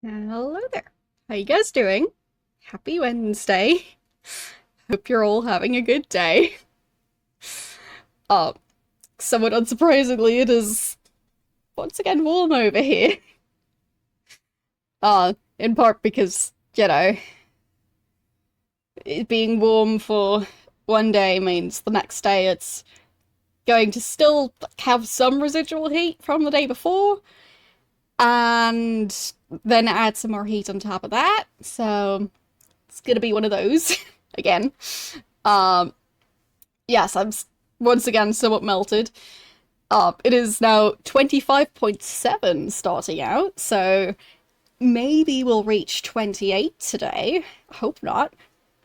Hello there. How you guys doing? Happy Wednesday. Hope you're all having a good day. Uh, Somewhat unsurprisingly, it is once again warm over here. In part because, it being warm for one day means the next day it's going to still have some residual heat from the day before, and then add some more heat on top of that. So it's gonna be one of those again. Um, yes, once again somewhat melted. It is now 25.7 starting out, so maybe we'll reach 28 today. Hope not,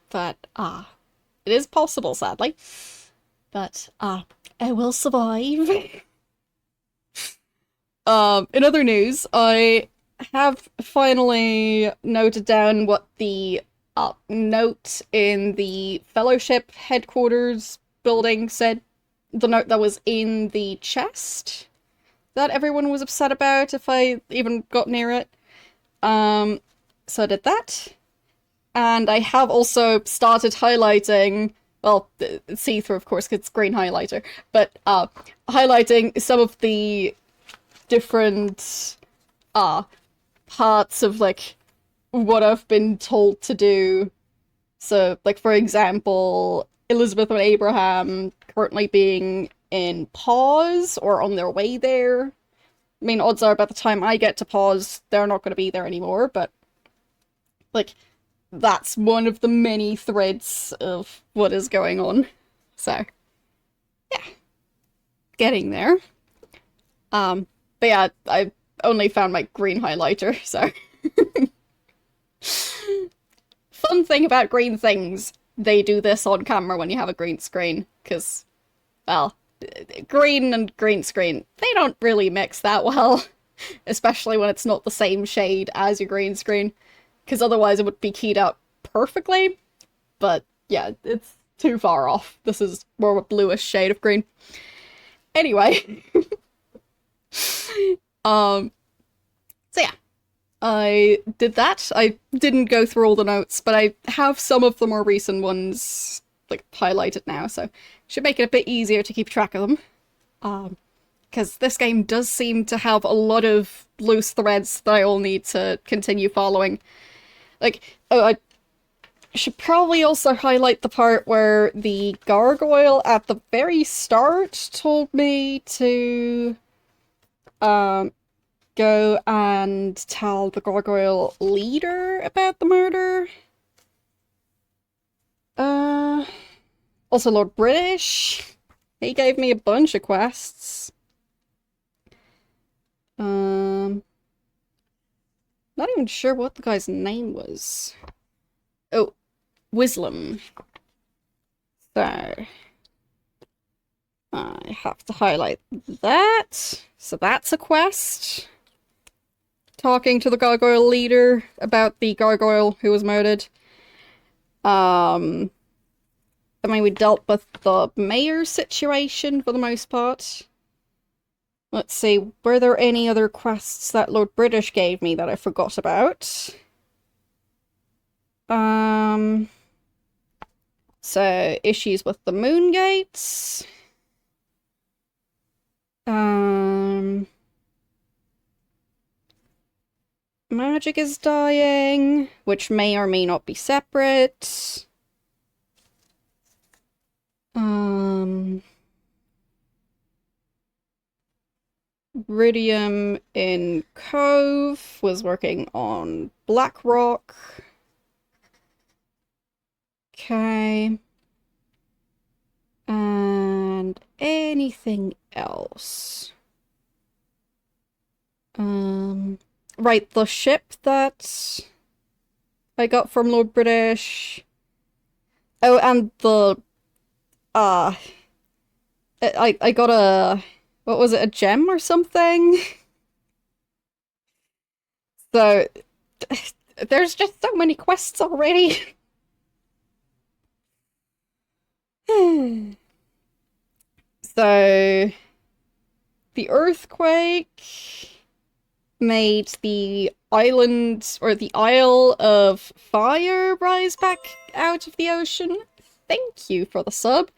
but it is possible, sadly. But I will survive. In other news, I have finally noted down what the note in the Fellowship headquarters building said. The note that was in the chest that everyone was upset about if I even got near it. So I did that. And I have also started highlighting, well, see-through, of course, because it's green highlighter, but highlighting some of the different parts of, like, what I've been told to do. So, like, for example, Elizabeth and Abraham currently being in pause or on their way there. I mean, odds are by the time I get to pause, they're not going to be there anymore, but, like, that's one of the many threads of what is going on. So, yeah, getting there. But yeah, I only found my green highlighter, so. Fun thing about green things, they do this on camera when you have a green screen, because, well, green and green screen, they don't really mix that well, especially when it's not the same shade as your green screen, because otherwise it would be keyed up perfectly, but yeah, it's too far off. This is more of a bluish shade of green. Anyway, so yeah, I did that. I didn't go through all the notes, but I have some of the more recent ones like highlighted now, so should make it a bit easier to keep track of them. Because this game does seem to have a lot of loose threads that I all need to continue following. Like, oh, I should probably also highlight the part where the gargoyle at the very start told me to go and tell the gargoyle leader about the murder. Uh, Also Lord British. He gave me a bunch of quests. Not even sure what the guy's name was. Oh, Wislam. So, I have to highlight that. So that's a quest. Talking to the gargoyle leader about the gargoyle who was murdered. I mean, we dealt with the mayor situation for the most part. Let's see, were there any other quests that Lord British gave me that I forgot about? So issues with the moon gates. Magic is dying, which may or may not be separate. Ridium in Cove was working on Blackrock. Okay. And anything else? Right, the ship that I got from Lord British. Oh, and the I got a, what was it, a gem or something? So there's just so many quests already. So the earthquake. made the island, or the Isle of Fire, rise back out of the ocean. Thank you for the sub.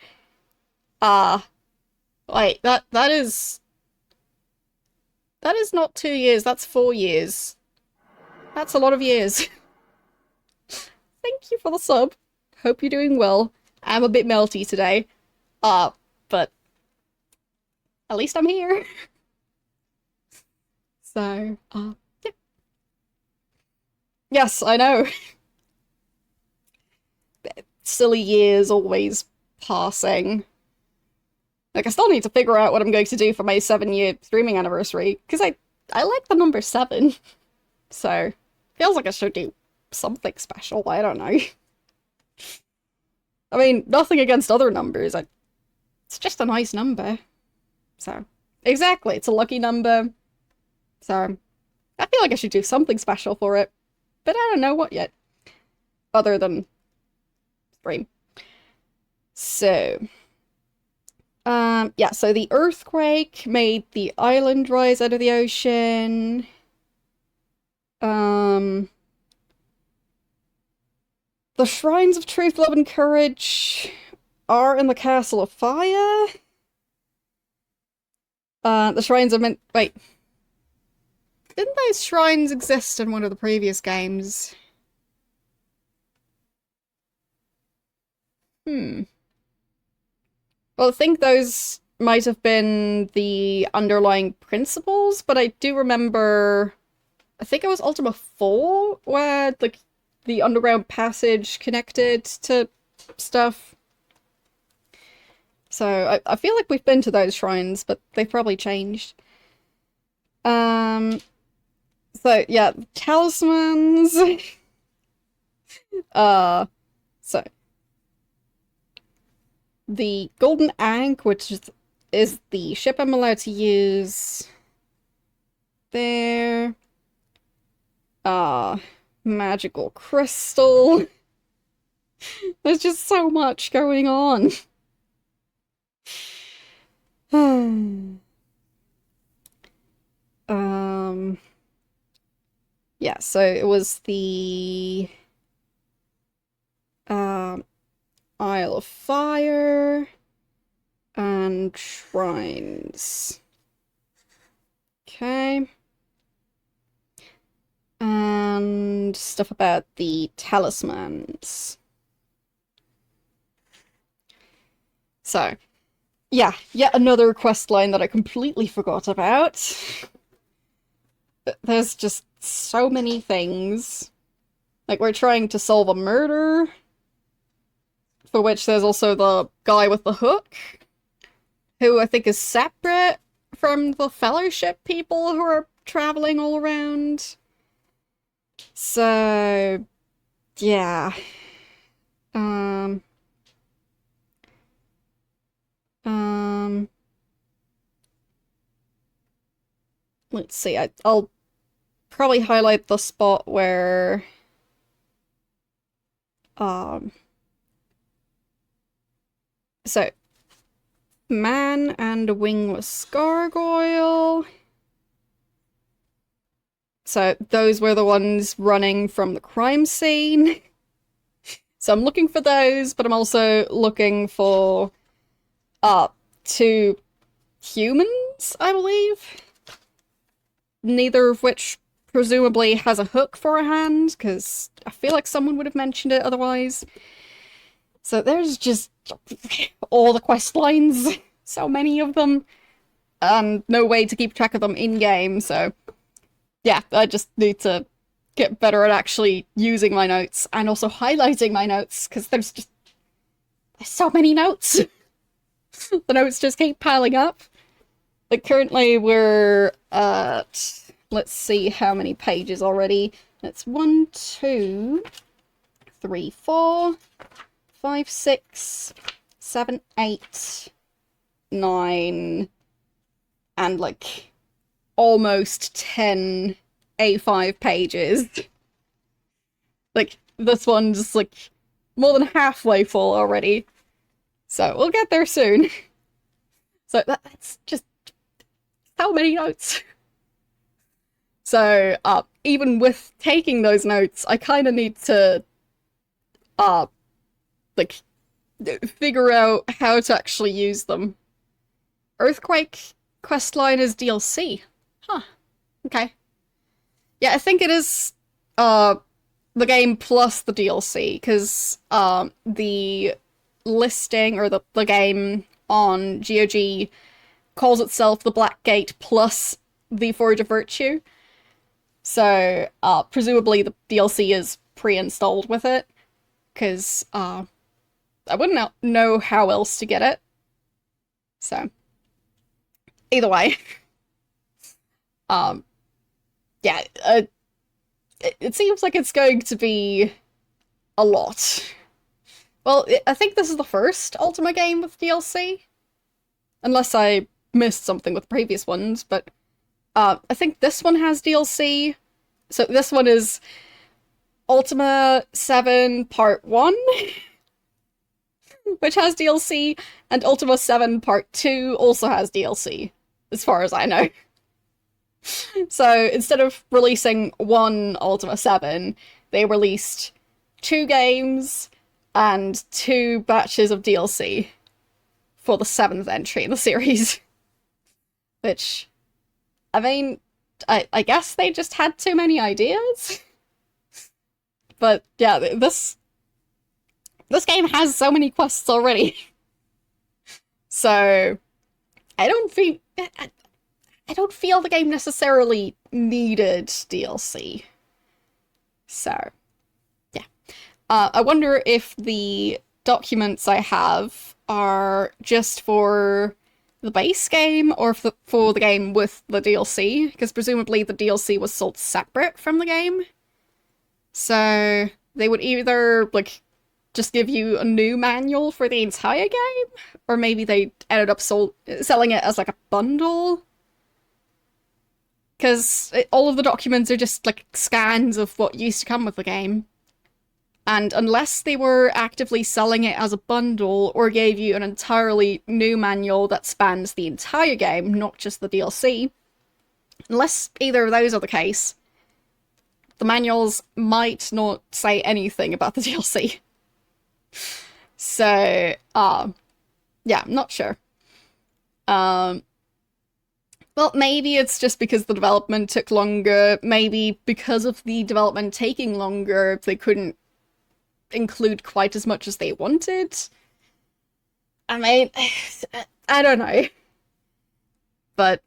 Wait, that is not 2 years, that's 4 years. That's a lot of years. Thank you for the sub. Hope you're doing well. I'm a bit melty today. But at least I'm here. So, yeah. Yes, I know. Silly years always passing. Like, I still need to figure out what I'm going to do for my 7-year streaming anniversary, because I like the number 7. So, feels like I should do something special, I don't know. I mean, nothing against other numbers, it's just a nice number. So, exactly, it's a lucky number. So, I feel like I should do something special for it, but I don't know what yet. Other than stream. So, yeah, so the earthquake made the island rise out of the ocean. The Shrines of Truth, Love, and Courage are in the Castle of Fire. The shrines are meant... Wait. Didn't those shrines exist in one of the previous games? Well, I think those might have been the underlying principles, but I do remember... I think it was Ultima 4, where, like, the underground passage connected to stuff. So, I feel like we've been to those shrines, but they've probably changed. So, yeah, talismans. So... The Golden Ankh, which is the ship I'm allowed to use. There. Magical crystal. There's just so much going on. Yeah, so it was the Isle of Fire and shrines. Okay. And stuff about the talismans. So, yeah, yet another quest line that I completely forgot about. There's just so many things. Like, we're trying to solve a murder, for which there's also the guy with the hook, who I think is separate from the Fellowship people who are traveling all around. So, yeah. Let's see, I'll probably highlight the spot where, so, man and a wingless gargoyle. So those were the ones running from the crime scene. So I'm looking for those, but I'm also looking for, 2 humans, I believe. Neither of which presumably has a hook for a hand, because I feel like someone would have mentioned it otherwise. So there's just all the quest lines, so many of them, and no way to keep track of them in-game, so yeah, I just need to get better at actually using my notes, and also highlighting my notes, because there's so many notes. The notes just keep piling up. Like, currently we're at, let's see how many pages already. It's 1, 2, 3, 4, 5, 6, 7, 8, 9, and like almost 10 A5 pages. Like, this one's like more than halfway full already. So we'll get there soon. So that's just so many notes. So, even with taking those notes, I kind of need to, uh, like, figure out how to actually use them. Earthquake questline is DLC. Huh. Okay. Yeah, I think it is, the game plus the DLC, because, the listing, or the game on GOG calls itself the Black Gate plus the Forge of Virtue. So, presumably the DLC is pre-installed with it, because, I wouldn't know how else to get it. So, either way, um, yeah, it seems like it's going to be a lot. Well, I think this is the first Ultima game with DLC, unless I missed something with previous ones, but I think this one has DLC. So this one is Ultima 7 Part 1, which has DLC, and Ultima 7 Part 2 also has DLC, as far as I know. So instead of releasing one Ultima 7, they released 2 games and 2 batches of DLC for the 7th entry in the series. Which, I mean, I guess they just had too many ideas. But yeah, this game has so many quests already. So I don't feel the game necessarily needed DLC. So yeah. I wonder if the documents I have are just for the base game or for the game with the DLC, because presumably the DLC was sold separate from the game. So they would either, like, just give you a new manual for the entire game, or maybe they ended up selling it as, like, a bundle. Because all of the documents are just, like, scans of what used to come with the game. And unless they were actively selling it as a bundle or gave you an entirely new manual that spans the entire game, not just the DLC, unless either of those are the case, the manuals might not say anything about the DLC. So, yeah, I'm not sure. Well, maybe it's just because the development took longer. Maybe because of the development taking longer, they couldn't include quite as much as they wanted. I mean, I don't know. But,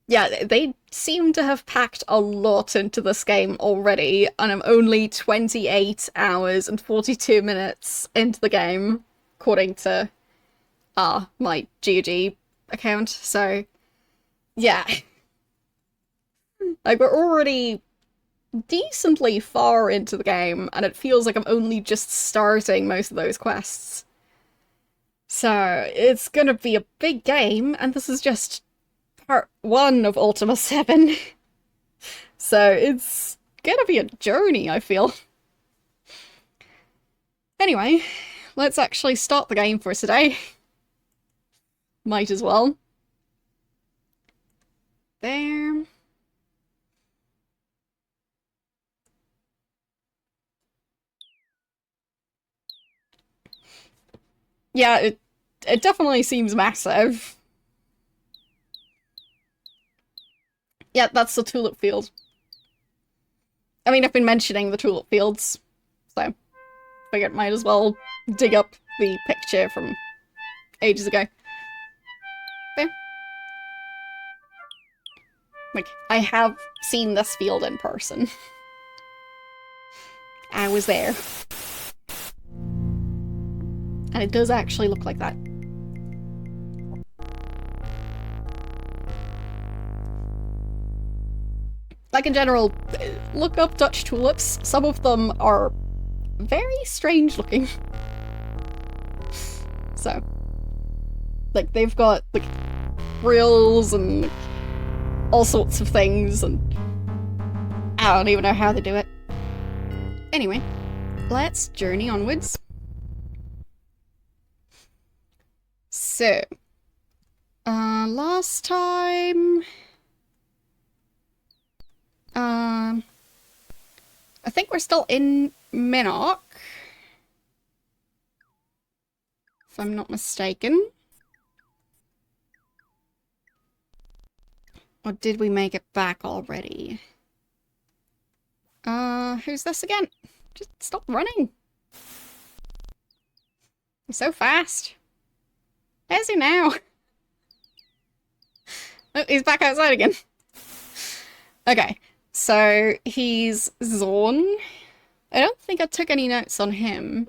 yeah, they seem to have packed a lot into this game already, and I'm only 28 hours and 42 minutes into the game, according to, my GOG account, so, yeah. Like, we're already decently far into the game, and it feels like I'm only just starting most of those quests. So, it's gonna be a big game, and this is just part 1 of Ultima 7. So, it's gonna be a journey, I feel. Anyway, let's actually start the game for today. Might as well. There. Yeah, it definitely seems massive. Yeah, that's the tulip field. I mean, I've been mentioning the tulip fields, so figured might as well dig up the picture from ages ago. There. Like, I have seen this field in person. I was there. And it does actually look like that. Like, in general, look up Dutch tulips. Some of them are very strange looking. So, like, they've got, like, frills and like, all sorts of things, and I don't even know how they do it. Anyway, let's journey onwards. So, last time I think we're still in Minnock, if I'm not mistaken. Or did we make it back already? Who's this again? Just stop running. You're so fast. Where's he now? Oh, he's back outside again. Okay, so he's Zorn. I don't think I took any notes on him.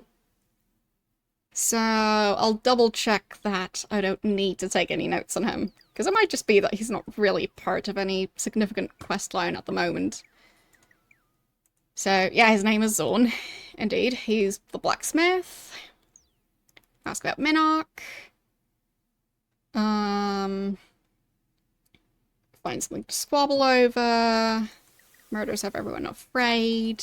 So I'll double check that I don't need to take any notes on him. Because it might just be that he's not really part of any significant questline at the moment. So yeah, his name is Zorn. Indeed, he's the blacksmith. Ask about Minnock. Find something to squabble over. Murders have everyone afraid.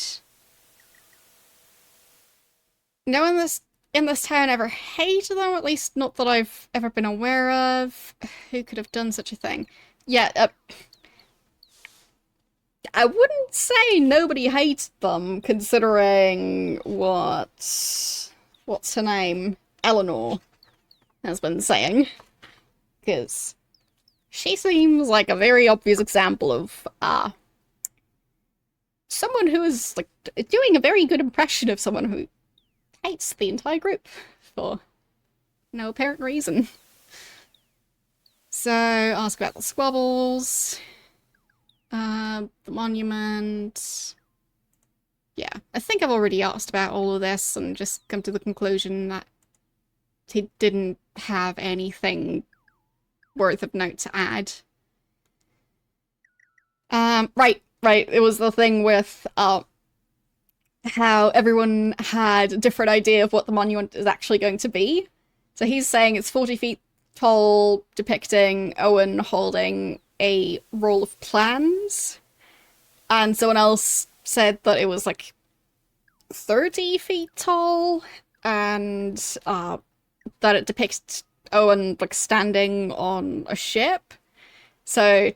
No one in this town ever hated them, at least not that I've ever been aware of. Who could have done such a thing? Yeah, I wouldn't say nobody hates them, considering what's her name? Eleanor has been saying. Because she seems like a very obvious example of, someone who is, like, doing a very good impression of someone who hates the entire group for no apparent reason. So, ask about the squabbles. The monument. Yeah, I think I've already asked about all of this and just come to the conclusion that he didn't have anything worth of note to add. Right. It was the thing with, how everyone had a different idea of what the monument is actually going to be. So he's saying it's 40 feet tall, depicting Owen holding a roll of plans. And someone else said that it was like 30 feet tall, and that it depicts Owen like standing on a ship. So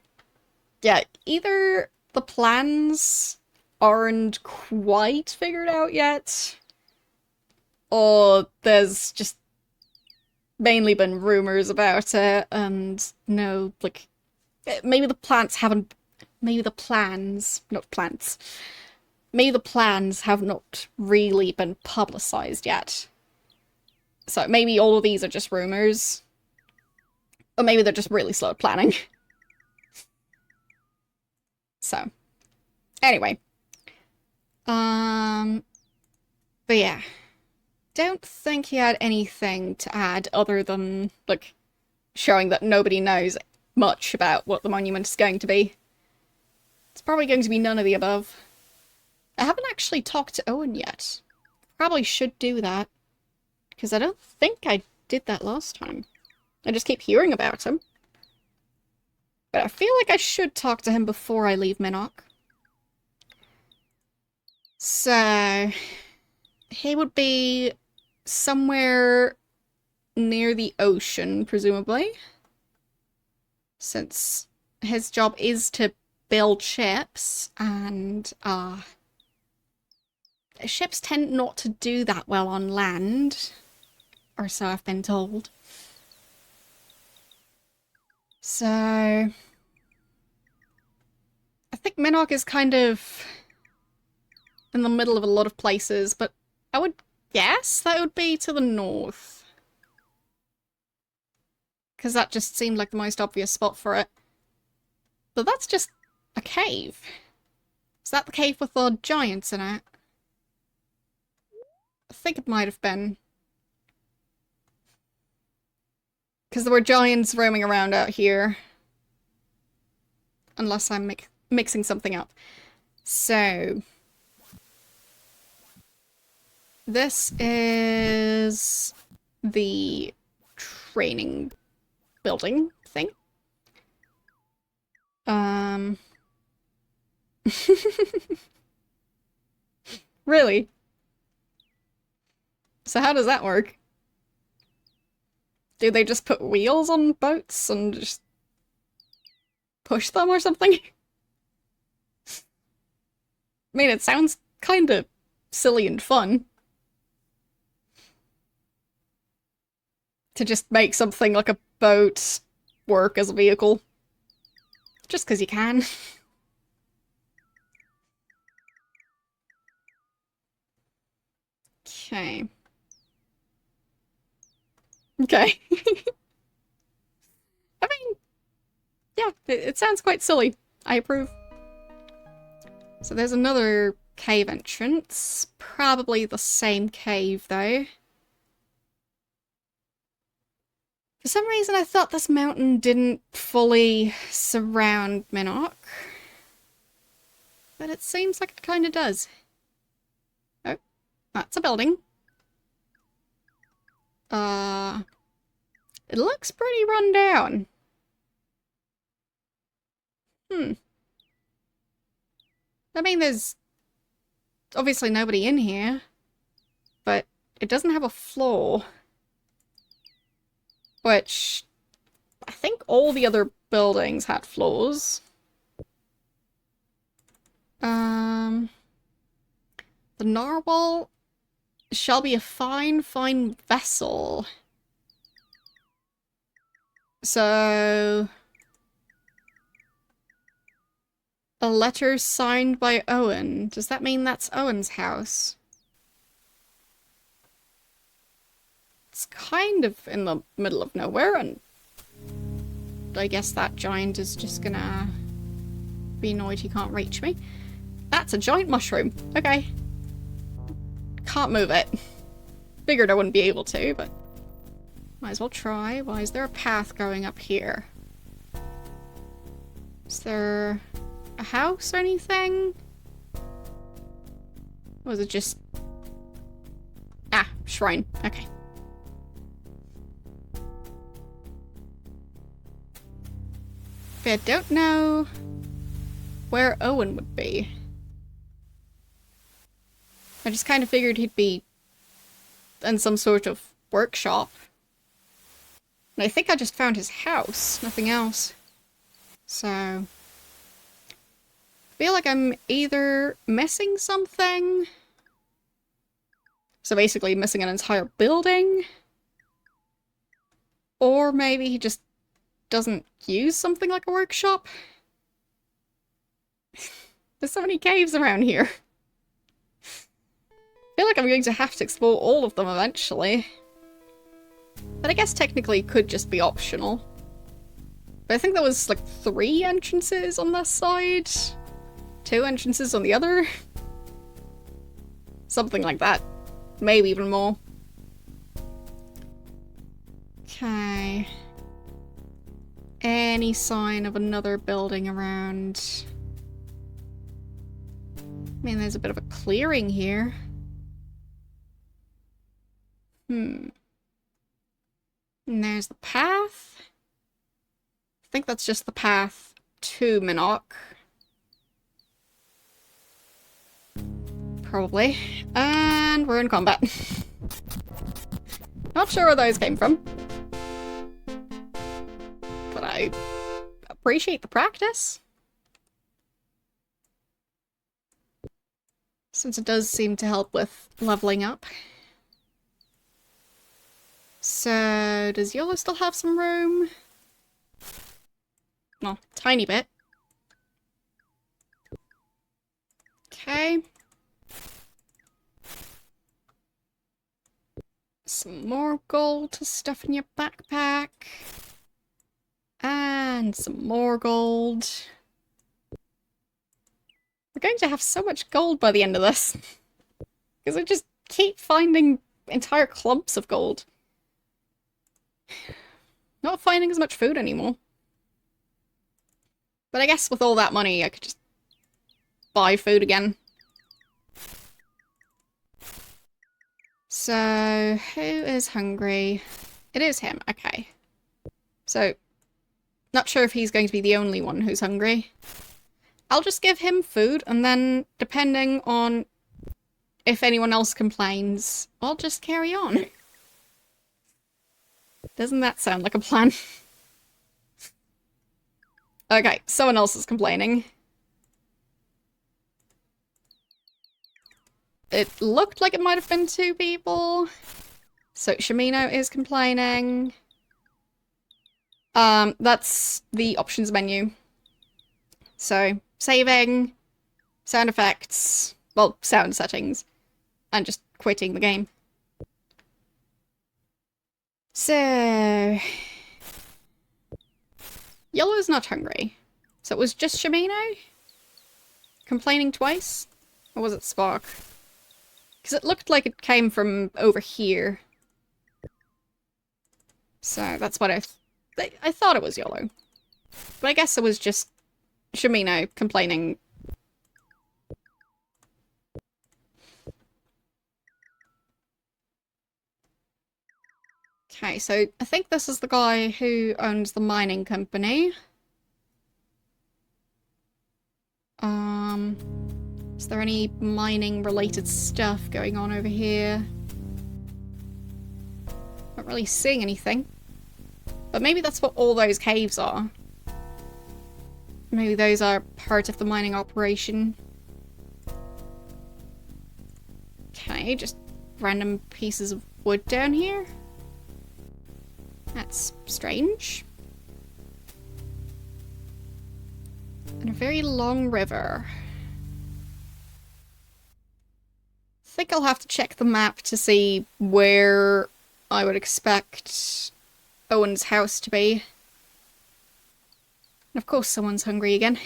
yeah, either the plans aren't quite figured out yet, or there's just mainly been rumors about it, and no, like, maybe the plans, not plants, maybe the plans have not really been publicized yet. So maybe all of these are just rumors, or maybe they're just really slow at planning. So, anyway. But yeah. Don't think he had anything to add other than, like, showing that nobody knows much about what the monument is going to be. It's probably going to be none of the above. I haven't actually talked to Owen yet. Probably should do that. Because I don't think I did that last time. I just keep hearing about him. But I feel like I should talk to him before I leave Minnock. So, he would be somewhere near the ocean, presumably. Since his job is to build ships, and ships tend not to do that well on land. Or so I've been told. So, I think Minnock is kind of in the middle of a lot of places, but I would guess that would be to the north. Because that just seemed like the most obvious spot for it. But that's just a cave. Is that the cave with the giants in it? I think it might have been. Because there were giants roaming around out here. Unless I'm mixing something up. So, this is the training building thing. Really? So how does that work? Do they just put wheels on boats and just push them or something? mean, it sounds kind of silly and fun. To just make something like a boat work as a vehicle. Just because you can. Okay. Okay. I mean, yeah, it sounds quite silly. I approve. So there's another cave entrance. Probably the same cave, though. For some reason, I thought this mountain didn't fully surround Minnock. But it seems like it kind of does. Oh, that's a building. It looks pretty run down. I mean, there's obviously nobody in here, but it doesn't have a floor. Which, I think all the other buildings had floors. The narwhal shall be a fine vessel. So... a letter signed by Owen. Does that mean that's Owen's house? It's kind of in the middle of nowhere, and I guess that giant is just gonna be annoyed he can't reach me. That's a giant mushroom. Okay. Can't move it. Figured I wouldn't be able to, but might as well try. Why is there a path going up here? Is there a house or anything? Or was it just... ah, shrine. Okay. I don't know where Owen would be. I just kind of figured he'd be in some sort of workshop. And I think I just found his house, nothing else. So... I feel like I'm either missing something... so basically missing an entire building... or maybe he just doesn't use something like a workshop. There's so many caves around here. I feel like I'm going to have to explore all of them eventually. But I guess technically it could just be optional. But I think there was like 3 entrances on this side. 2 entrances on the other. Something like that. Maybe even more. Okay. Any sign of another building around? I mean, there's a bit of a clearing here. And there's the path. I think that's just the path to Minnock. Probably. And we're in combat. Not sure where those came from. But I appreciate the practice. Since it does seem to help with leveling up. So, does Yolo still have some room? Well, tiny bit. Okay. Some more gold to stuff in your backpack. And some more gold. We're going to have so much gold by the end of this. Because I just keep finding entire clumps of gold. Not finding as much food anymore. But I guess with all that money, I could just buy food again. So, who is hungry? It is him, okay. So, not sure if he's going to be the only one who's hungry. I'll just give him food, and then, depending on if anyone else complains, I'll just carry on. Doesn't that sound like a plan? Okay, someone else is complaining. it looked like it might have been 2 people. So Shimino is complaining. That's the options menu. So, saving, sound effects, well, sound settings, and just quitting the game. So... Yellow's not hungry. So it was just Shimino? Complaining twice? Or was it Spark? Because it looked like it came from over here. So that's what I thought it was Yellow. But I guess it was just Shimino complaining. Okay, so I think this is the guy who owns the mining company. Is there any mining related stuff going on over here? Not really seeing anything. But maybe that's what all those caves are. Maybe those are part of the mining operation. Okay, just random pieces of wood down here. That's strange. And a very long river. I think I'll have to check the map to see where I would expect Owen's house to be. And of course someone's hungry again.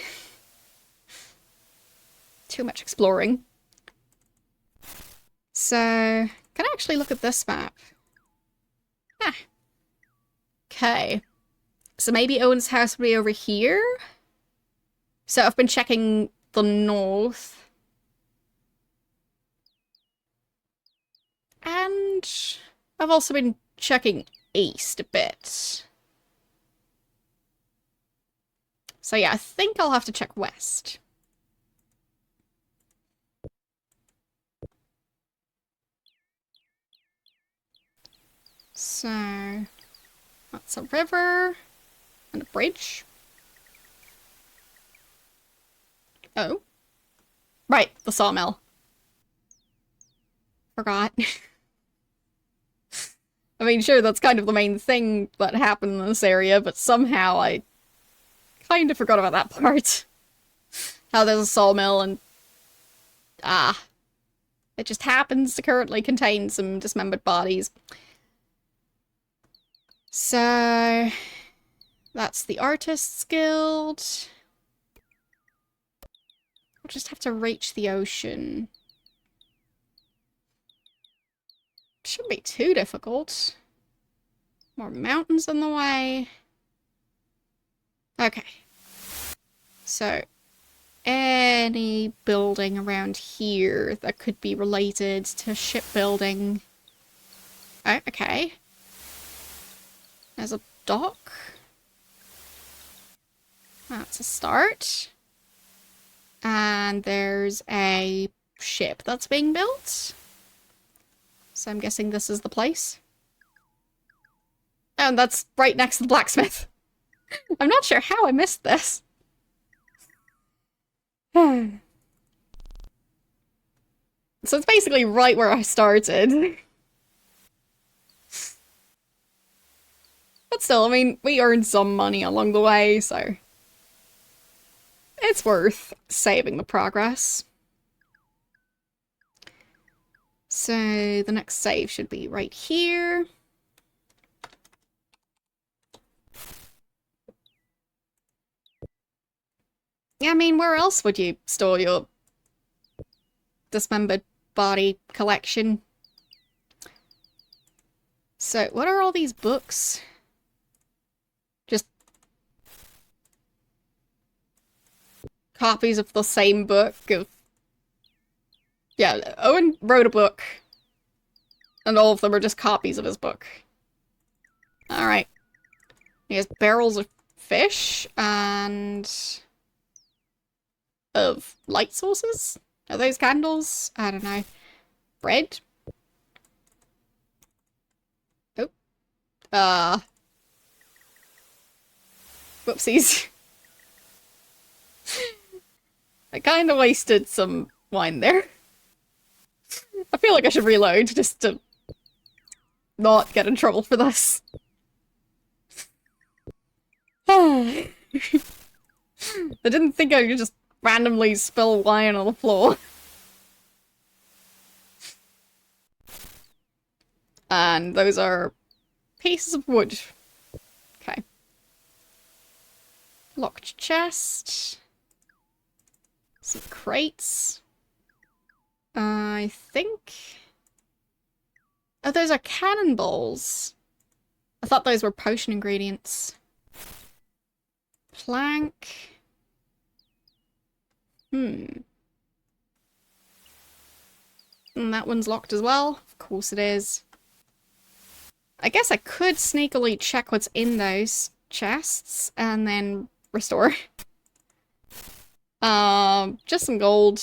Too much exploring. So, can I actually look at this map? Ah. Okay. So maybe Owen's house would be over here? So I've been checking the north. And I've also been checking east a bit. So yeah, I think I'll have to check west. So that's a river and a bridge. Oh. Right, the sawmill. Forgot. I mean, sure, that's kind of the main thing that happened in this area, but somehow I kind of forgot about that part. How there's a sawmill and... it just happens to currently contain some dismembered bodies. So... that's the Artists Guild. We'll just have to reach the ocean. Shouldn't be too difficult. More mountains in the way. Okay. So, any building around here that could be related to shipbuilding. Oh, okay. There's a dock. That's a start. And there's a ship that's being built. So I'm guessing this is the place. And that's right next to the blacksmith. I'm not sure how I missed this. So it's basically right where I started. But still, I mean, we earned some money along the way, so... it's worth saving the progress. So the next save should be right here. Yeah, I mean, where else would you store your dismembered body collection? So, what are all these books? Just copies of the same book of... yeah, Owen wrote a book. And all of them are just copies of his book. Alright. He has barrels of fish and... of light sources? Are those candles? I don't know. Bread? Oh. Whoopsies. I kinda wasted some wine there. I feel like I should reload just to not get in trouble for this. I didn't think I could just randomly spill wine on the floor. And those are pieces of wood. Okay. Locked chest. Some crates. I think... Oh, those are cannonballs. I thought those were potion ingredients. Plank. And that one's locked as well. Of course it is. I guess I could sneakily check what's in those chests and then restore. Just some gold.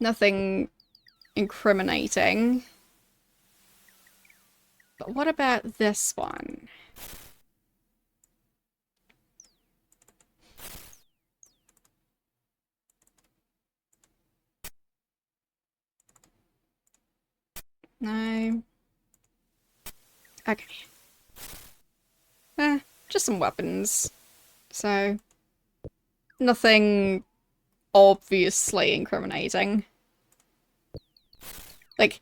Nothing incriminating. But what about this one? No. Okay. Just some weapons. So, nothing obviously incriminating. Like,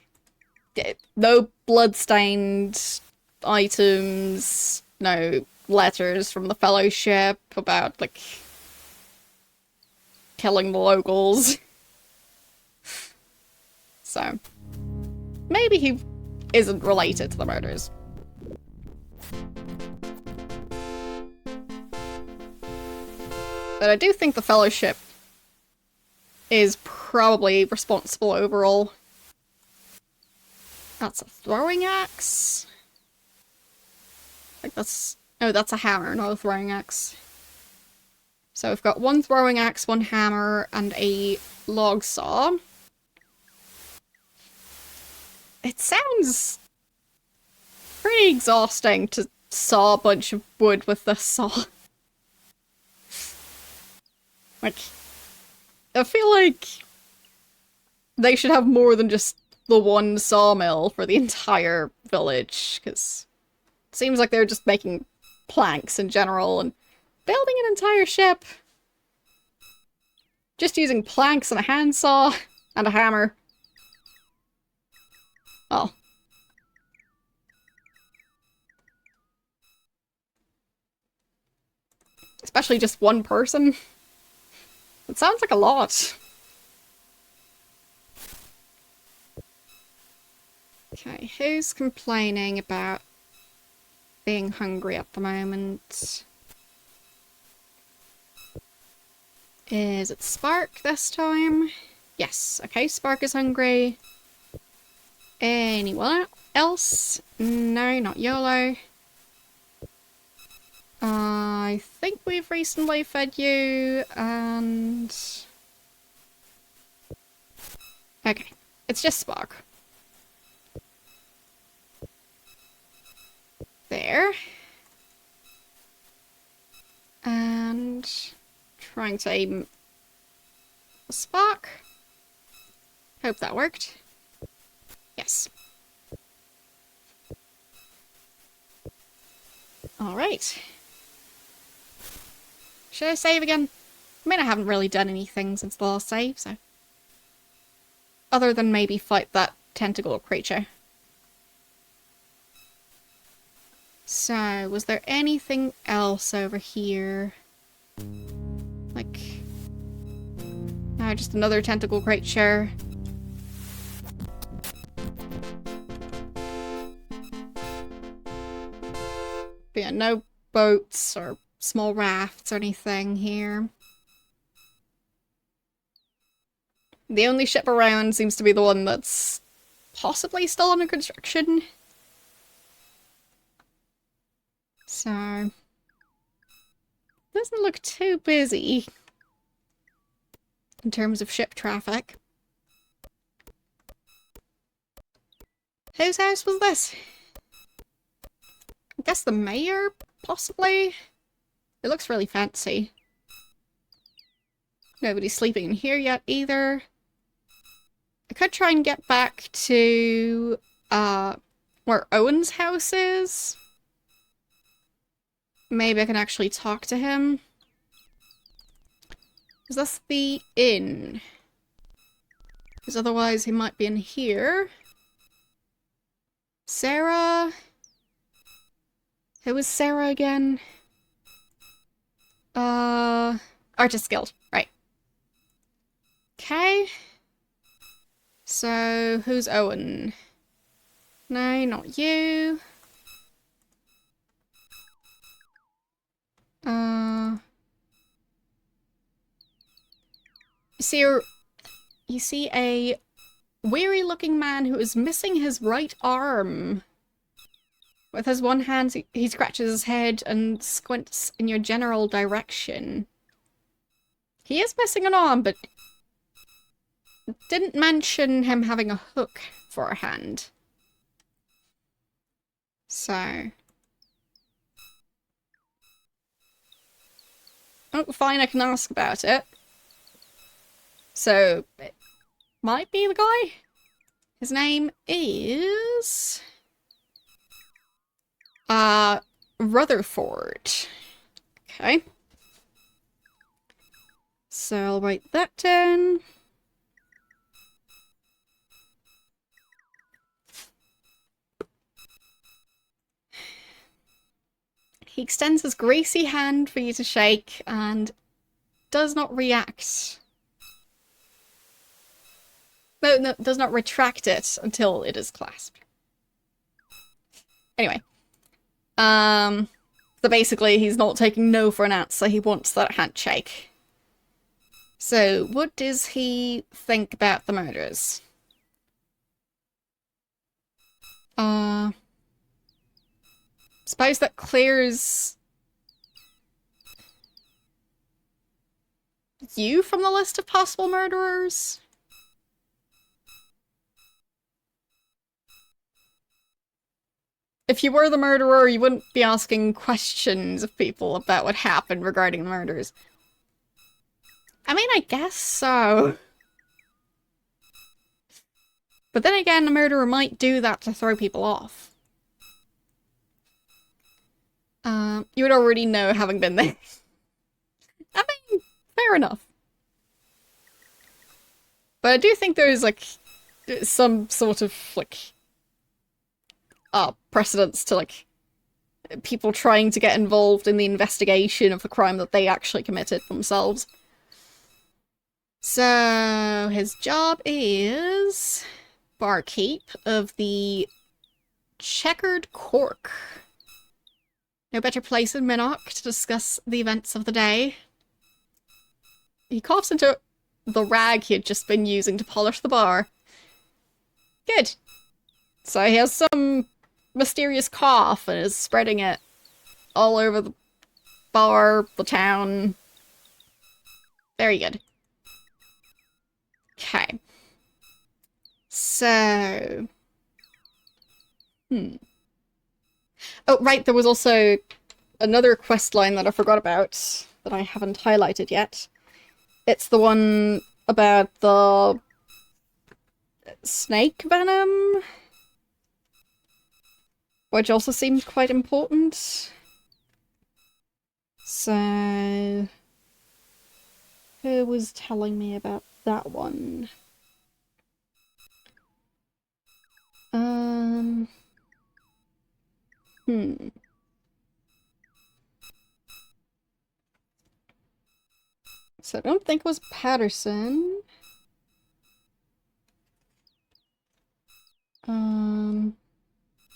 no bloodstained items, no letters from the Fellowship about, like, killing the locals. So, maybe he isn't related to the murders. But I do think the Fellowship is probably responsible overall. That's a throwing axe. Like that's... Oh, that's a hammer, not a throwing axe. So we've got one throwing axe, one hammer, and a log saw. It sounds pretty exhausting to saw a bunch of wood with this saw. Like, I feel like they should have more than just the one sawmill for the entire village, because it seems like they're just making planks in general and building an entire ship. Just using planks and a handsaw and a hammer. Oh. Especially just one person. It sounds like a lot. Okay, who's complaining about being hungry at the moment? Is it Spark this time? Yes, okay, Spark is hungry. Anyone else? No, not YOLO. I think we've recently fed you, and... Okay, it's just Spark. There. And... trying to aim a Spark. Hope that worked. Yes. Alright. Should I save again? I mean, I haven't really done anything since the last save, so... Other than maybe fight that tentacle creature. So, was there anything else over here? Like... No, just another tentacle creature. But yeah, no boats or small rafts or anything here. The only ship around seems to be the one that's possibly still under construction. So... doesn't look too busy in terms of ship traffic. Whose house was this? I guess the mayor, possibly? It looks really fancy. Nobody's sleeping in here yet, either. I could try and get back to, where Owen's house is. Maybe I can actually talk to him. Is this the inn? Because otherwise he might be in here. Sarah? Who was Sarah again? Artist Guild, right. Okay. So, who's Owen? No, not you. You see a weary-looking man who is missing his right arm. With his one hand, he scratches his head and squints in your general direction. He is missing an arm, but didn't mention him having a hook for a hand. So... oh, fine, I can ask about it. So, it might be the guy? His name is... Rutherford. Okay. So I'll write that down. He extends his greasy hand for you to shake and does not react. No, does not retract it until it is clasped. Anyway. So basically he's not taking no for an answer, he wants that handshake. So, what does he think about the murders? Suppose that clears you from the list of possible murderers? If you were the murderer, you wouldn't be asking questions of people about what happened regarding the murders. I mean, I guess so. But then again, the murderer might do that to throw people off. You would already know having been there. I mean, fair enough. But I do think there's, like, some sort of, like, precedence to, like, people trying to get involved in the investigation of the crime that they actually committed themselves. So, his job is barkeep of the Checkered Cork. No better place in Minnock to discuss the events of the day. He coughs into the rag he had just been using to polish the bar. Good. So he has some mysterious cough and is spreading it all over the bar, the town. Very good. Okay. So... oh, right, there was also another quest line that I forgot about that I haven't highlighted yet. It's the one about the snake venom, which also seemed quite important. So... who was telling me about that one? So I don't think it was Patterson.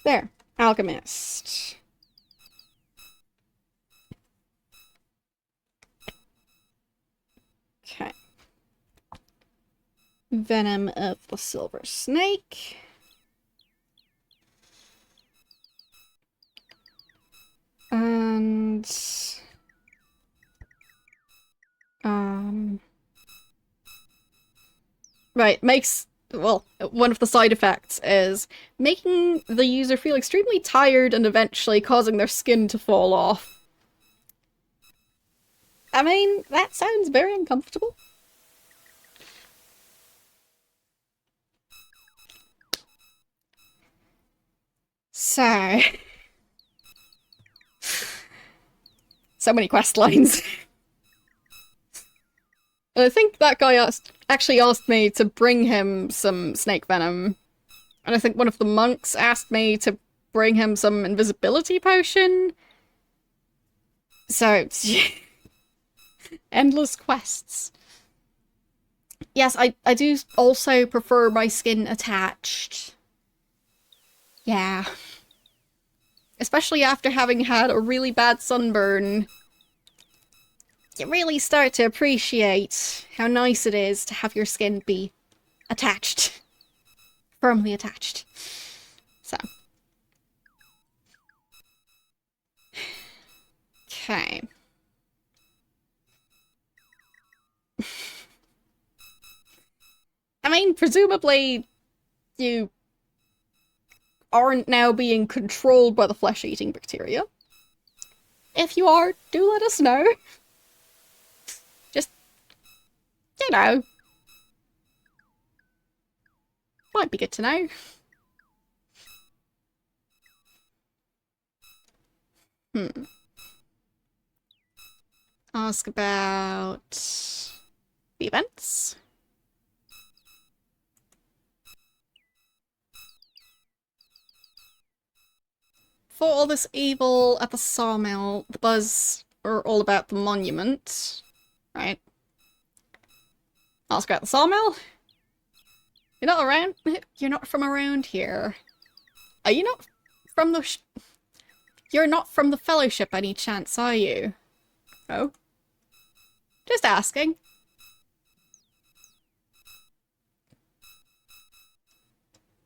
There. Alchemist. Okay. Venom of the Silver Snake. And... right, makes... well, one of the side effects is making the user feel extremely tired and eventually causing their skin to fall off. I mean, that sounds very uncomfortable. So... so many quest lines. I think that guy actually asked me to bring him some snake venom. And I think one of the monks asked me to bring him some invisibility potion. So, endless quests. Yes, I do also prefer my skin attached. Yeah. Especially after having had a really bad sunburn. You really start to appreciate how nice it is to have your skin be attached. Firmly attached. So. Okay. I mean, presumably you aren't now being controlled by the flesh-eating bacteria. If you are, do let us know. Just, you know. Might be good to know. Ask about the events. For all this evil at the sawmill, the buzz are all about the monument, right? Ask about the sawmill? You're not around? You're not from around here. Are you not from the You're not from the Fellowship by any chance, are you? Oh? Just asking.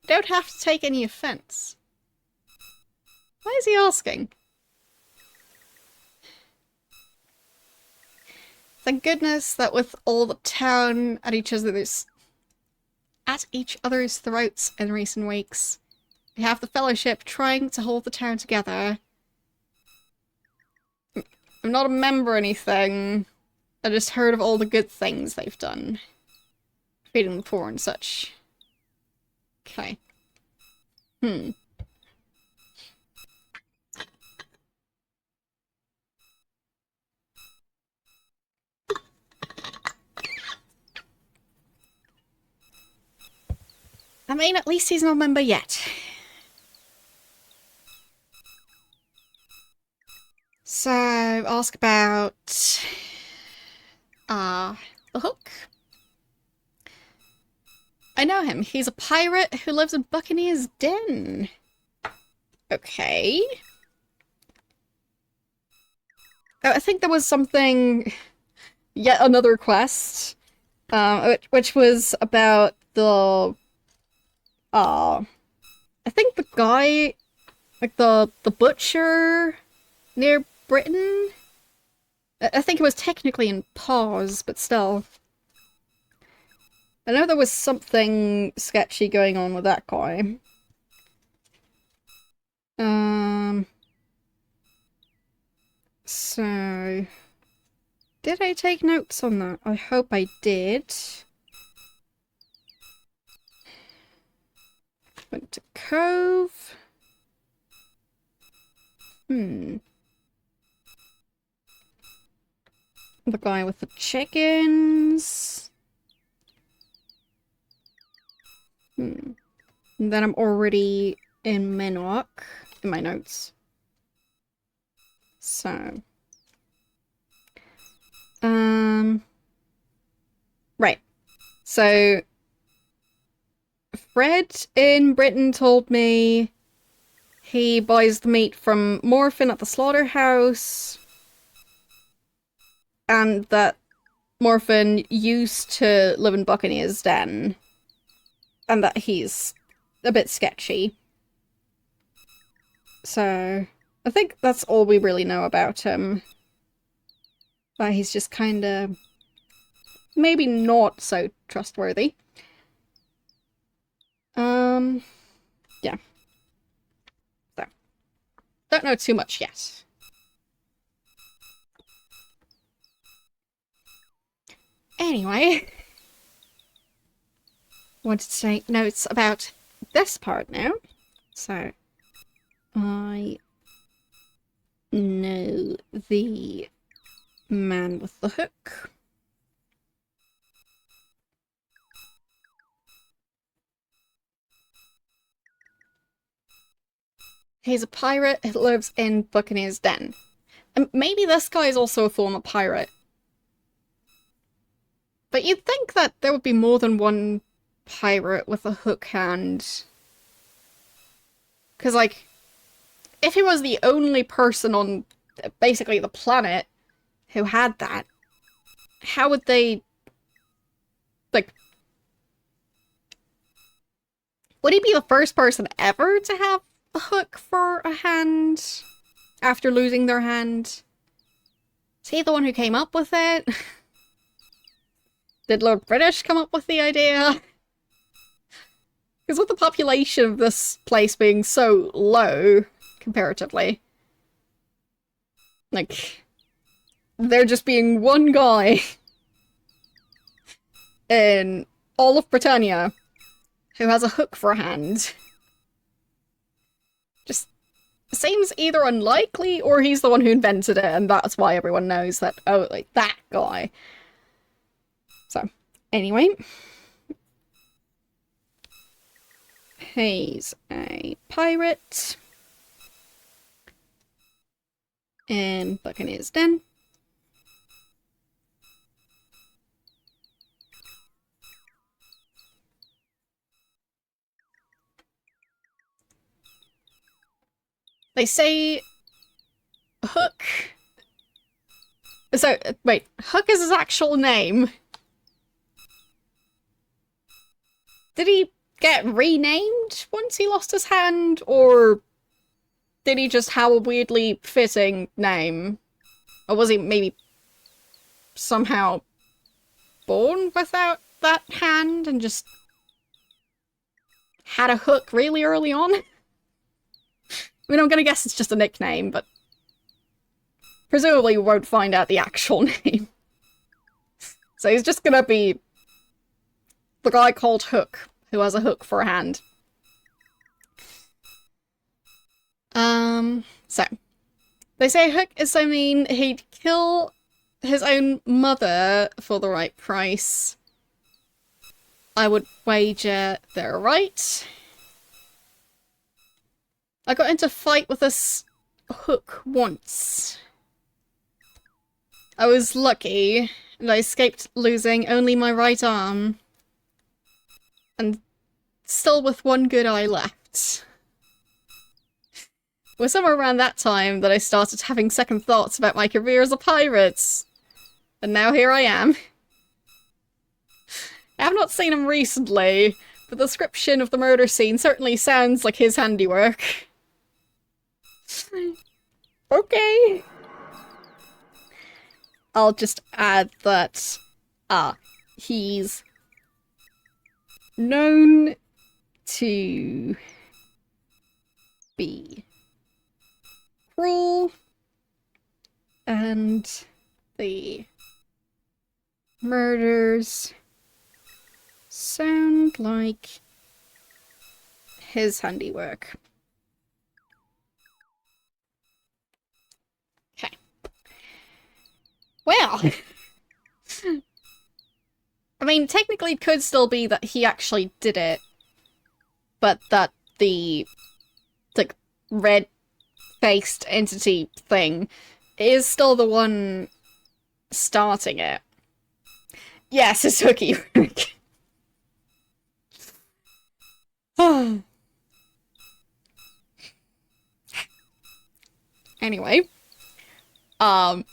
Don't have to take any offense. Why is he asking? Thank goodness that with all the town at each other's throats in recent weeks, we have the Fellowship trying to hold the town together. I'm not a member or anything. I just heard of all the good things they've done. Feeding the poor and such. Okay. I mean, at least he's not a member yet. So, ask about... the Hook? I know him. He's a pirate who lives in Buccaneer's Den. Okay. Oh, I think there was something... yet another quest. Which was about the... I think the guy... like the butcher... near Britain? I think it was technically in pause, but still. I know there was something sketchy going on with that guy. So... did I take notes on that? I hope I did. Went to Cove. The guy with the chickens. And then I'm already in Menok in my notes. So. Right. So, Fred in Britain told me he buys the meat from Morphin at the slaughterhouse, and that Morphin used to live in Buccaneer's Den, and that he's a bit sketchy. So, I think that's all we really know about him. That he's just kinda... maybe not so trustworthy. Yeah. So, don't know too much yet. Anyway, wanted to take notes about this part now. So, I know the man with the hook. He's a pirate who lives in Buccaneer's Den. And maybe this guy is also a former pirate. But you'd think that there would be more than one pirate with a hook hand. Because, like, if he was the only person on basically the planet who had that, how would they, like, would he be the first person ever to have a hook for a hand after losing their hand? Is he the one who came up with it? Did Lord British come up with the idea? Because with the population of this place being so low, comparatively, like, there just being one guy in all of Britannia who has a hook for a hand just seems either unlikely or he's the one who invented it and that's why everyone knows that, oh, like, that guy. So, anyway. He's a pirate in Buccaneer's Den. They say Hook. So, wait, Hook is his actual name. Did he get renamed once he lost his hand, or did he just have a weirdly fitting name? Or was he maybe somehow born without that hand and just had a hook really early on? I mean, I'm gonna guess it's just a nickname, but presumably we won't find out the actual name. So he's just gonna be the guy called Hook, who has a hook for a hand. So. They say Hook is so mean he'd kill his own mother for the right price. I would wager they're right. I got into a fight with this Hook once. I was lucky, and I escaped losing only my right arm. And still with one good eye left. It was somewhere around that time that I started having second thoughts about my career as a pirate. And now here I am. I have not seen him recently, but the description of the murder scene certainly sounds like his handiwork. Okay. I'll just add that, he's known to be cruel, and the murders sound like his handiwork. Okay. Well, I mean, technically it could still be that he actually did it, but that the, like, red-faced entity thing is still the one starting it. Yes, it's hooky work. Anyway, as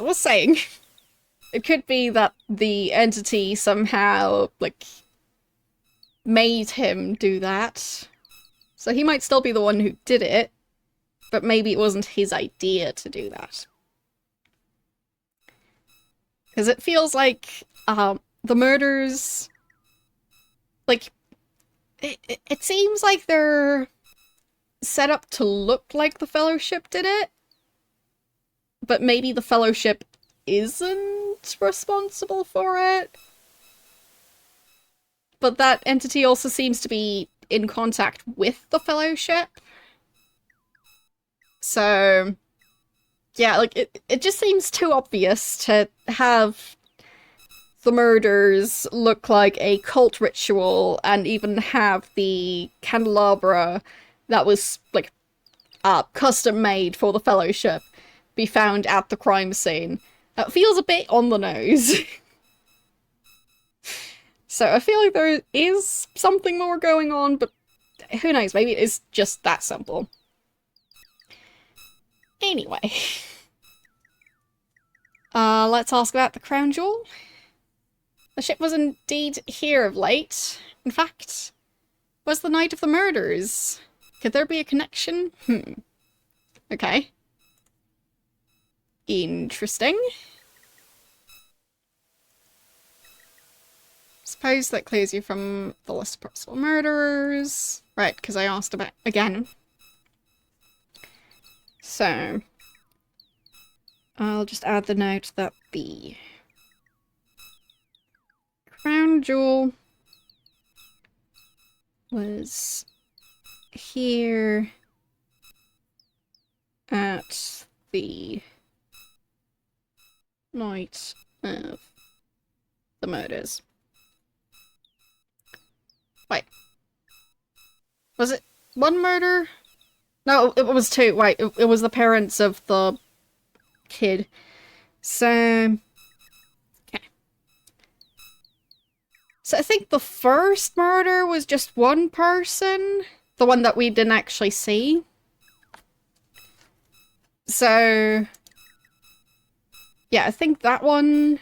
I was saying, it could be that the entity somehow, like, made him do that. So he might still be the one who did it, but maybe it wasn't his idea to do that. Because it feels like, the murders, like, it seems like they're set up to look like the Fellowship did it, but maybe the Fellowship isn't responsible for it. But that entity also seems to be in contact with the Fellowship, So, yeah, like, it just seems too obvious to have the murders look like a cult ritual and even have the candelabra that was, like, custom made for the Fellowship be found at the crime scene. It feels a bit on the nose. So I feel like there is something more going on, but who knows, maybe it is just that simple. Anyway. Let's ask about the crown jewel. The ship was indeed here of late. In fact, was the night of the murders. Could there be a connection? Okay. Interesting. Suppose that clears you from the list of possible murderers. Right, because I asked about again. So, I'll just add the note that the crown jewel was here at the night of the murders. Wait. Was it one murder? No, it was two. Wait, it was the parents of the kid. So... okay. So I think the first murder was just one person. The one that we didn't actually see. So... yeah, I think that one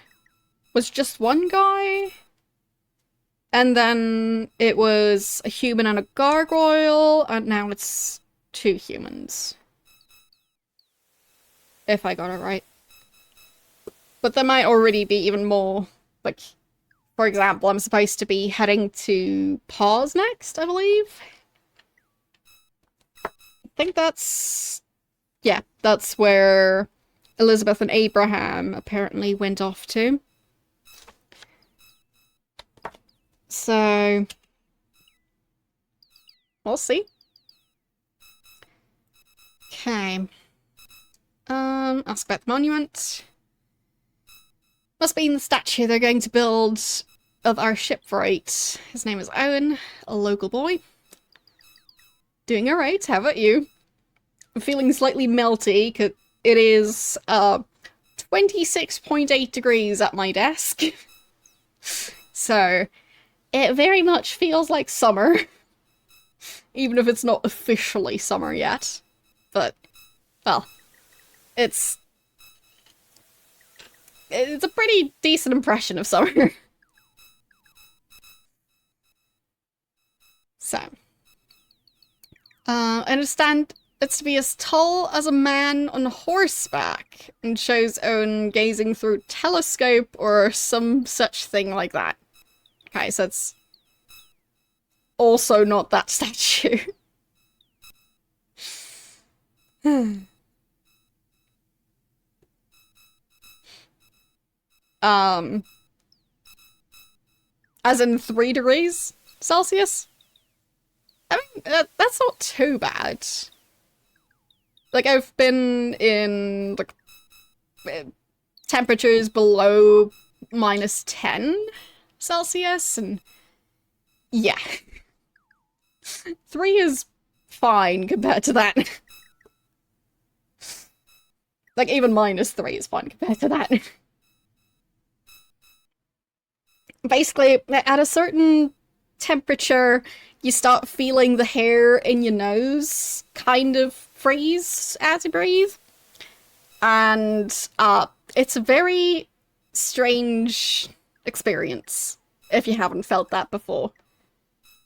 was just one guy. And then it was a human and a gargoyle, and now it's 2 humans. If I got it right. But there might already be even more. Like, for example, I'm supposed to be heading to Paws next, I believe. I think that's... yeah, that's where Elizabeth and Abraham apparently went off to. So, we'll see. Okay. Ask about the monument. Must be in the statue they're going to build of our shipwright. His name is Owen, a local boy. Doing alright, how about you? I'm feeling slightly melty, because it is, 26.8 degrees at my desk. So... it very much feels like summer. Even if it's not officially summer yet. But, well, it's a pretty decent impression of summer. So. I understand it's to be as tall as a man on horseback, and shows Owen gazing through a telescope or some such thing like that. Okay, so it's also not that statue. As in 3 degrees Celsius? I mean, that's not too bad. Like, I've been in, like, temperatures below -10 Celsius, and yeah. 3 is fine compared to that. Like, even -3 is fine compared to that. Basically, at a certain temperature, you start feeling the hair in your nose kind of freeze as you breathe. And, it's a very strange experience, if you haven't felt that before.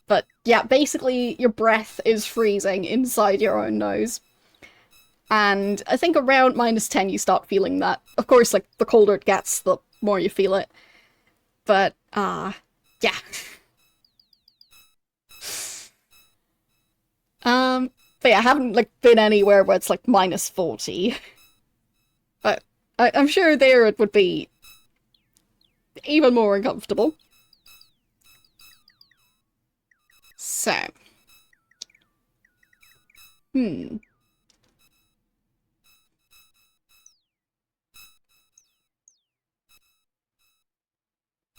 But yeah, basically your breath is freezing inside your own nose. And I think around -10 you start feeling that. Of course, like, the colder it gets, the more you feel it. But, yeah. But yeah, I haven't, like, been anywhere where it's, like, -40. But I'm sure there it would be even more uncomfortable. So.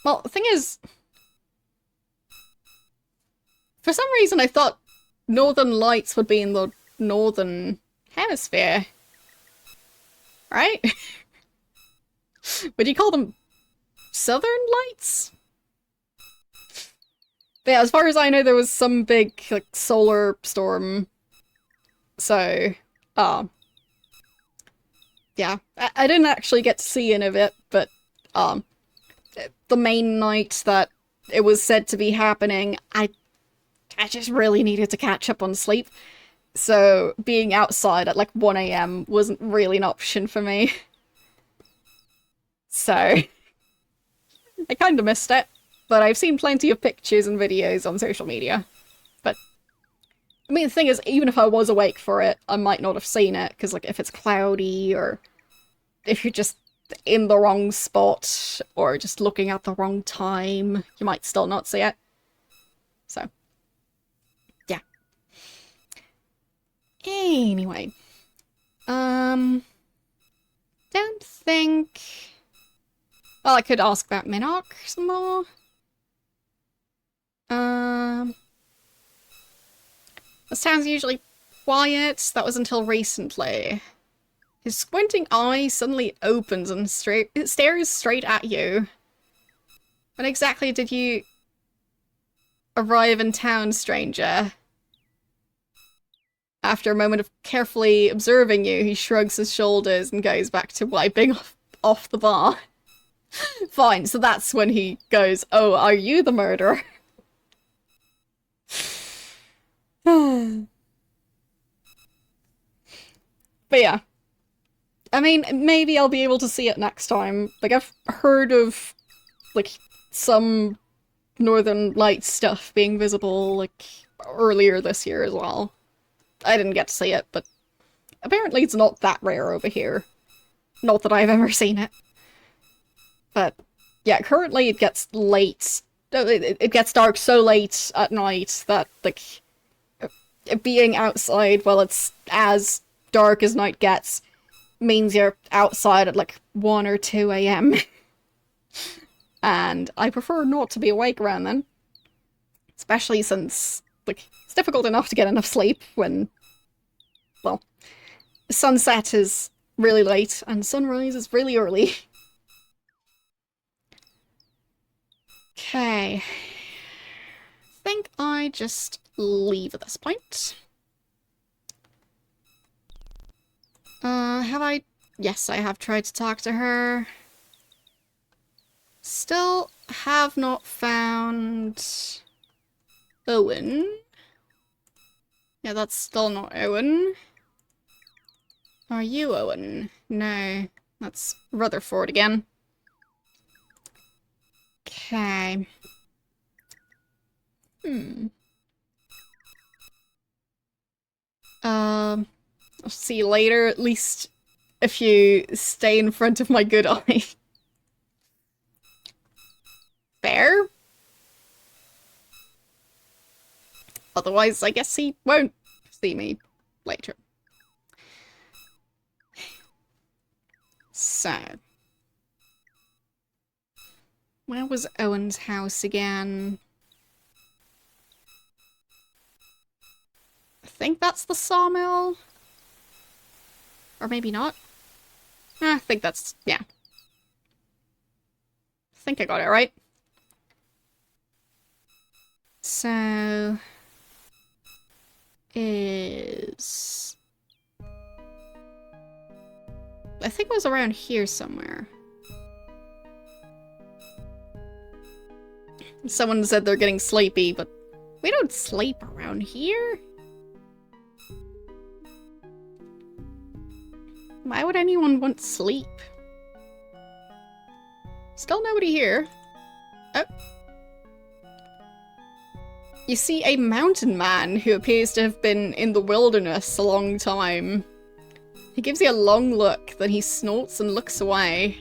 Well, the thing is, for some reason I thought Northern Lights would be in the Northern Hemisphere. Right? Would you call them Southern Lights? But yeah, as far as I know, there was some big, like, solar storm. So, yeah. I didn't actually get to see any of it, but, the main night that it was said to be happening, I just really needed to catch up on sleep. So, being outside at, like, 1 AM wasn't really an option for me. So, I kinda missed it. But I've seen plenty of pictures and videos on social media. But, I mean, the thing is, even if I was awake for it, I might not have seen it, because, like, if it's cloudy, or if you're just in the wrong spot, or just looking at the wrong time, you might still not see it. So, yeah. Anyway. Don't think... Well, I could ask that Minark some more. This town's usually quiet. That was until recently. His squinting eye suddenly opens and stares straight at you. When exactly did you arrive in town, stranger? After a moment of carefully observing you, he shrugs his shoulders and goes back to wiping off the bar. Fine, so that's when he goes, "Oh, are you the murderer?" But yeah. I mean, maybe I'll be able to see it next time. Like, I've heard of, like, some Northern Lights stuff being visible, like, earlier this year as well. I didn't get to see it, but apparently it's not that rare over here. Not that I've ever seen it. But, yeah, currently it gets late. It gets dark so late at night that, like, being outside while it's as dark as night gets means you're outside at, like, 1 or 2 AM. And I prefer not to be awake around then. Especially since, like, it's difficult enough to get enough sleep when, well, sunset is really late and sunrise is really early. Okay. I think I just leave at this point. Have I? Yes, I have tried to talk to her. Still have not found Owen. Yeah, that's still not Owen. Are you Owen? No, that's Rutherford again. Okay. I'll see you later, at least if you stay in front of my good eye. Fair? Otherwise, I guess he won't see me later. So. Where was Owen's house again? I think that's the sawmill. Or maybe not. I think that's, yeah. I think I got it right. So... is... I think it was around here somewhere. Someone said they're getting sleepy, but we don't sleep around here. Why would anyone want sleep? Still nobody here. Oh. You see a mountain man who appears to have been in the wilderness a long time. He gives you a long look, then he snorts and looks away.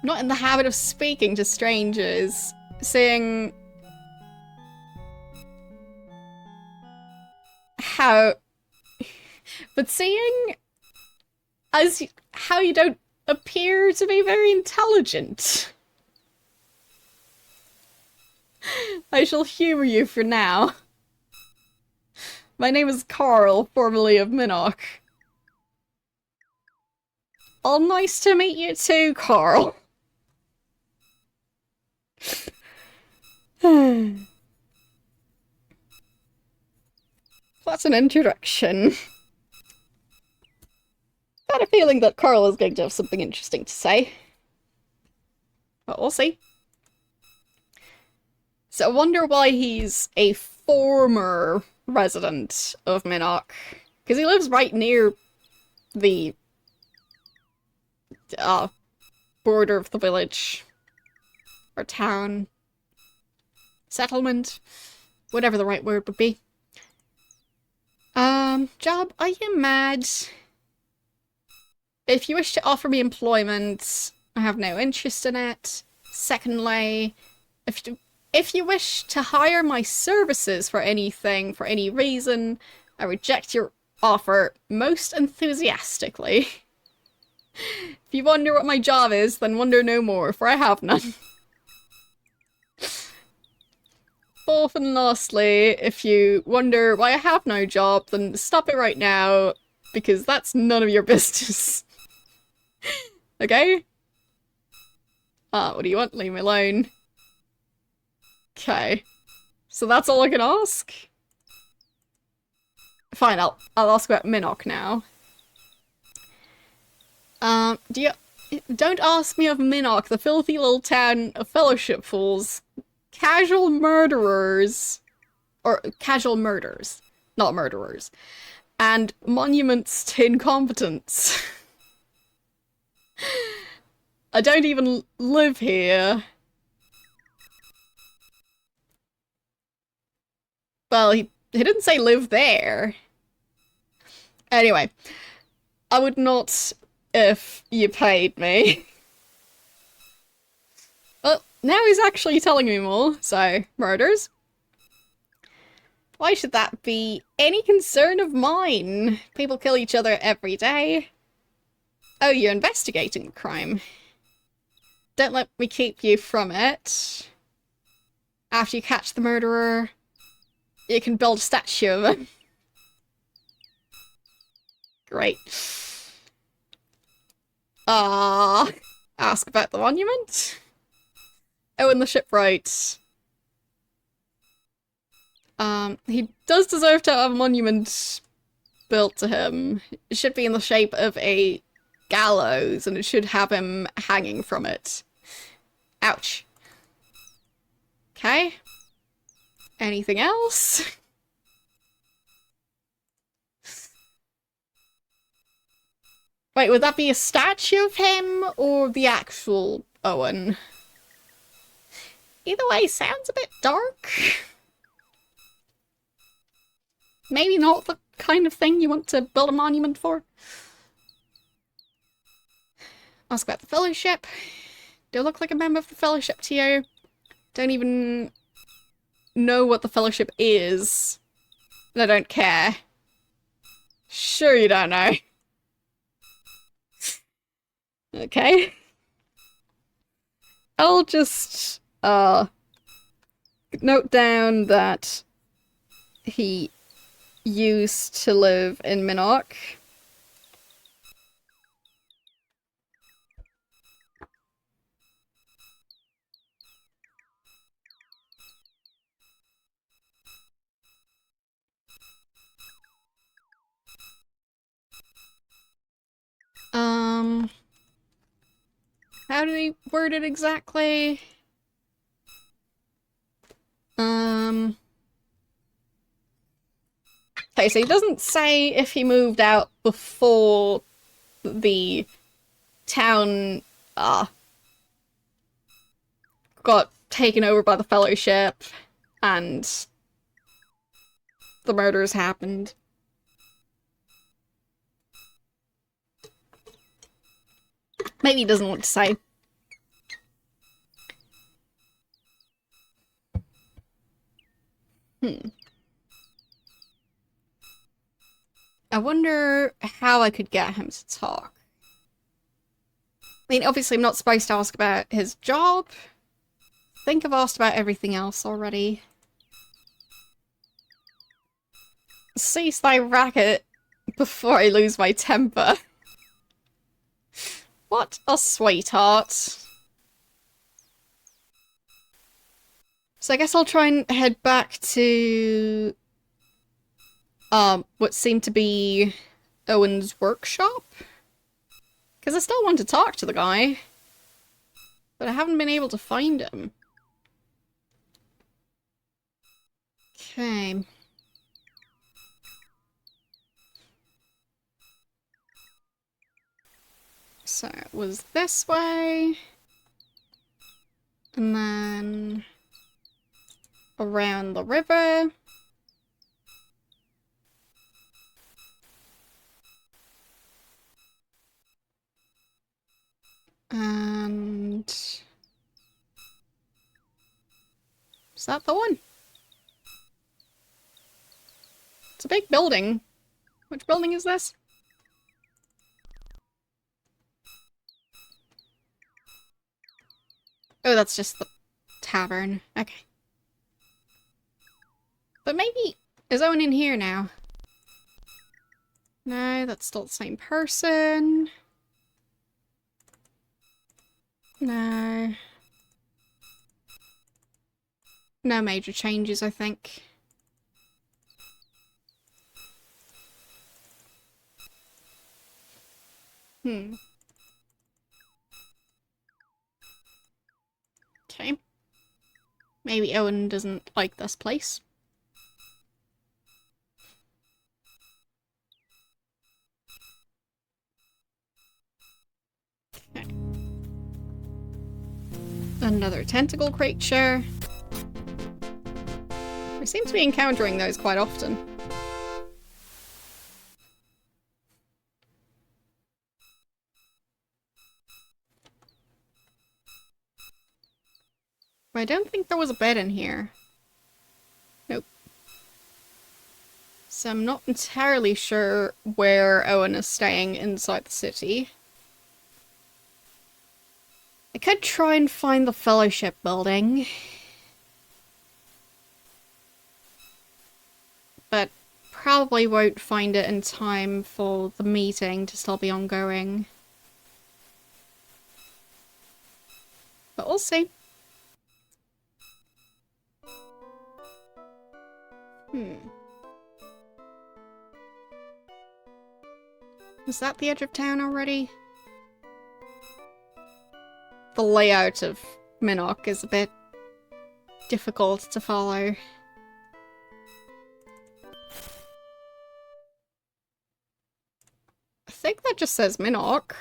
Not in the habit of speaking to strangers, seeing how... But seeing as how you don't appear to be very intelligent. I shall humor you for now. My name is Carl, formerly of Minnock. Oh, nice to meet you too, Carl. That's an introduction. I had a feeling that Carl was going to have something interesting to say. But we'll see. So I wonder why he's a former resident of Minnock. Because he lives right near the border of the village. Or town. Settlement. Whatever the right word would be. Job, are you mad? If you wish to offer me employment, I have no interest in it. Secondly, if you wish to hire my services for anything, for any reason, I reject your offer most enthusiastically. If you wonder what my job is, then wonder no more, for I have none. Fourth and lastly, if you wonder why I have no job, then stop it right now, because that's none of your business. Okay? What do you want? Leave me alone. Okay. So that's all I can ask? Fine, I'll ask about Minnock now. Don't ask me of Minnock, the filthy little town of Fellowship Fools. Casual murderers. Or, casual murders. Not murderers. And monuments to incompetence. I don't even live here. Well, he didn't say live there. Anyway, I would not if you paid me. Well, now he's actually telling me more, so murders. Why should that be any concern of mine? People kill each other every day. Oh, you're investigating the crime. Don't let me keep you from it. After you catch the murderer, you can build a statue of him. Great. Ask about the monument? Oh, and the shipwright. He does deserve to have a monument built to him. It should be in the shape of a gallows, and it should have him hanging from it. Ouch. Okay. Anything else? Wait, would that be a statue of him, or the actual Owen? Either way, sounds a bit dark. Maybe not the kind of thing you want to build a monument for. Ask about the Fellowship. Do I look like a member of the Fellowship to you? Don't even know what the Fellowship is. And I don't care. Sure you don't know. Okay. I'll just, note down that he used to live in Minnock. How do we word it exactly? Okay, so he doesn't say if he moved out before the town, got taken over by the Fellowship and the murders happened. Maybe he doesn't want to say. I wonder how I could get him to talk. mean, obviously I'm not supposed to ask about his job. I think I've asked about everything else already. Cease thy racket before I lose my temper. What a sweetheart. So I guess I'll try and head back to what seemed to be Owen's workshop. Because I still want to talk to the guy. But I haven't been able to find him. Okay. So it was this way. And then around the river. And is that the one? It's a big building. Which building is this? Oh, that's just the tavern. Okay. But maybe... Is Owen in here now? No, that's still the same person. No. No major changes, I think. Okay. Maybe Owen doesn't like this place. Okay. Another tentacle creature. We seem to be encountering those quite often. But I don't think there was a bed in here. Nope. So I'm not entirely sure where Owen is staying inside the city. I could try and find the Fellowship building. But probably won't find it in time for the meeting to still be ongoing. But we'll see. Is that the edge of town already? The layout of Minnock is a bit difficult to follow. I think that just says Minnock.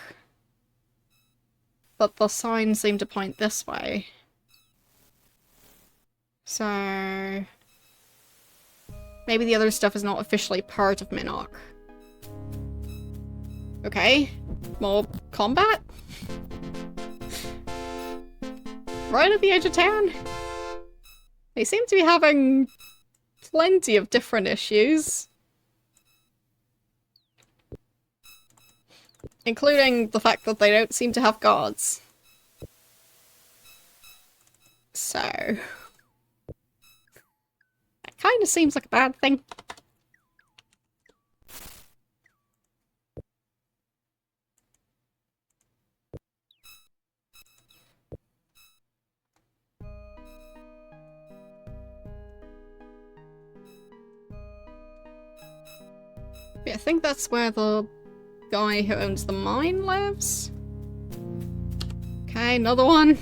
But the signs seem to point this way. So... maybe the other stuff is not officially part of Minnock. Okay. More combat? Right at the edge of town? They seem to be having plenty of different issues. Including the fact that they don't seem to have guards. So... that kind of seems like a bad thing. Yeah, I think that's where the guy who owns the mine lives. Okay, another one.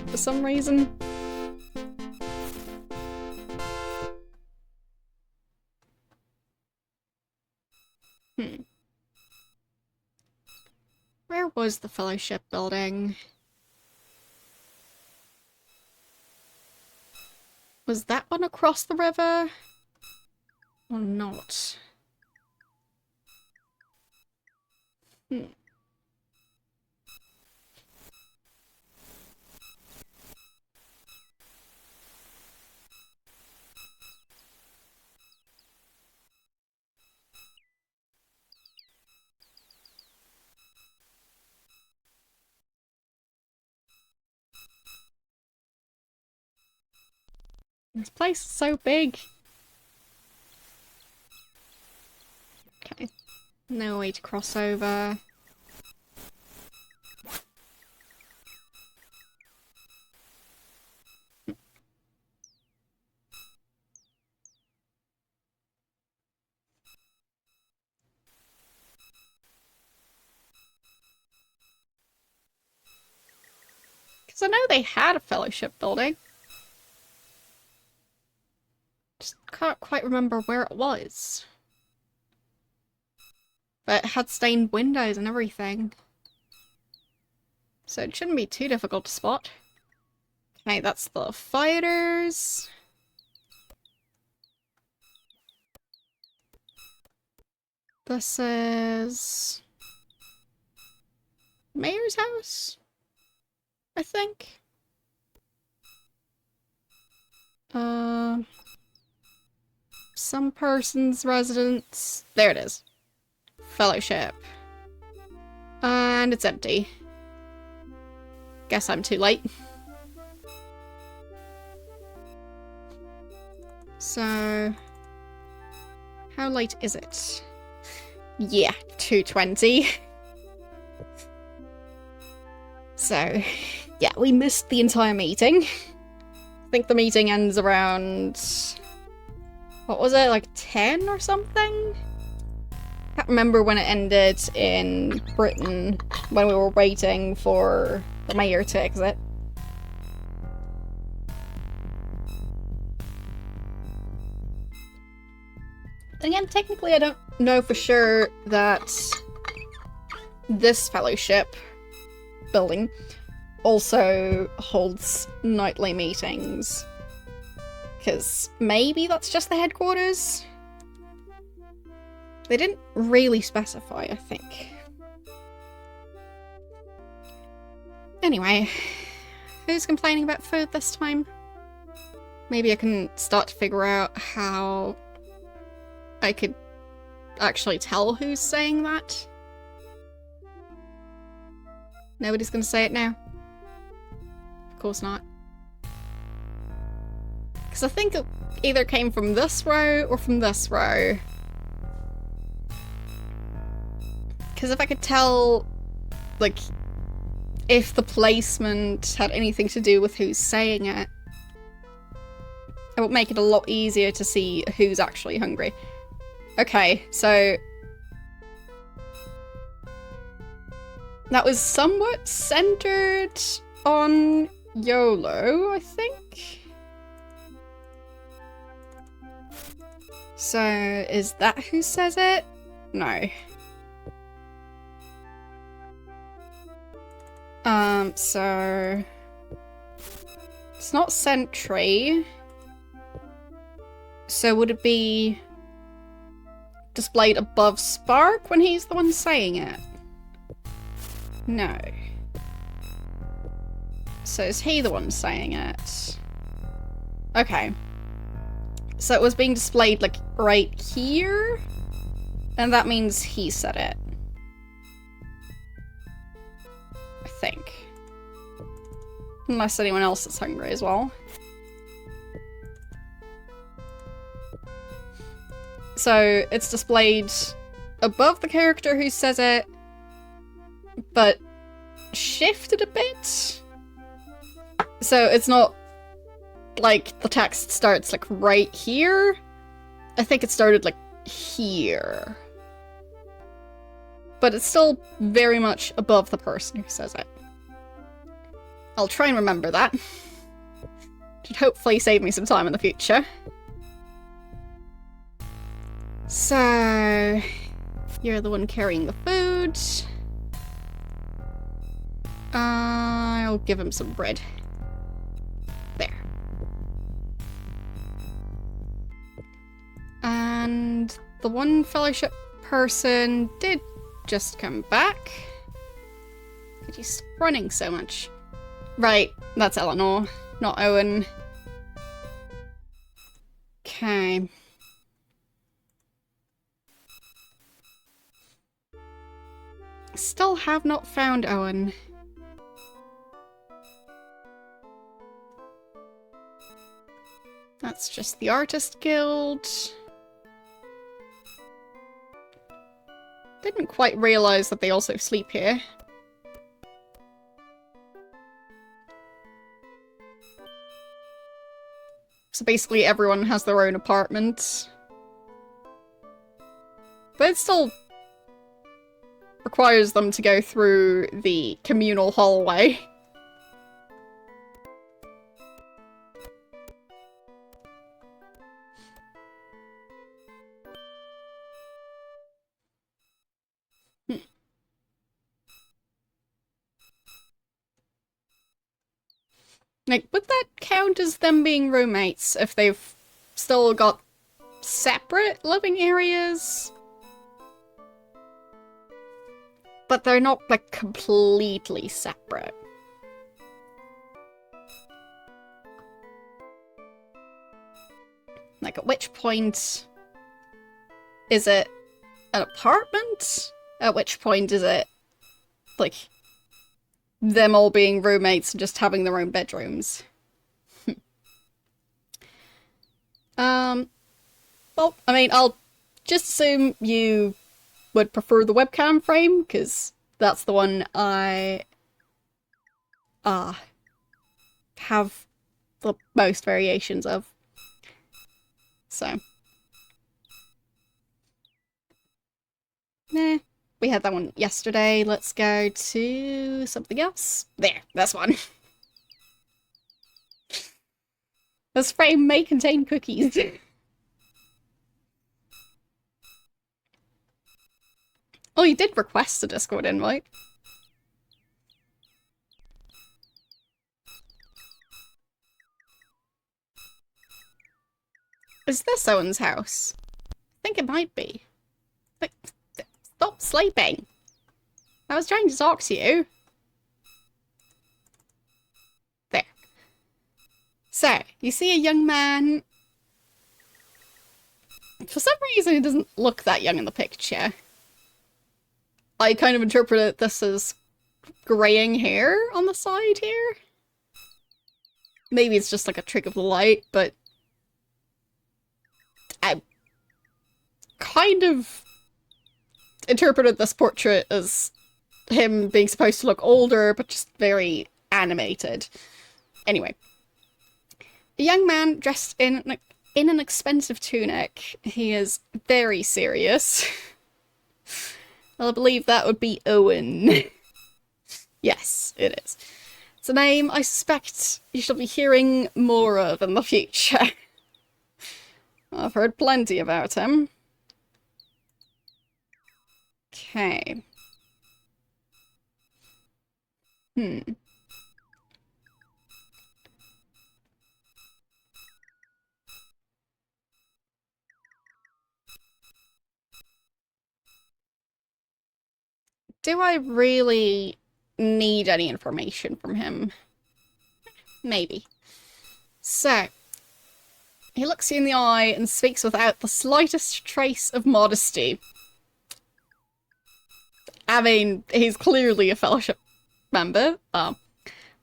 For some reason. Where was the Fellowship building? Was that one across the river? Or not? This place is so big. Okay. No way to cross over. Because I know they had a fellowship building. Just can't quite remember where it was. But it had stained windows and everything. So it shouldn't be too difficult to spot. Okay, that's the fighters. This is... Mayor's house? I think. Some person's residence. There it is. Fellowship. And it's empty. Guess I'm too late. So... How late is it? Yeah, 2:20. So, yeah, we missed the entire meeting. I think the meeting ends around... What was it, like 10 or something? Can't remember when it ended in Britain, when we were waiting for the mayor to exit. Again, technically I don't know for sure that this fellowship building also holds nightly meetings. Because maybe that's just the headquarters? They didn't really specify, I think. Anyway, who's complaining about food this time? Maybe I can start to figure out how I could actually tell who's saying that. Nobody's gonna say it now? Of course not. Because I think it either came from this row or from this row. Because if I could tell, like, if the placement had anything to do with who's saying it, it would make it a lot easier to see who's actually hungry. Okay, so... that was somewhat centered on YOLO, I think? So, is that who says it? No. So... it's not Sentry. So would it be displayed above Spark when he's the one saying it? No. So is he the one saying it? Okay. So it was being displayed, like, right here? And that means he said it. I think. Unless anyone else is hungry as well. So it's displayed above the character who says it, but shifted a bit. So it's not like the text starts like right here. I think it started like here. But it's still very much above the person who says it. I'll try and remember that. Should hopefully save me some time in the future. So, you're the one carrying the food. I'll give him some bread. There. And the one fellowship person did just come back. Could you stop running so much? Right, that's Eleanor, not Owen. Okay. Still have not found Owen. That's just the Artist Guild. Didn't quite realize that they also sleep here. So basically everyone has their own apartment. But it still requires them to go through the communal hallway. Like, would that count as them being roommates if they've still got separate living areas? But they're not, like, completely separate. Like, at which point is it an apartment? At which point is it, like, them all being roommates and just having their own bedrooms? Well, I mean, I'll just assume you would prefer the webcam frame, because that's the one I have the most variations of. So. Nah, we had that one yesterday. Let's go to something else. There, this one. This frame may contain cookies. Oh, you did request a Discord invite. Is this Owen's house? I think it might be. But stop sleeping. I was trying to talk to you. There. So, you see a young man. For some reason, he doesn't look that young in the picture. I kind of interpreted this as graying hair on the side here. Maybe it's just like a trick of the light, but I kind of interpreted this portrait as him being supposed to look older, but just very animated. Anyway. A young man dressed in an expensive tunic. He is very serious. I believe that would be Owen. Yes, it is. It's a name I suspect you shall be hearing more of in the future. I've heard plenty about him. Okay. Do I really need any information from him? Maybe. So, he looks you in the eye and speaks without the slightest trace of modesty. I mean, he's clearly a fellowship member. I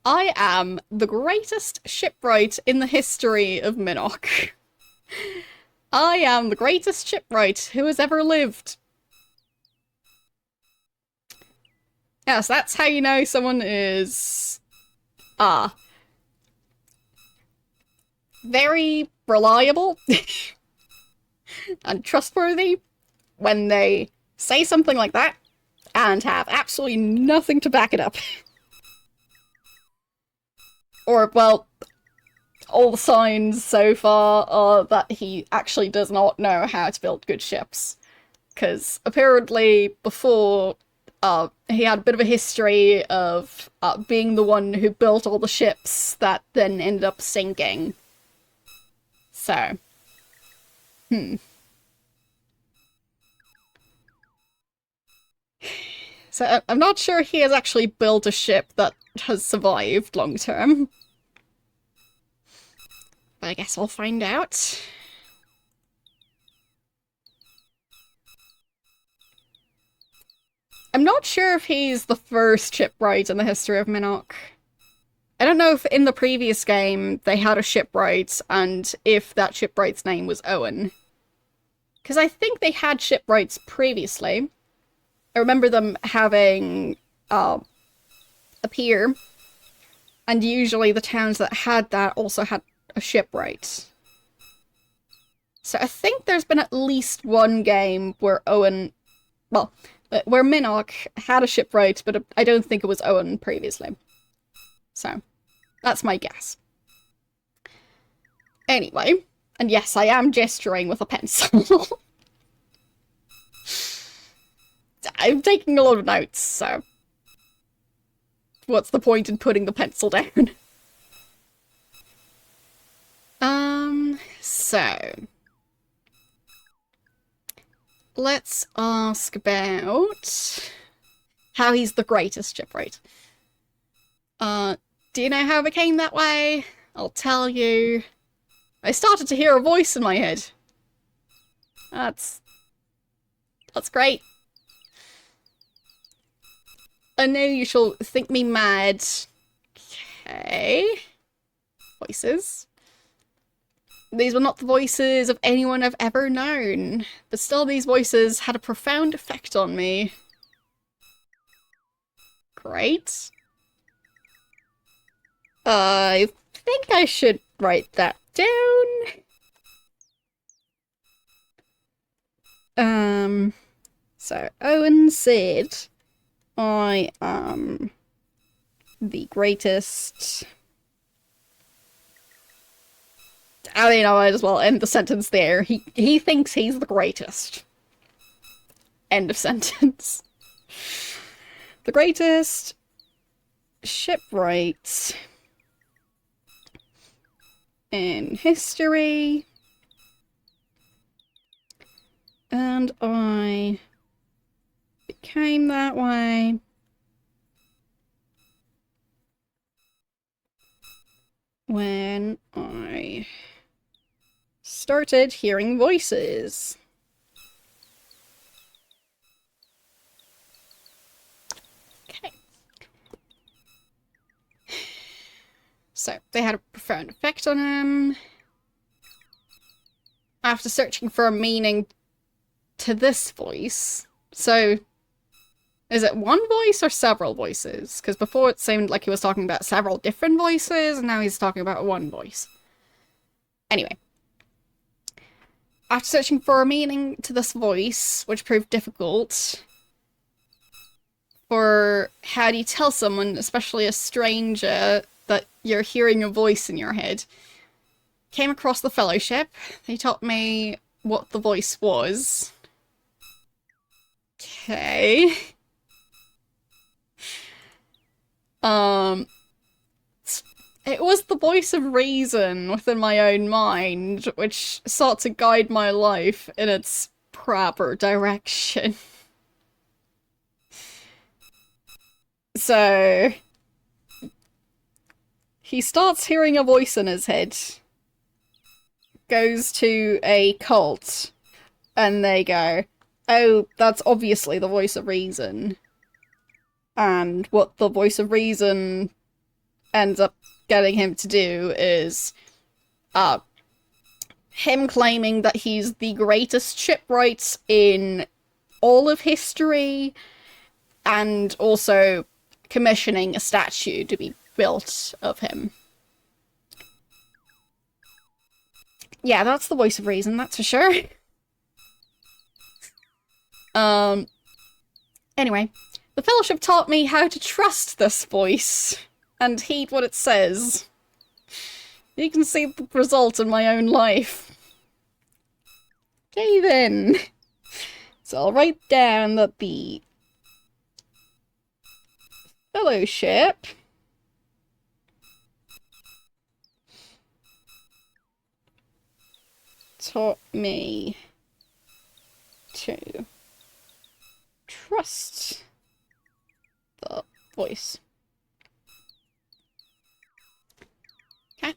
am the greatest shipwright in the history of Minnock. I am the greatest shipwright who has ever lived. Yes, that's how you know someone is very reliable and trustworthy when they say something like that and have absolutely nothing to back it up. Or, well, all the signs so far are that he actually does not know how to build good ships. Because apparently before, he had a bit of a history of being the one who built all the ships that then ended up sinking. So, So I'm not sure he has actually built a ship that has survived long term. But I guess we'll find out. I'm not sure if he's the first shipwright in the history of Minnock. I don't know if in the previous game they had a shipwright and if that shipwright's name was Owen. Because I think they had shipwrights previously. I remember them having a pier, and usually the towns that had that also had a shipwright. So I think there's been at least one game where Owen, well, where Minnock had a shipwright, but I don't think it was Owen previously. So, that's my guess. Anyway, and yes, I am gesturing with a pencil. I'm taking a lot of notes, so what's the point in putting the pencil down? So let's ask about how he's the greatest shipwright. Do you know how it became that way? I'll tell you. I started to hear a voice in my head. That's great. I know you shall think me mad. Okay. Voices. These were not the voices of anyone I've ever known, but still these voices had a profound effect on me. Great. I think I should write that down. So Owen said, I am the greatest. I mean, I might as well end the sentence there. He thinks he's the greatest. End of sentence. The greatest shipwright in history. And I became that way when I started hearing voices. Okay. So, they had a profound effect on him. After searching for a meaning to this voice, so is it one voice or several voices? Because before it seemed like he was talking about several different voices, and now he's talking about one voice. Anyway. After searching for a meaning to this voice, which proved difficult, for how do you tell someone, especially a stranger, that you're hearing a voice in your head, came across the Fellowship. They taught me what the voice was. Okay. It was the voice of reason within my own mind, which sought to guide my life in its proper direction. So, he starts hearing a voice in his head, goes to a cult, and they go, oh, that's obviously the voice of reason. And what the voice of reason ends up getting him to do is him claiming that he's the greatest shipwright in all of history, and also commissioning a statue to be built of him. Yeah, that's the voice of reason, that's for sure. Anyway, the Fellowship taught me how to trust this voice and heed what it says. You can see the result in my own life. Okay then. So I'll write down that the Fellowship taught me to trust the voice. Okay.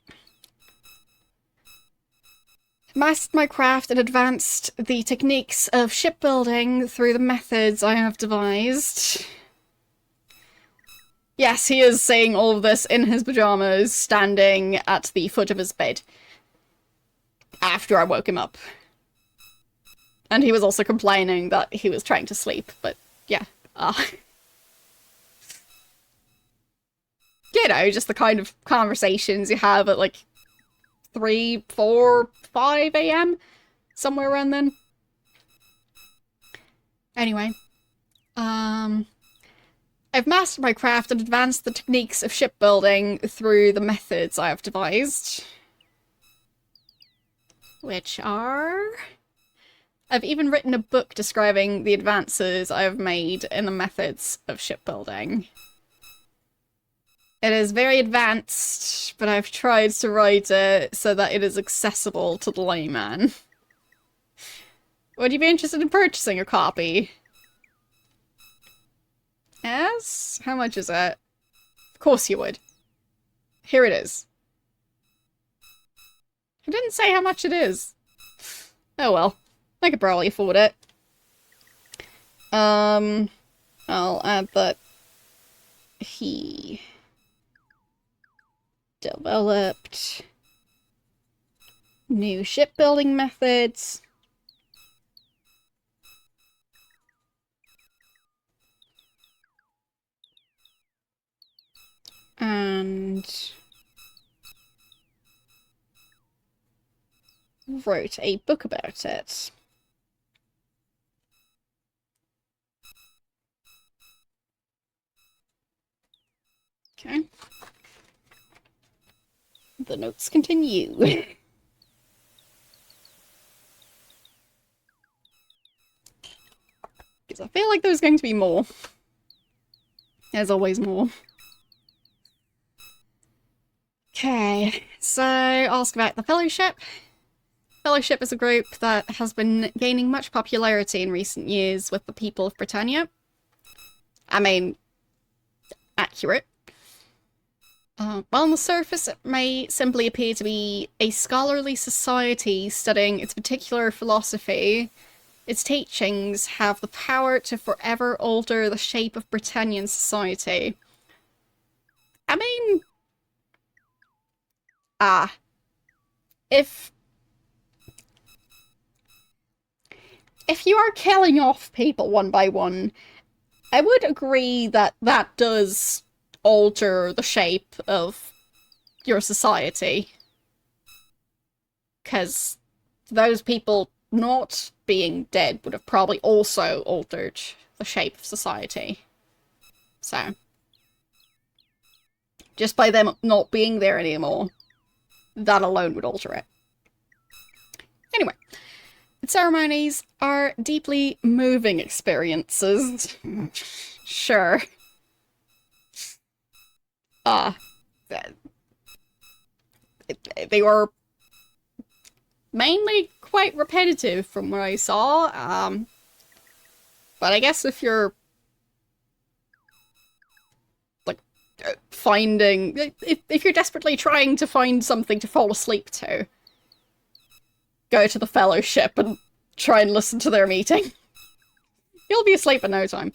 Mastered my craft and advanced the techniques of shipbuilding through the methods I have devised. Yes, he is saying all of this in his pajamas, standing at the foot of his bed. After I woke him up. And he was also complaining that he was trying to sleep, but yeah. You know, just the kind of conversations you have at like 3, 4, 5 a.m. Somewhere around then. Anyway. I've mastered my craft and advanced the techniques of shipbuilding through the methods I have devised. Which are... I've even written a book describing the advances I have made in the methods of shipbuilding. It is very advanced, but I've tried to write it so that it is accessible to the layman. Would you be interested in purchasing a copy? Yes? How much is it? Of course you would. Here it is. I didn't say how much it is. Oh well. I could probably afford it. I'll add that he developed new shipbuilding methods. And wrote a book about it. Okay. The notes continue. Because I feel like there's going to be more. There's always more. Okay, so ask about the Fellowship. Fellowship is a group that has been gaining much popularity in recent years with the people of Britannia. I mean, accurate. While on the surface it may simply appear to be a scholarly society studying its particular philosophy, its teachings have the power to forever alter the shape of Britannian society. I mean... If you are killing off people one by one, I would agree that that does alter the shape of your society. Because those people not being dead would have probably also altered the shape of society. So, just by them not being there anymore, that alone would alter it. Anyway, ceremonies are deeply moving experiences. Sure. They were mainly quite repetitive from what I saw, but I guess if you're like finding, if you're desperately trying to find something to fall asleep to, go to the Fellowship and try and listen to their meeting. You'll be asleep in no time.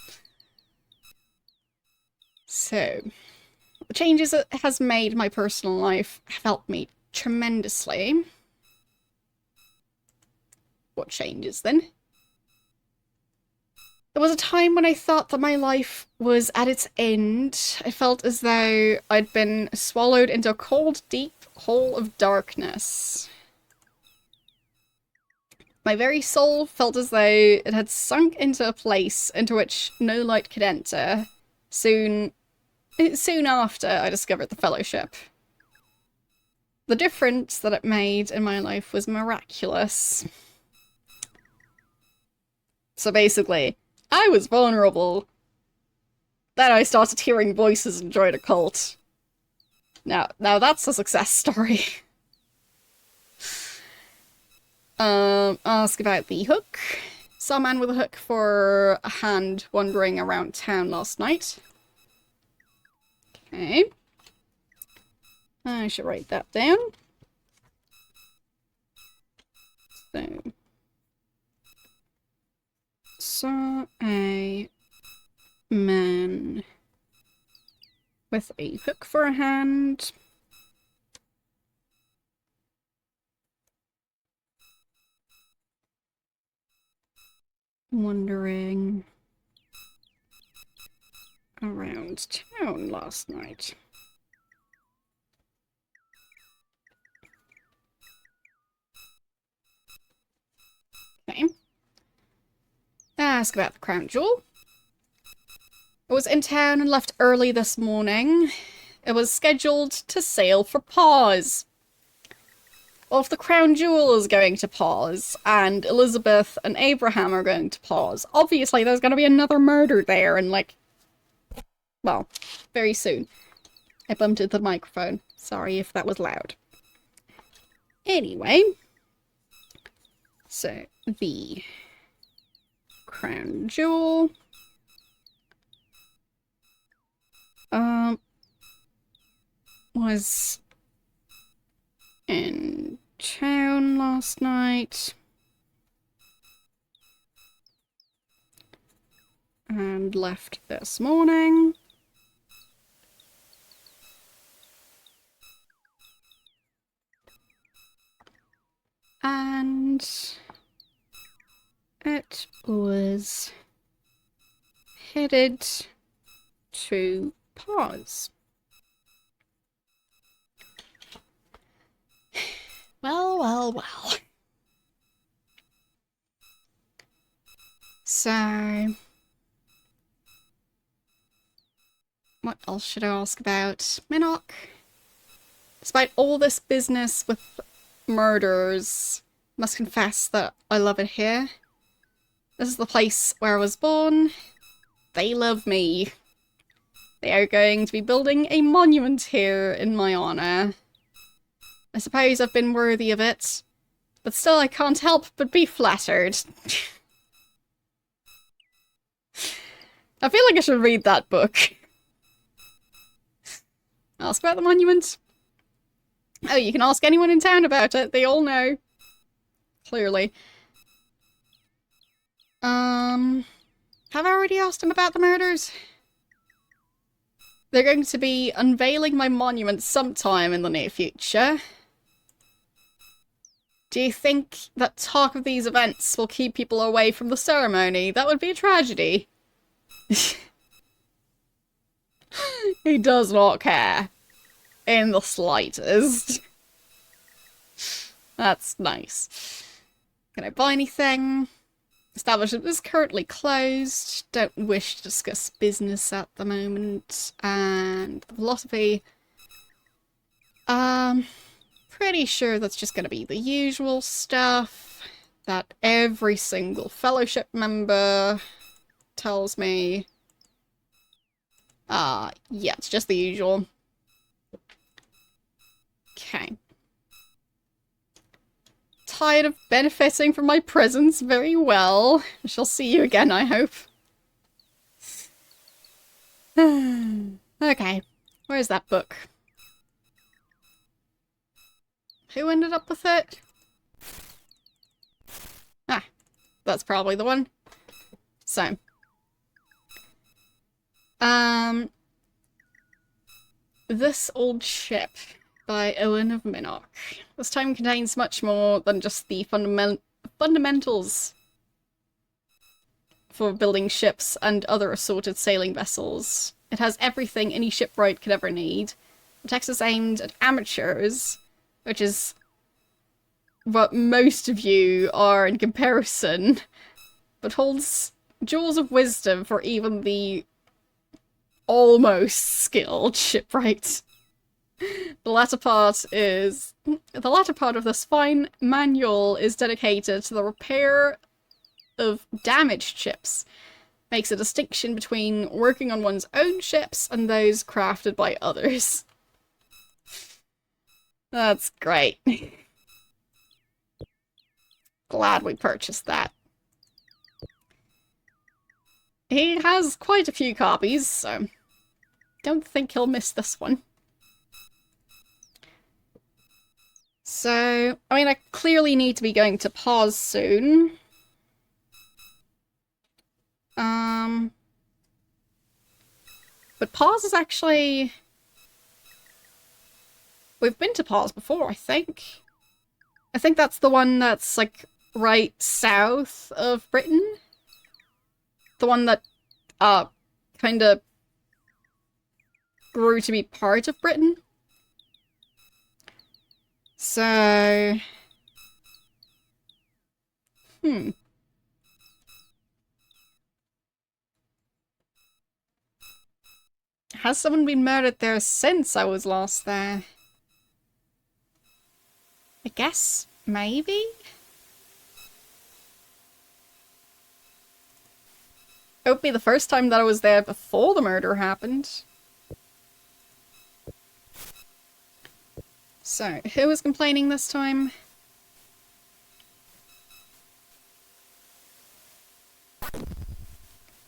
So, the changes it has made my personal life have helped me tremendously. What changes, then? There was a time when I thought that my life was at its end. I felt as though I'd been swallowed into a cold, deep hole of darkness. My very soul felt as though it had sunk into a place into which no light could enter. Soon after, I discovered the Fellowship. The difference that it made in my life was miraculous. So basically, I was vulnerable. Then I started hearing voices and joined a cult. Now that's a success story. Ask about the hook. Saw a man with a hook for a hand wandering around town last night. Okay. I should write that down. So. Saw a man with a hook for a hand. Wandering around town last night. Okay. Ask about the crown jewel. I was in town and left early this morning. It was scheduled to sail for Pause. Well, if the crown jewel is going to Pause, and Elizabeth and Abraham are going to Pause, obviously there's going to be another murder there, and like, well, very soon. I bumped into the microphone. Sorry if that was loud. Anyway, so the crown jewel. Was in town last night. And left this morning. And it was headed to Pause. Well, well, well. So, what else should I ask about? Minnock? Despite all this business with murders, must confess that I love it here. This is the place where I was born. They love me. They are going to be building a monument here in my honor. I suppose I've been worthy of it, but still I can't help but be flattered. I feel like I should read that book. Ask about the monument? Oh, you can ask anyone in town about it. They all know. Clearly. Have I already asked him about the murders? They're going to be unveiling my monument sometime in the near future. Do you think that talk of these events will keep people away from the ceremony? That would be a tragedy. He does not care. In the slightest. That's nice. Can I buy anything? Establishment is currently closed. Don't wish to discuss business at the moment. And the philosophy. Pretty sure that's just going to be the usual stuff that every single fellowship member tells me. Yeah, it's just the usual. Okay. Tired of benefiting from my presence? Very well. I shall see you again, I hope. Okay. Where's that book? Who ended up with it? Ah, that's probably the one. So. This Old Ship by Owen of Minnock. This time contains much more than just the fundamentals for building ships and other assorted sailing vessels. It has everything any shipwright could ever need. The text is aimed at amateurs, which is what most of you are in comparison, but holds jewels of wisdom for even the almost skilled shipwright. The latter part of this fine manual is dedicated to the repair of damaged ships. Makes a distinction between working on one's own ships and those crafted by others. That's great. Glad we purchased that. He has quite a few copies, so don't think he'll miss this one. So, I mean, I clearly need to be going to Pause soon. But Pause is actually We've been to Paws before, I think. I think that's the one that's, like, right south of Britain. The one that, kinda grew to be part of Britain. So... Has someone been murdered there since I was last there? I guess, maybe? It would be the first time that I was there before the murder happened. So, who was complaining this time?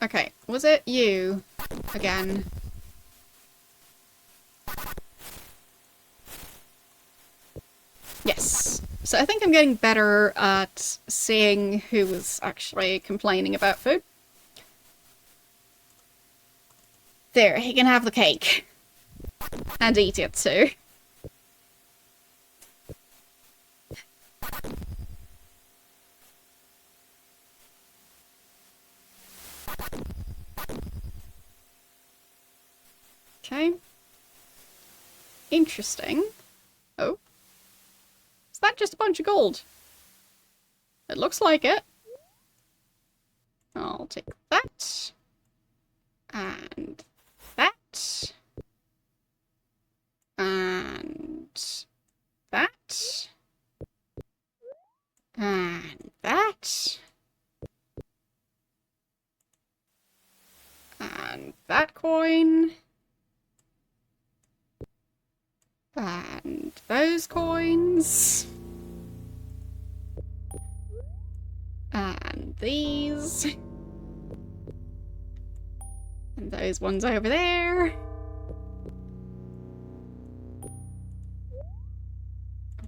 Okay, was it you again? Yes. So I think I'm getting better at seeing who was actually complaining about food. There, he can have the cake. And eat it too. Okay. Interesting. Oh. Is that just a bunch of gold? It looks like it. I'll take that. And that. And that. And that. And that coin. And those coins. And these. And those ones over there.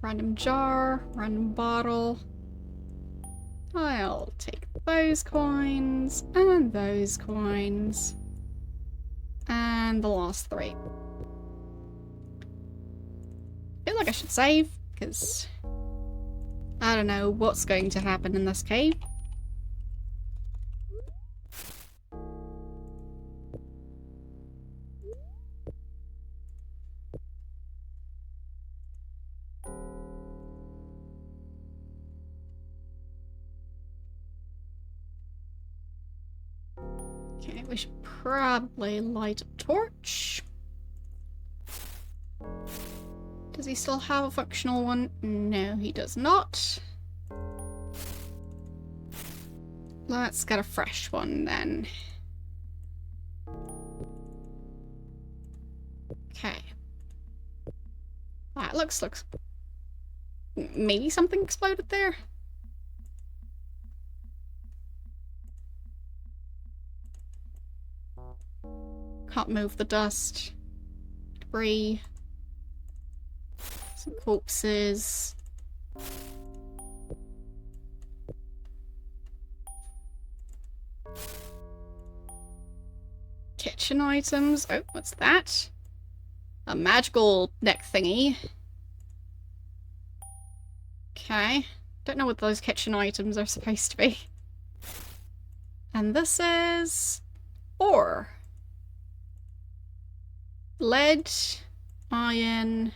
Random jar, random bottle. I'll take those coins, and those coins. And the last three. I feel like I should save, because I don't know what's going to happen in this cave. Okay, we should probably light a torch. Does he still have a functional one? No, he does not. Let's get a fresh one then. Okay. That looks... Maybe something exploded there? Can't move the dust. Debris. Some corpses. Kitchen items. Oh, what's that? A magical neck thingy. Okay. Don't know what those kitchen items are supposed to be. And this is... ore. Lead. Iron.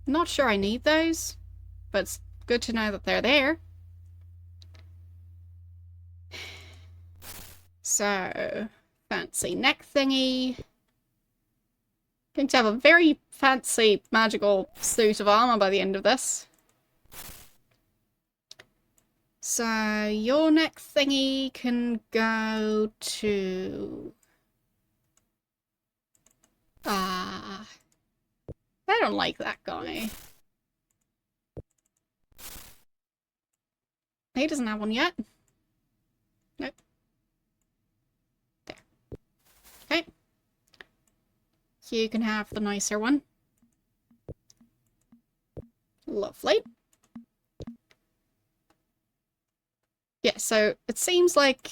Not sure I need those, but it's good to know that they're there. So, fancy neck thingy. Going to have a very fancy magical suit of armor by the end of this. So, your neck thingy can go to... I don't like that guy. He doesn't have one yet. Nope. There. Okay. You can have the nicer one. Lovely. Yeah, so it seems like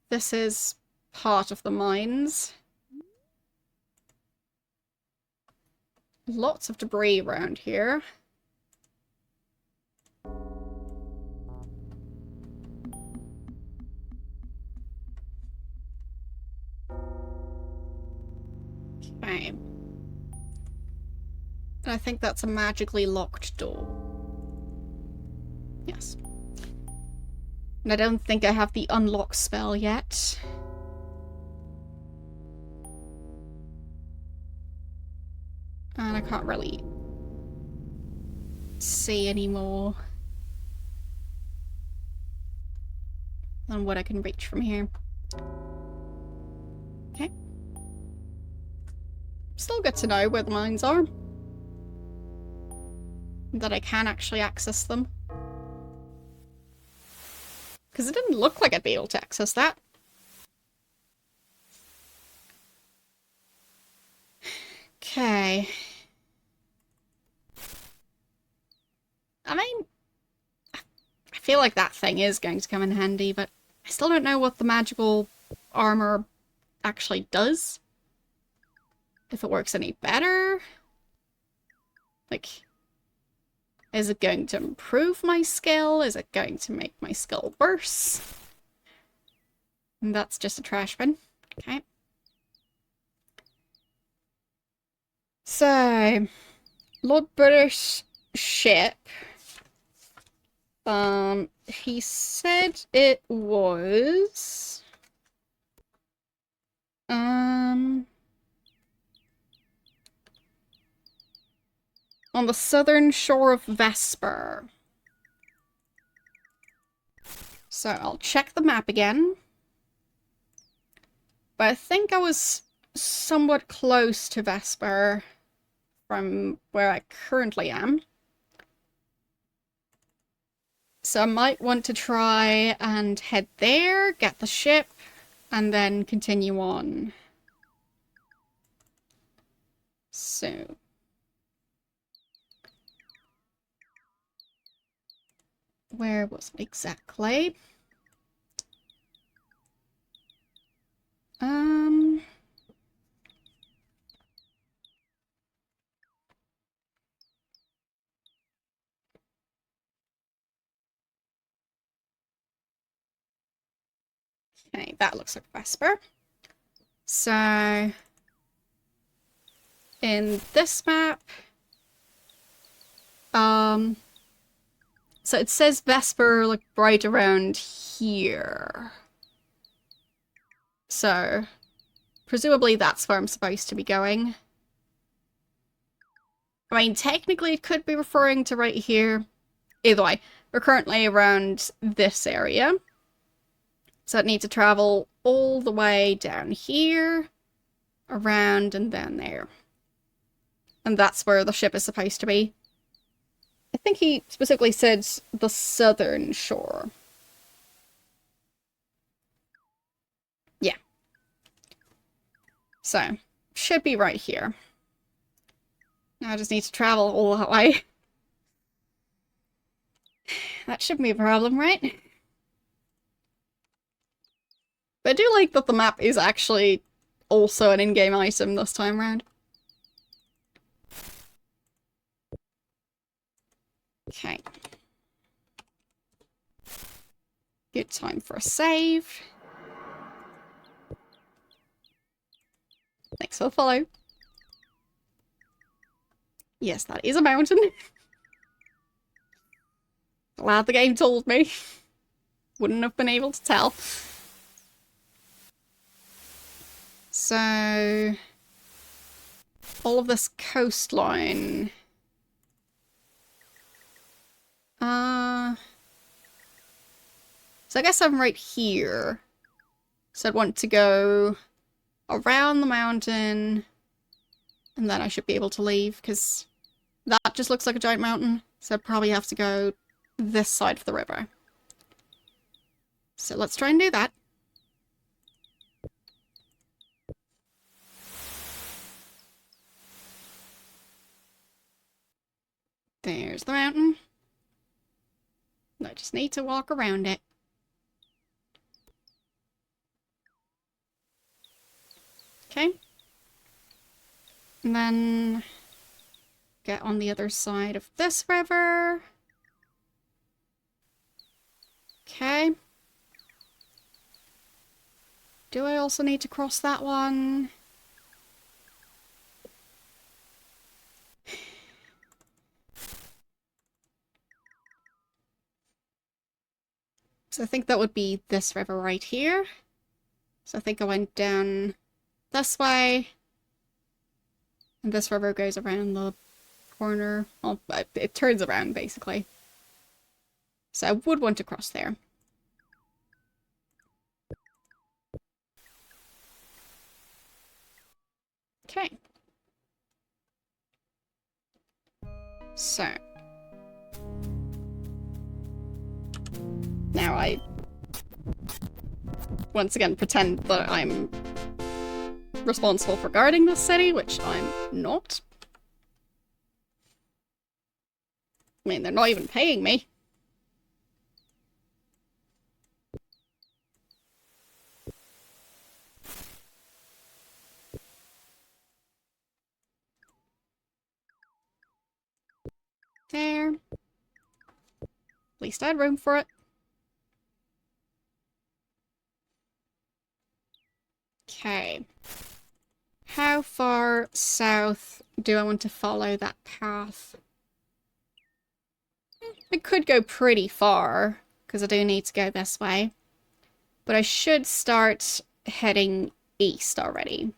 this is part of the mines. lots of debris around here. Okay. I think that's a magically locked door. Yes. And I don't think I have the unlock spell yet. And I can't really see any more than what I can reach from here. Okay. Still good to know where the mines are. That I can actually access them. Because it didn't look like I'd be able to access that. Okay. I mean, I feel like that thing is going to come in handy, but I still don't know what the magical armor actually does. If it works any better. Like, is it going to improve my skill? Is it going to make my skill worse? And that's just a trash bin. Okay. So, Lord British ship. He said it was... on the southern shore of Vesper. So I'll check the map again. But I think I was somewhat close to Vesper from where I currently am. So I might want to try and head there, get the ship, and then continue on. So... where was it exactly? Okay, that looks like Vesper. So, in this map, so it says Vesper, like, right around here. So, presumably that's where I'm supposed to be going. I mean, technically it could be referring to right here. Either way, we're currently around this area. So I'd need to travel all the way down here, around, and then there. And that's where the ship is supposed to be. I think he specifically said the southern shore. Yeah. So, should be right here. Now I just need to travel all that way. That shouldn't be a problem, right? But I do like that the map is actually also an in-game item this time around. Okay. Good time for a save. Thanks for the follow. Yes, that is a mountain. Glad the game told me. Wouldn't have been able to tell. So... all of this coastline... so I guess I'm right here. So I'd want to go around the mountain, and then I should be able to leave, because that just looks like a giant mountain. So I'd probably have to go this side of the river. So let's try and do that. There's the mountain. I just need to walk around it. Okay. And then get on the other side of this river. Okay. Do I also need to cross that one? So I think that would be this river right here. So I think I went down this way. And this river goes around the corner. Well, it turns around, basically. So I would want to cross there. Okay. So. Now I once again pretend that I'm responsible for guarding this city, which I'm not. I mean, they're not even paying me. There. At least I had room for it. Okay. How far south do I want to follow that path? It could go pretty far, because I do need to go this way. But I should start heading east already.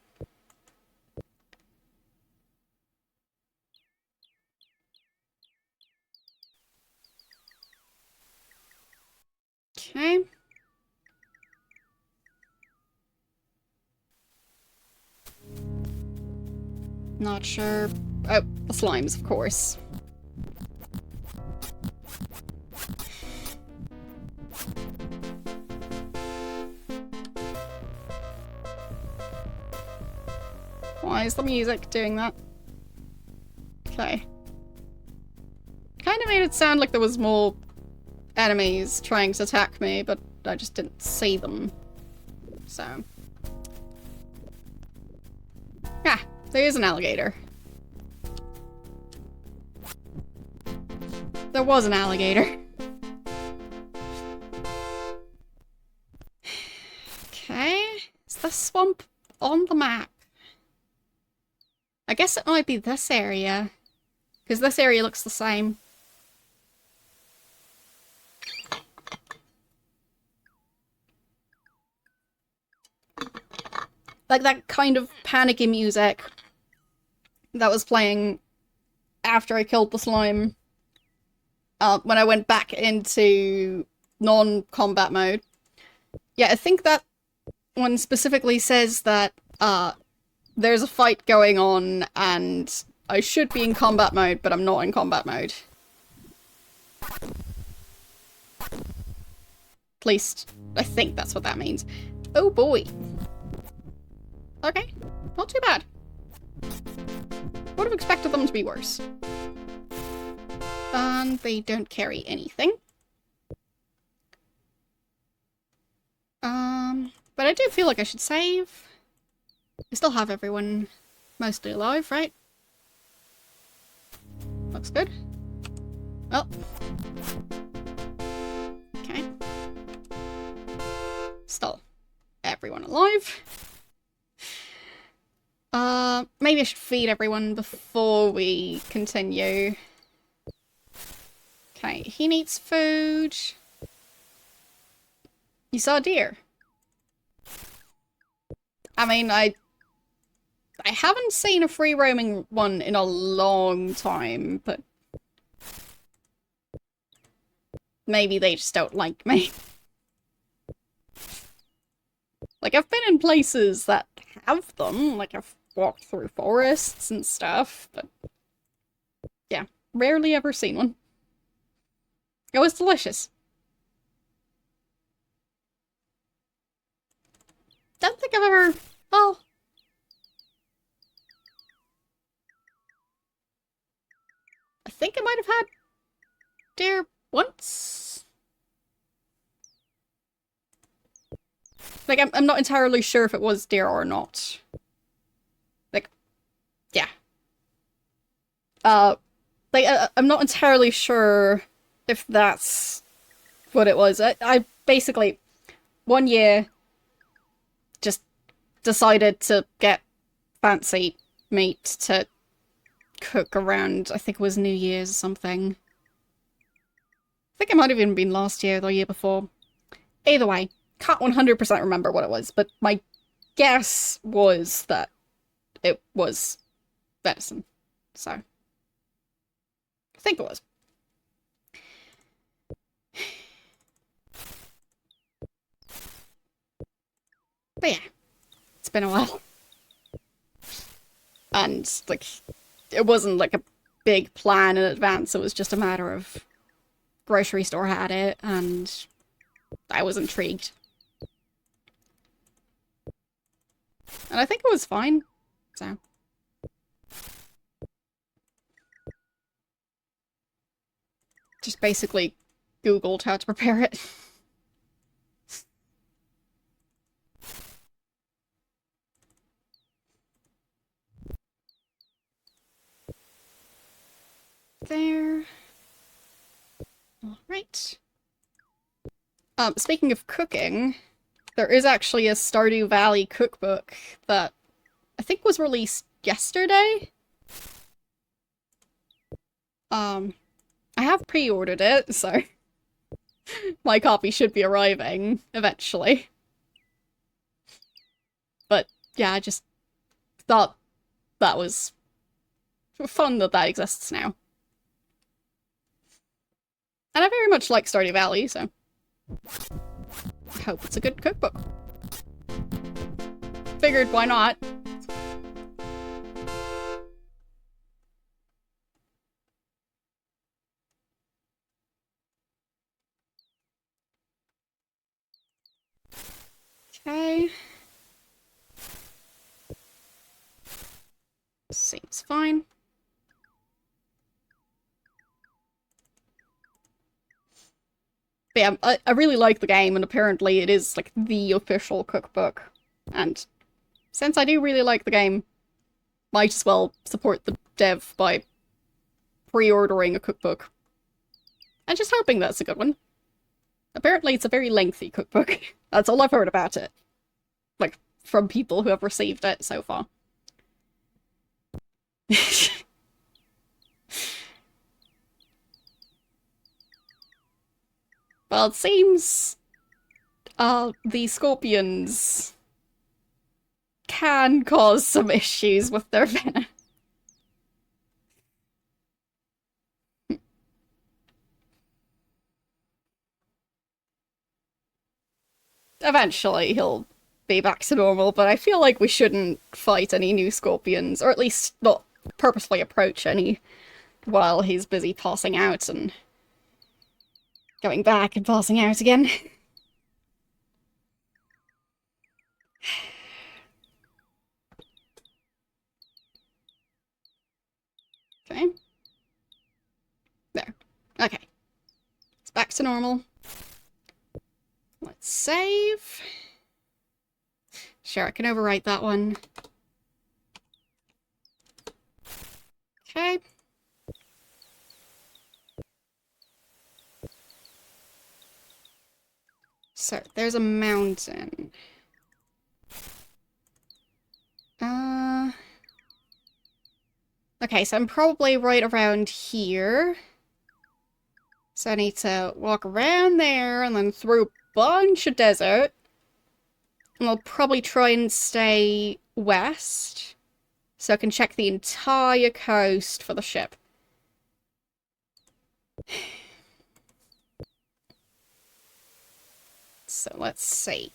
Okay. Not sure. Oh, the slimes, of course. Why is the music doing that? Okay. Kind of made it sound like there was more enemies trying to attack me, but I just didn't see them. So. Ah, there is an alligator. There was an alligator. Okay. Is the swamp on the map? I guess it might be this area. Because this area looks the same. Like that kind of panicky music that was playing after I killed the slime. When I went back into non-combat mode. Yeah, I think that one specifically says that there's a fight going on and I should be in combat mode, but I'm not in combat mode. At least, I think that's what that means. Oh boy. Okay, not too bad. Would have expected them to be worse. And they don't carry anything. But I do feel like I should save. We still have everyone mostly alive, right? Looks good. Oh. Okay. Still everyone alive. Maybe I should feed everyone before we continue. Okay, he needs food. You saw a deer. I mean, I haven't seen a free roaming one in a long time, but maybe they just don't like me. Like, I've been in places that have them, like I've walked through forests and stuff, but yeah, rarely ever seen one. It was delicious. Don't think I've ever... well... I think I might have had deer once? Like, I'm not entirely sure if it was deer or not. Like, yeah. Like, I'm not entirely sure if that's what it was. I basically, one year, just decided to get fancy meat to cook around, I think it was New Year's or something. I think it might have even been last year or the year before. Either way, can't 100% remember what it was, but my guess was that it was venison. So, I think it was. But yeah, it's been a while. And, like, it wasn't like a big plan in advance, it was just a matter of grocery store had it, and I was intrigued. And I think it was fine, so. Just basically Googled how to prepare it. There. Alright. Speaking of cooking, there is actually a Stardew Valley cookbook that I think was released yesterday. I have pre-ordered it, so my copy should be arriving eventually. But yeah, I just thought that was fun that that exists now. And I very much like Stardew Valley, so I hope it's a good cookbook. Figured, why not? Okay. Seems fine. But yeah, I really like the game, and apparently it is, like, the official cookbook. And since I do really like the game, might as well support the dev by pre-ordering a cookbook. And just hoping that's a good one. Apparently it's a very lengthy cookbook. That's all I've heard about it. Like, from people who have received it so far. Well, it seems the scorpions can cause some issues with their venom. Eventually he'll be back to normal, but I feel like we shouldn't fight any new scorpions, or at least not purposefully approach any while he's busy passing out and going back and passing out again. Okay. There. Okay. It's back to normal. Let's save. Sure, I can overwrite that one. Okay. So, there's a mountain. Okay, so I'm probably right around here. So I need to walk around there and then through a bunch of desert. And I'll probably try and stay west, so I can check the entire coast for the ship. So let's see.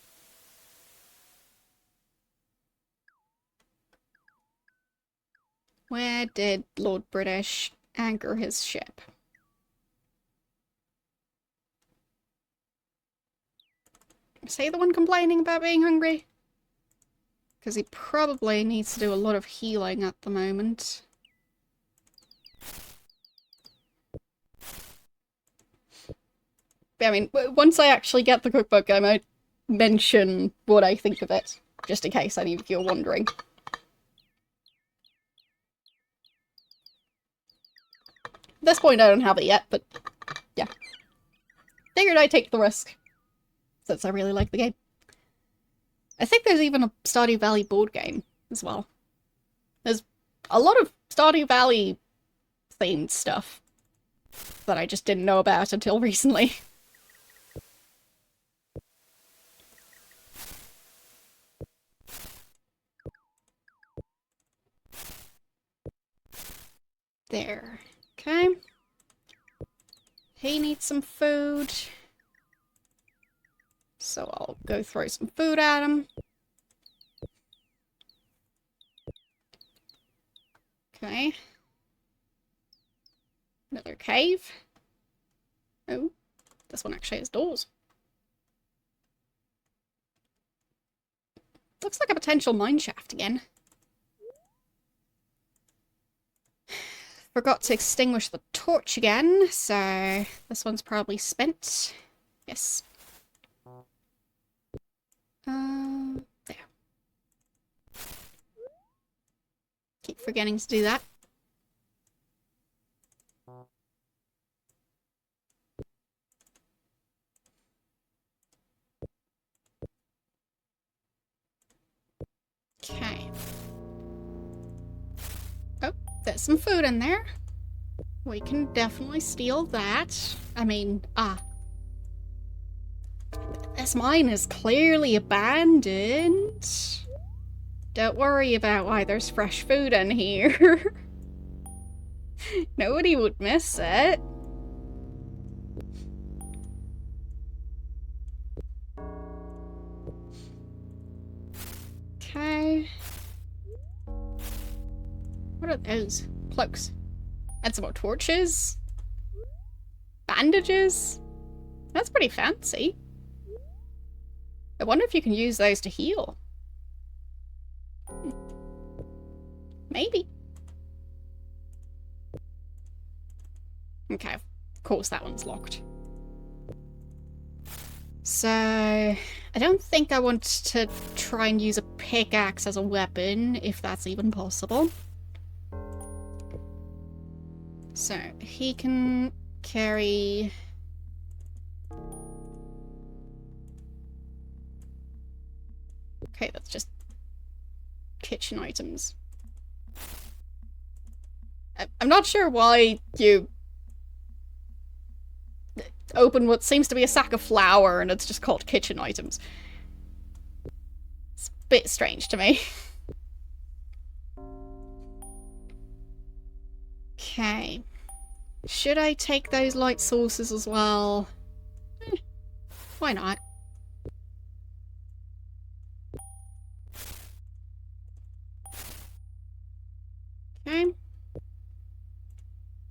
Where did Lord British anchor his ship? Is he the one complaining about being hungry? Because he probably needs to do a lot of healing at the moment. I mean, once I actually get the cookbook, I might mention what I think of it, just in case any of you are wondering. this point I don't have it yet, but yeah. Figured I'd take the risk, since I really like the game. I think there's even a Stardew Valley board game as well. There's a lot of Stardew Valley themed stuff that I just didn't know about until recently. There. Okay. He needs some food. So I'll go throw some food at him. Okay. Another cave. Oh, this one actually has doors. Looks like a potential mine shaft again. Forgot to extinguish the torch again, so this one's probably spent. Yes. There. Keep forgetting to do that. Okay. Oh, there's some food in there. We can definitely steal that. I mean, this mine is clearly abandoned. Don't worry about why there's fresh food in here. Nobody would miss it. Okay. What are those? Cloaks. And some more torches. Bandages. That's pretty fancy. I wonder if you can use those to heal. Maybe. Okay, of course that one's locked. So, I don't think I want to try and use a pickaxe as a weapon, if that's even possible. So, he can carry... Okay, that's just kitchen items. I'm not sure why you open what seems to be a sack of flour and it's just called kitchen items. It's a bit strange to me. Okay. Should I take those light sources as well? Why not? Okay.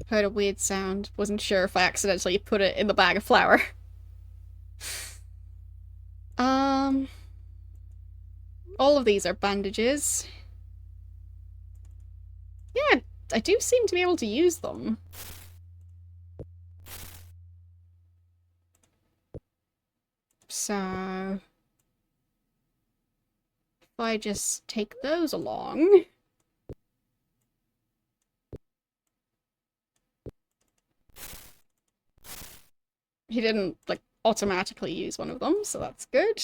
Heard a weird sound. Wasn't sure if I accidentally put it in the bag of flour. All of these are bandages. Yeah, I do seem to be able to use them. So... if I just take those along... He didn't, like, automatically use one of them, so that's good.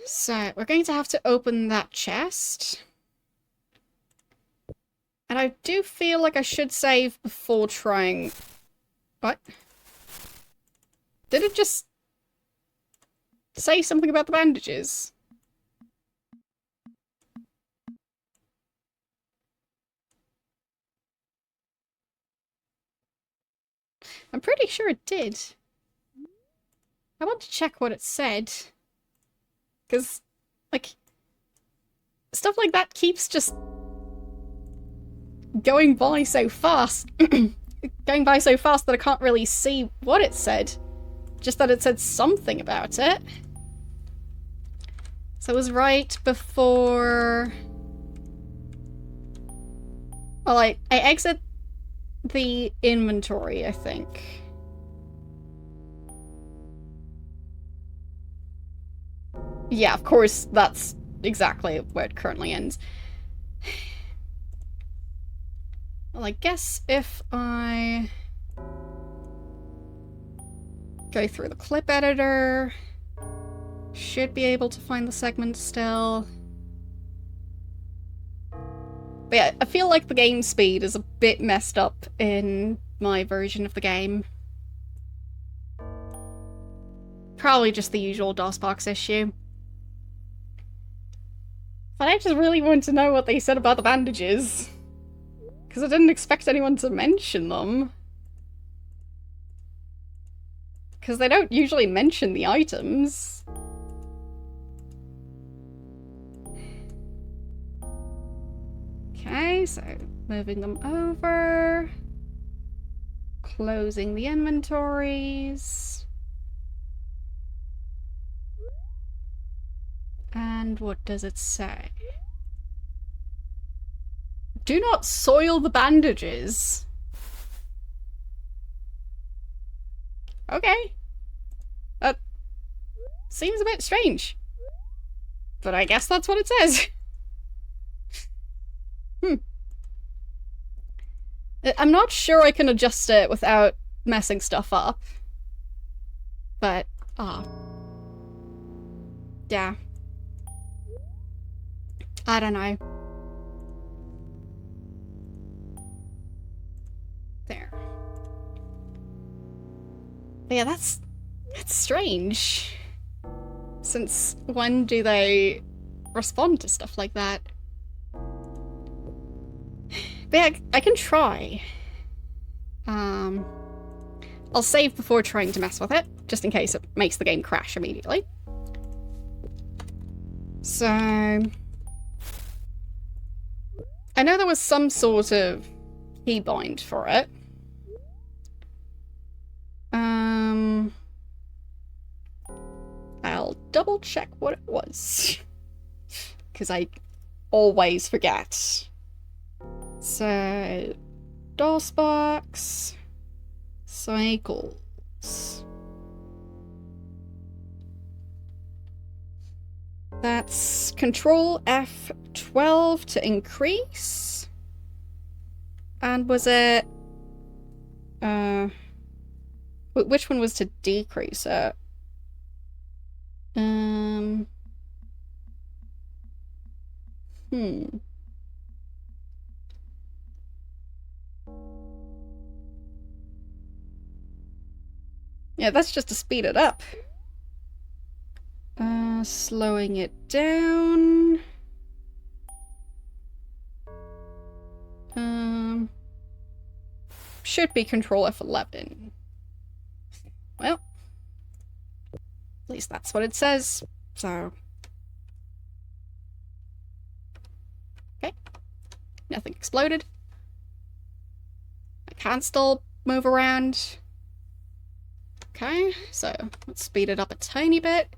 So, we're going to have to open that chest. And I do feel like I should save before trying... What? Did it just say something about the bandages? I'm pretty sure it did. I want to check what it said. Because, like, stuff like that keeps just going by so fast. Going by so fast that I can't really see what it said. Just that it said something about it. So it was right before... Well, I exit the inventory, I think. Yeah, of course, that's exactly where it currently ends. Well, I guess if I go through the clip editor, should be able to find the segment still. But yeah, I feel like the game speed is a bit messed up in my version of the game. Probably just the usual DOSBox issue. But I just really want to know what they said about the bandages. Because I didn't expect anyone to mention them. Because they don't usually mention the items. Okay, so moving them over. Closing the inventories. And what does it say? Do not soil the bandages. Okay. That seems a bit strange. But I guess that's what it says. I'm not sure I can adjust it without messing stuff up. But, yeah. I don't know. There. But yeah, that's strange. Since when do they respond to stuff like that? But yeah, I can try. I'll save before trying to mess with it, just in case it makes the game crash immediately. So I know there was some sort of keybind for it. I'll double check what it was. Because I always forget. So, DOSBox, cycles. That's Control F12 to increase. And was it... which one was to decrease it? Yeah, that's just to speed it up. Slowing it down. Should be Control F11. Well, at least that's what it says, so... Okay. Nothing exploded. I can still move around. Okay, so let's speed it up a tiny bit.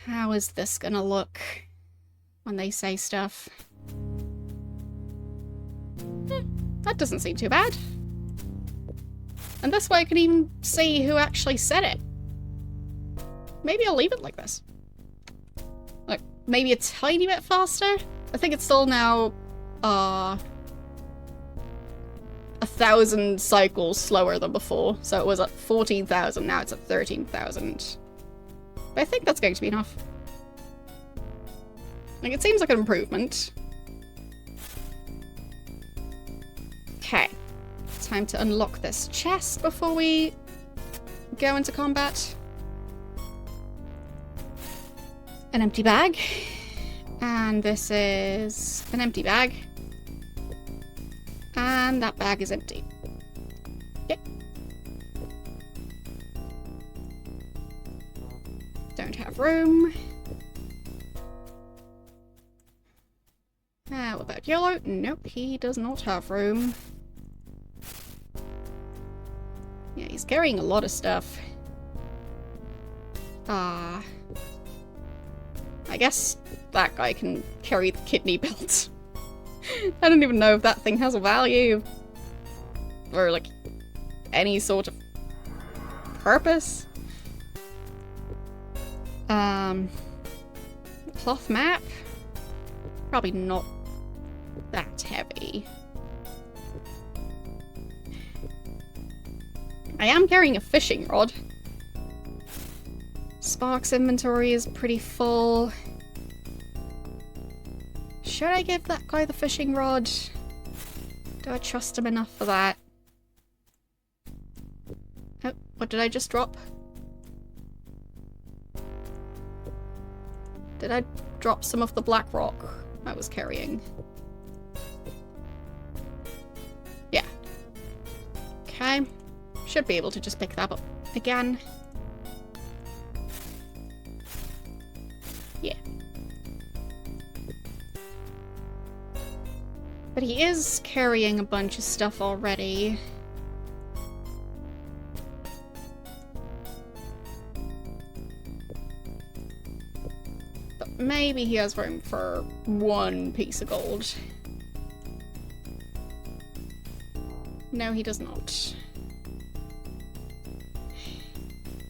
How is this gonna look when they say stuff? That doesn't seem too bad. And this way I can even see who actually said it. Maybe I'll leave it like this. Like, maybe a tiny bit faster? I think it's still now, 1,000 cycles slower than before. So it was at 14,000, now it's at 13,000. But I think that's going to be enough. Like, it seems like an improvement. Okay. Time to unlock this chest before we go into combat. An empty bag. And this is an empty bag. And that bag is empty. Yep. Don't have room. What about yellow? Nope, he does not have room. Yeah, he's carrying a lot of stuff. I guess that guy can carry the kidney belt. I don't even know if that thing has a value. Or, like, any sort of purpose. Cloth map? Probably not that see. I am carrying a fishing rod. Spark's inventory is pretty full. Should I give that guy the fishing rod? Do I trust him enough for that? Oh, what did I just drop? Did I drop some of the black rock I was carrying? Yeah. Okay. Should be able to just pick that up again. Yeah. But he is carrying a bunch of stuff already. But maybe he has room for one piece of gold. No, he does not.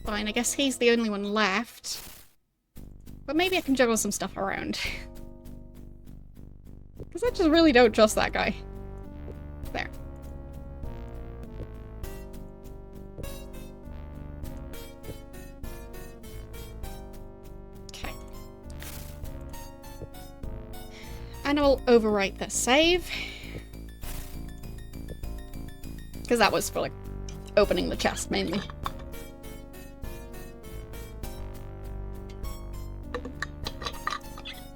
Fine, I guess he's the only one left. But maybe I can juggle some stuff around. Because I just really don't trust that guy. There. Okay. And I'll overwrite this save. Because that was for, like, opening the chest, mainly.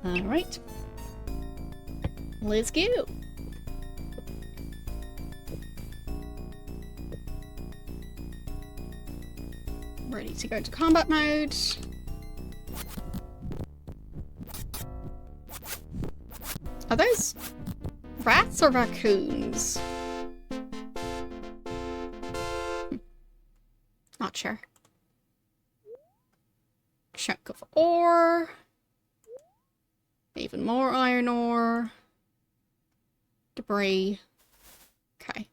Alright. Let's go. Ready to go into combat mode. Are those rats or raccoons? Not sure. Chunk of ore. Even more iron ore. Debris. Okay.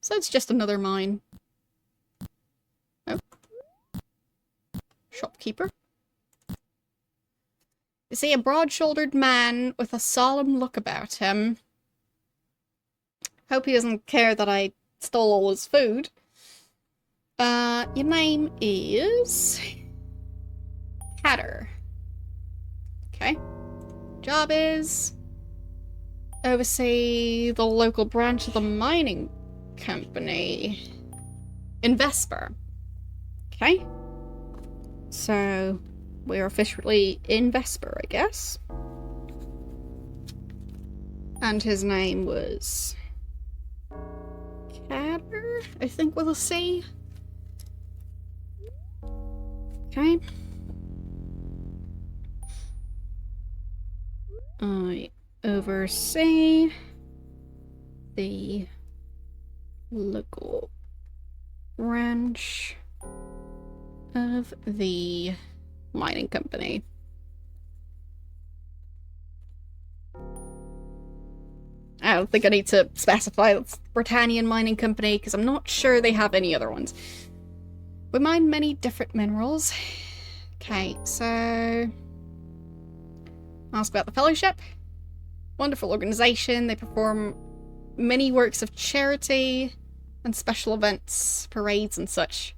So it's just another mine. Oh. Shopkeeper. You see a broad-shouldered man with a solemn look about him. Hope he doesn't care that I stole all his food. Your name is... Hatter. Okay. Job is... oversee the local branch of the mining company in Vesper. Okay. So, we're officially in Vesper, I guess. And his name was... Catter, I think with a C. Okay. I oversee the local branch of the mining company. I don't think I need to specify it's Britannian Mining Company because I'm not sure they have any other ones. We mine many different minerals. Okay, so... ask about the Fellowship. Wonderful organization. They perform many works of charity and special events, parades and such.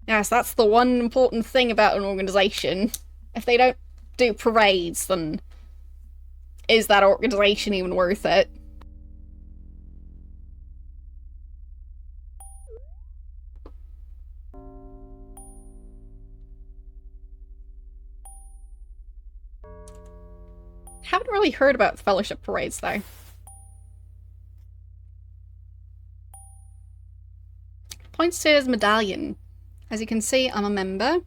Yes, that's the one important thing about an organization. If they don't do parades, then is that organization even worth it? Haven't really heard about the Fellowship parades, though. Points to his medallion. As you can see, I'm a member.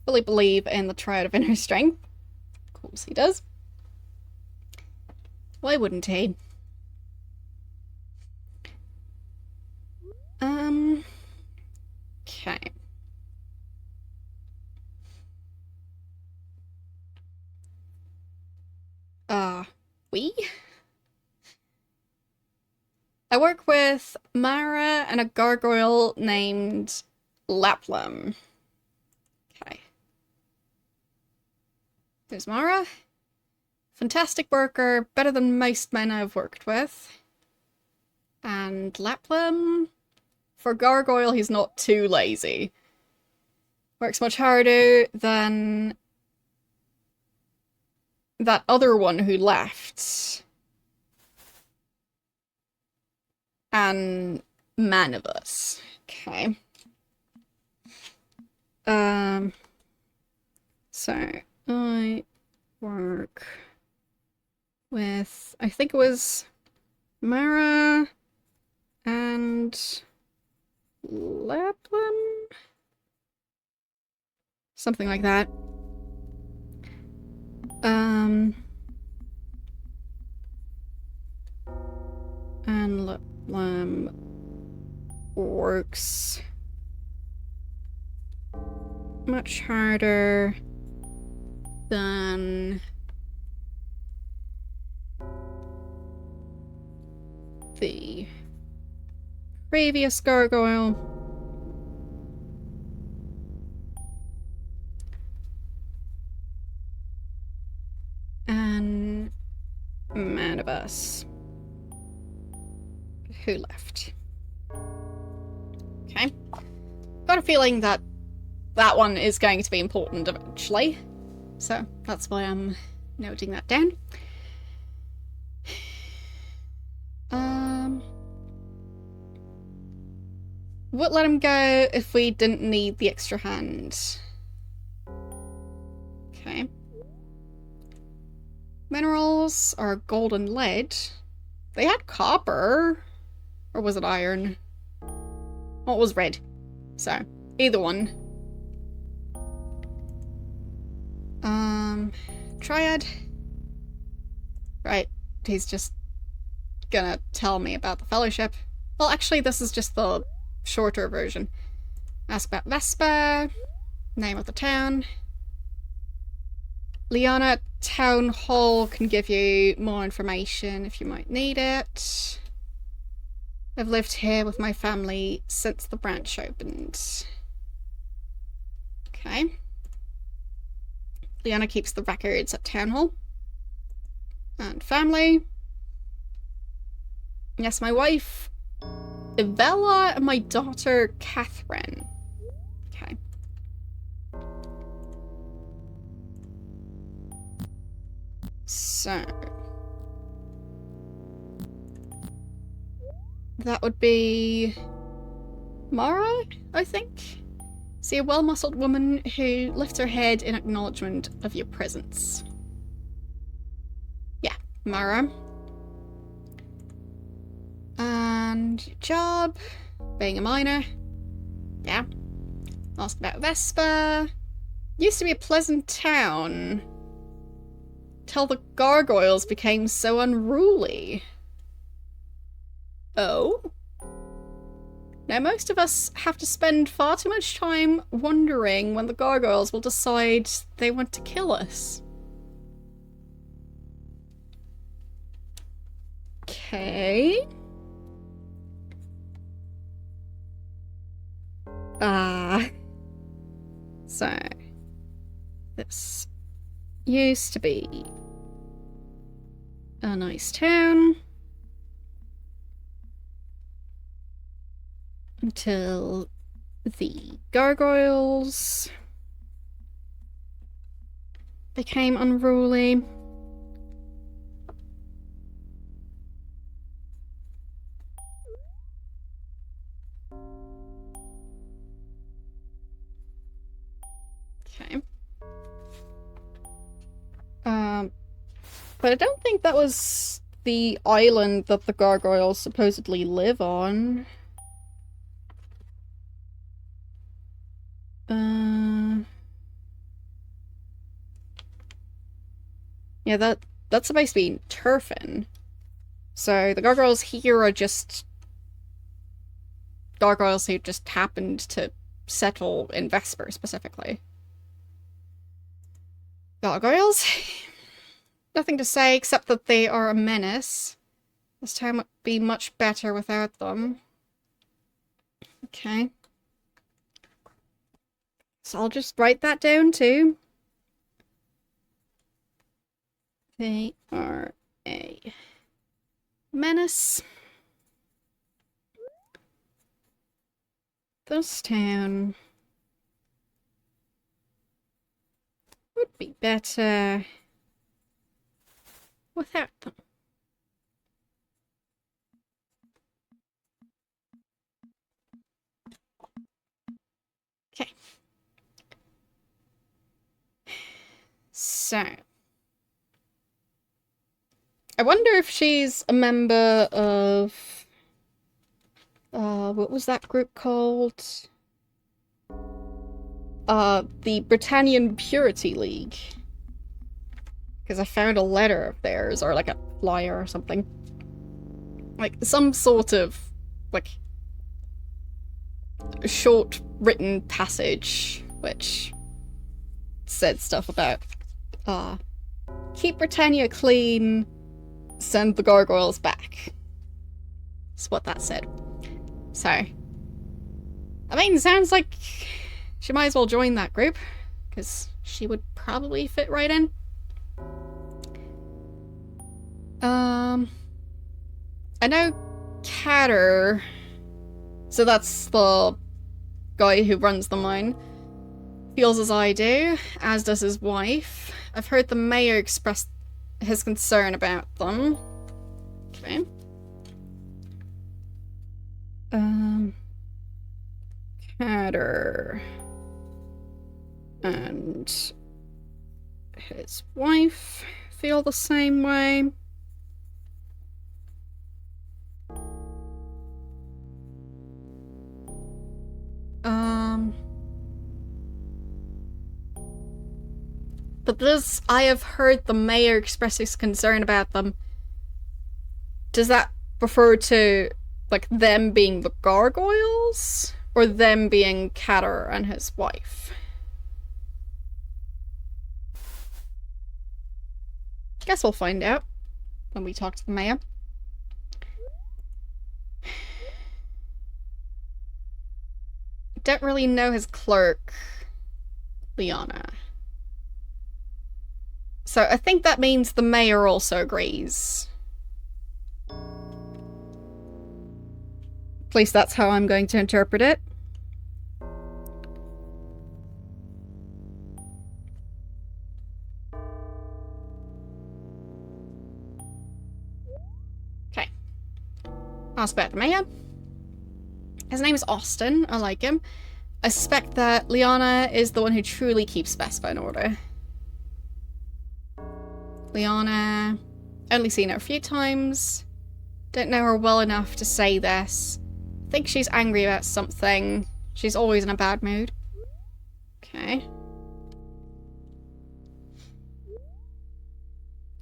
Fully believe in the Triad of Inner Strength. Of course he does. Why wouldn't he? Okay. We? I work with Mara and a gargoyle named Laplam. Okay. There's Mara. Fantastic worker, better than most men I've worked with. And Laplam, for Gargoyle, he's not too lazy. Works much harder than that other one who left. And Manivus. Okay. So I work with, I think it was Mara and Laplam? Something like that. And Laplam works much harder than the previous gargoyle. And Manibus, who left. Okay. Got a feeling that that one is going to be important eventually. So that's why I'm noting that down. Would let him go if we didn't need the extra hand. Okay. Minerals are gold and lead. They had copper. Or was it iron? Oh, it was red. So, either one. Triad. Right, he's just gonna tell me about the fellowship. Well, actually, this is just the shorter version. Ask about Vespa. Name of the town. Liana Town Hall can give you more information if you might need it. I've lived here with my family since the branch opened. Okay. Liana keeps the records at Town Hall. And family. Yes, my wife, Ivella, and my daughter, Catherine. Okay. So. That would be Mara, I think? See a well-muscled woman who lifts her head in acknowledgement of your presence. Yeah, Mara. And your job, being a miner. Yeah. Ask about Vespa. Used to be a pleasant town. Till the gargoyles became so unruly. Oh? Now most of us have to spend far too much time wondering when the gargoyles will decide they want to kill us. Okay. So this used to be a nice town. Until the gargoyles became unruly. Okay. But I don't think that was the island that the gargoyles supposedly live on. Yeah, that's supposed to be Turfin. So the gargoyles here are just gargoyles who just happened to settle in Vesper specifically. Gargoyles? Nothing to say except that they are a menace. This town would be much better without them. Okay. So I'll just write that down too. They are a menace. This town would be better without them. Okay. So, I wonder if she's a member of, what was that group called? The Britannian Purity League. Because I found a letter of theirs, or like a flyer or something. Like, some sort of, like, short written passage, which said stuff about, keep Britannia clean, send the gargoyles back. That's what that said. So, I mean, sounds like she might as well join that group, because she would probably fit right in. I know Catter, so that's the guy who runs the mine, feels as I do, as does his wife. I've heard the mayor express his concern about them. Okay. Catter and his wife feel the same way. But this, I have heard the mayor express his concern about them. Does that refer to, like, them being the gargoyles? Or them being Catter and his wife? Guess we'll find out when we talk to the mayor. Don't really know his clerk, Liana. So I think that means the mayor also agrees. At least that's how I'm going to interpret it. Okay. Ask about the mayor. His name is Austin. I like him. I suspect that Liana is the one who truly keeps Vespa in order. Liana, only seen her a few times. Don't know her well enough to say this. Think she's angry about something. She's always in a bad mood. Okay.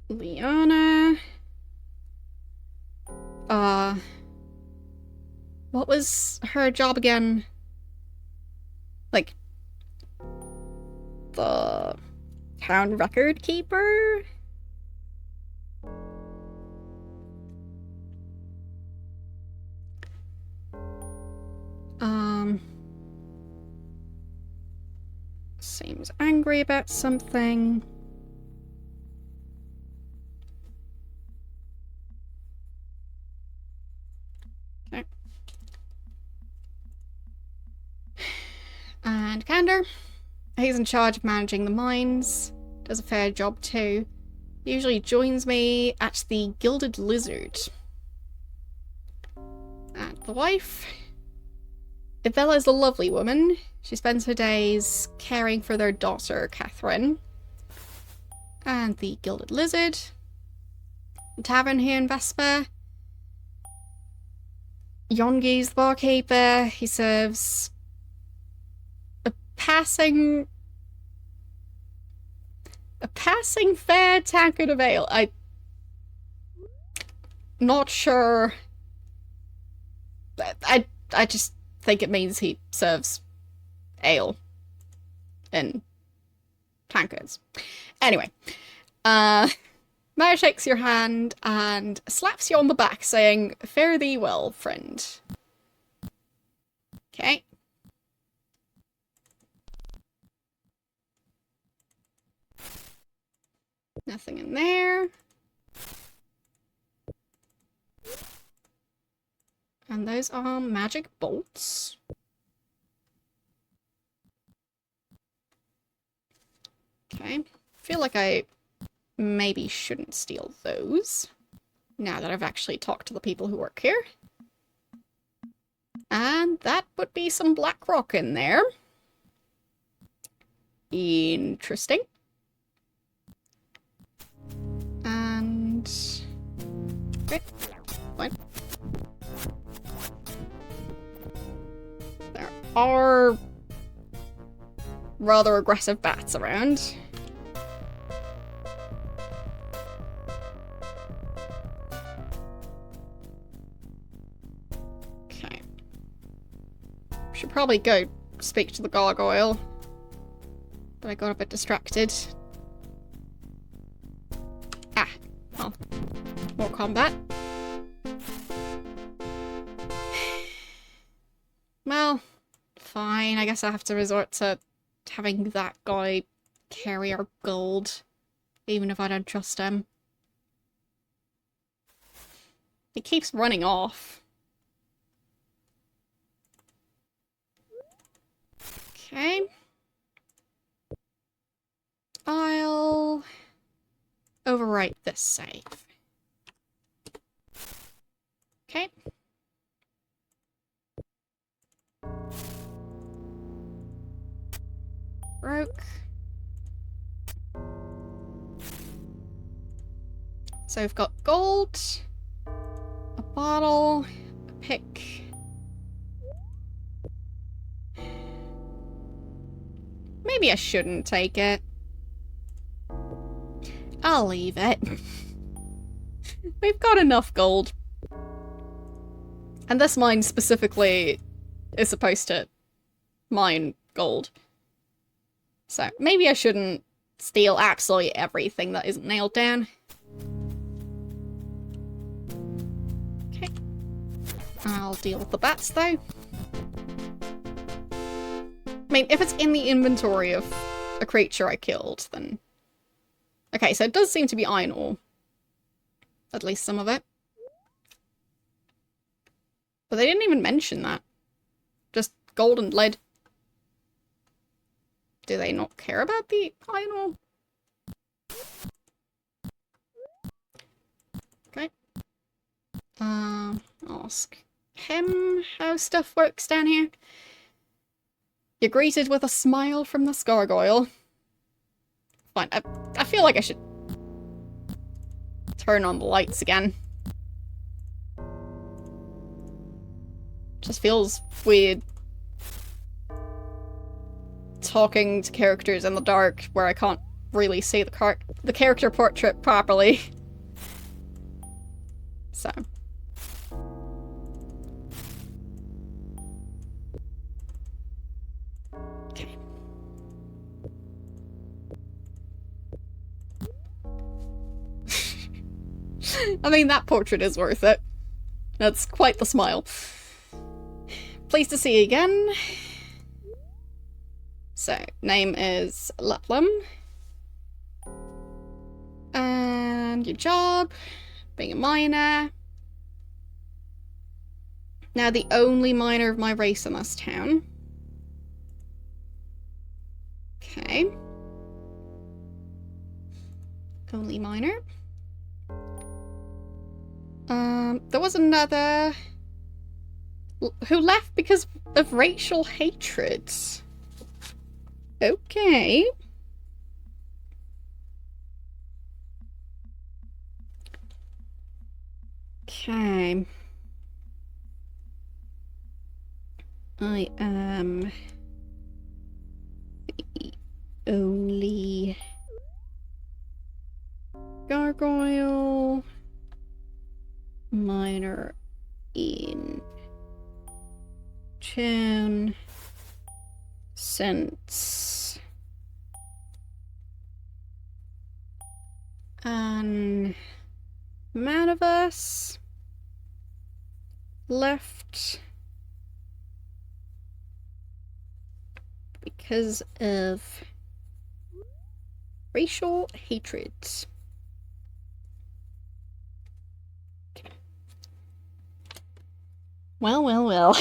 Liana. What was her job again? Like, the town record keeper? Seems angry about something. Okay. And Kander. He's in charge of managing the mines. Does a fair job too. Usually joins me at the Gilded Lizard. And the wife. Ivella is a lovely woman. She spends her days caring for their daughter, Catherine. And the Gilded Lizard. The tavern here in Vespa. Yongi's the barkeeper. He serves a passing fair tankard of ale. I'm not sure. I just think it means he serves ale in tankards. Anyway, Maya shakes your hand and slaps you on the back, saying, "Fare thee well, friend." Okay. Nothing in there. And those are magic bolts. Okay. Feel like I maybe shouldn't steal those. Now that I've actually talked to the people who work here. And that would be some black rock in there. Interesting. And... okay, fine. There are rather aggressive bats around. Okay. Should probably go speak to the gargoyle. But I got a bit distracted. Ah, well, more combat. Well, fine, I guess I have to resort to having that guy carry our gold, even if I don't trust him. He keeps running off. Okay. I'll overwrite this save. Okay. Broke. So we've got gold, a bottle, a pick. Maybe I shouldn't take it. I'll leave it. We've got enough gold. And this mine specifically is supposed to mine gold. So maybe I shouldn't steal absolutely everything that isn't nailed down. Okay. I'll deal with the bats though. I mean, if it's in the inventory of a creature I killed, then... okay, so it does seem to be iron ore. At least some of it. But they didn't even mention that. Just gold and lead. Do they not care about the iron ore? Okay. Ask him how stuff works down here. You're greeted with a smile from the gargoyle. Fine, I feel like I should turn on the lights again. Just feels weird talking to characters in the dark where I can't really see the character portrait properly. So. Okay. I mean, that portrait is worth it. That's quite the smile. Pleased to see you again. So, name is Laplum. And your job, being a miner. Now the only miner of my race in this town. Okay. Only miner. There was another who left because of racial hatred. Okay. Okay. I am the only gargoyle miner in town since man of us left because of racial hatred. Well, well, well.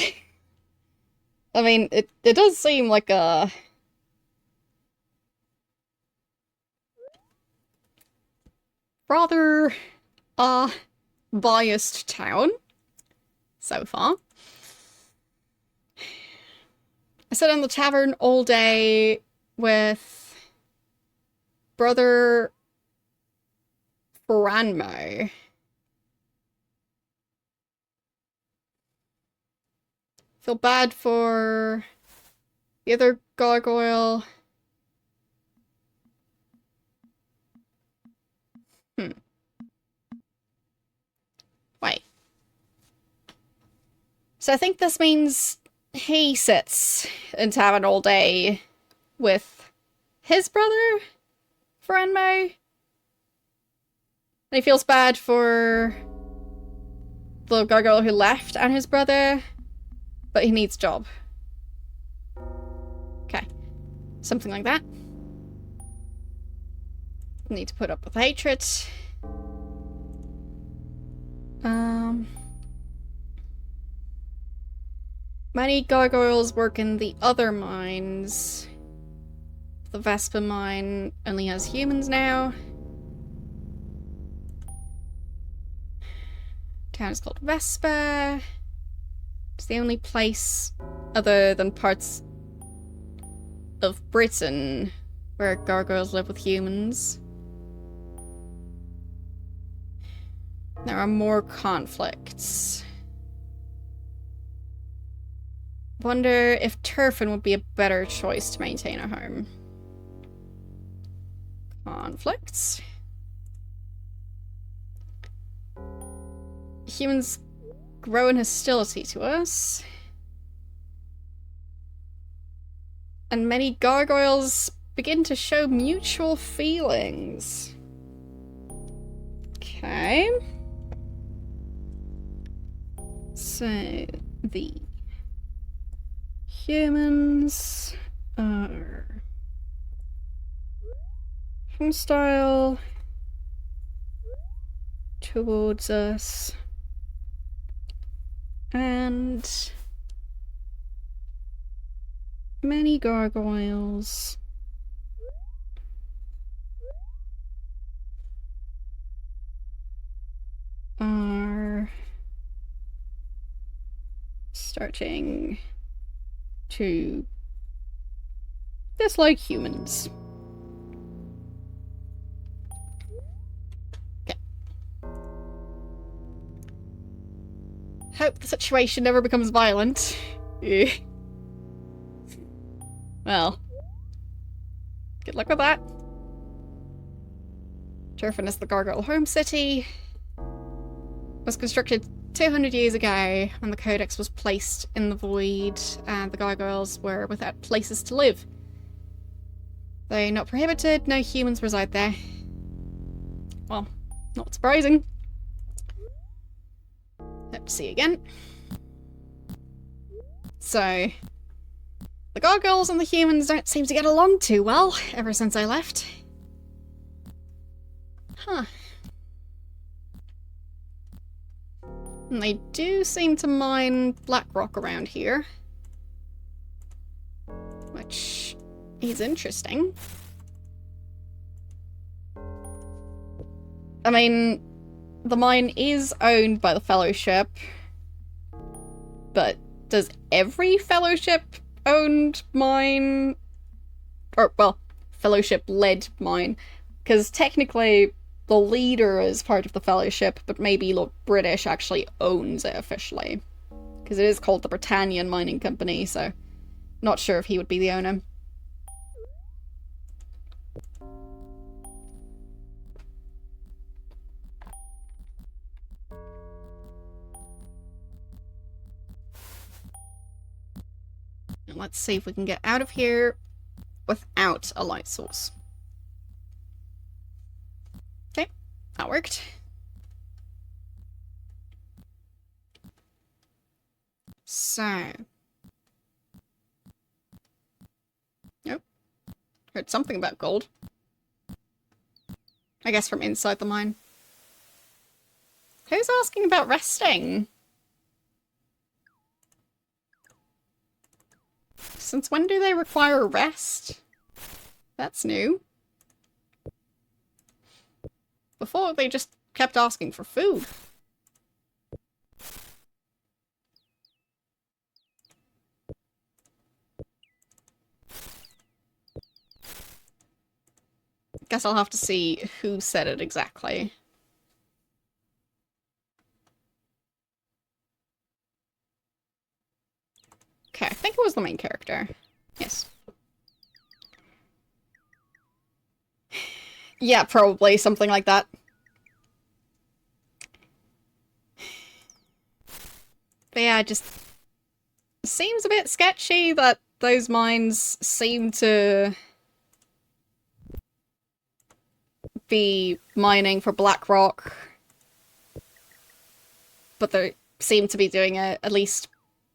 I mean, it does seem like a rather, uh, biased town so far. I sat in the tavern all day with Brother Franmo. Feel bad for the other gargoyle. Hmm. Wait. So I think this means he sits in tavern all day with his brother, Franmo. And he feels bad for the gargoyle who left and his brother, but he needs a job. Okay. Something like that. Need to put up with hatred. Many gargoyles work in the other mines. The Vespa mine only has humans now. Town is called Vespa. It's the only place other than parts of Britain where gargoyles live with humans. There are more conflicts. Wonder if Turfin would be a better choice to maintain a home. Conflicts. Humans grow in hostility to us. And many gargoyles begin to show mutual feelings. Okay. So, the humans are hostile towards us, and many gargoyles are starting to dislike humans. Okay. Hope the situation never becomes violent. Well, good luck with that. Turfin is the gargoyle home city. Was constructed 200 years ago when the Codex was placed in the void and the gargoyles were without places to live. Though not prohibited, no humans reside there. Well, not surprising. Hope to see you again. So, the gargoyles and the humans don't seem to get along too well ever since I left. Huh. And they do seem to mine black rock around here. Which is interesting. I mean, the mine is owned by the Fellowship. But does every Fellowship-owned mine... Or, well, Fellowship-led mine. Because technically... the leader is part of the Fellowship, but maybe Lord British actually owns it officially. Because it is called the Britannian Mining Company, so not sure if he would be the owner. And let's see if we can get out of here without a light source. Okay, that worked. So. Nope. Heard something about gold. I guess from inside the mine. Who's asking about resting? Since when do they require rest? That's new. Before, they just kept asking for food. Guess I'll have to see who said it exactly. Okay, I think it was the main character. Yes. Yeah, probably something like that. But yeah, just seems a bit sketchy that those mines seem to be mining for black rock, but they seem to be doing it at least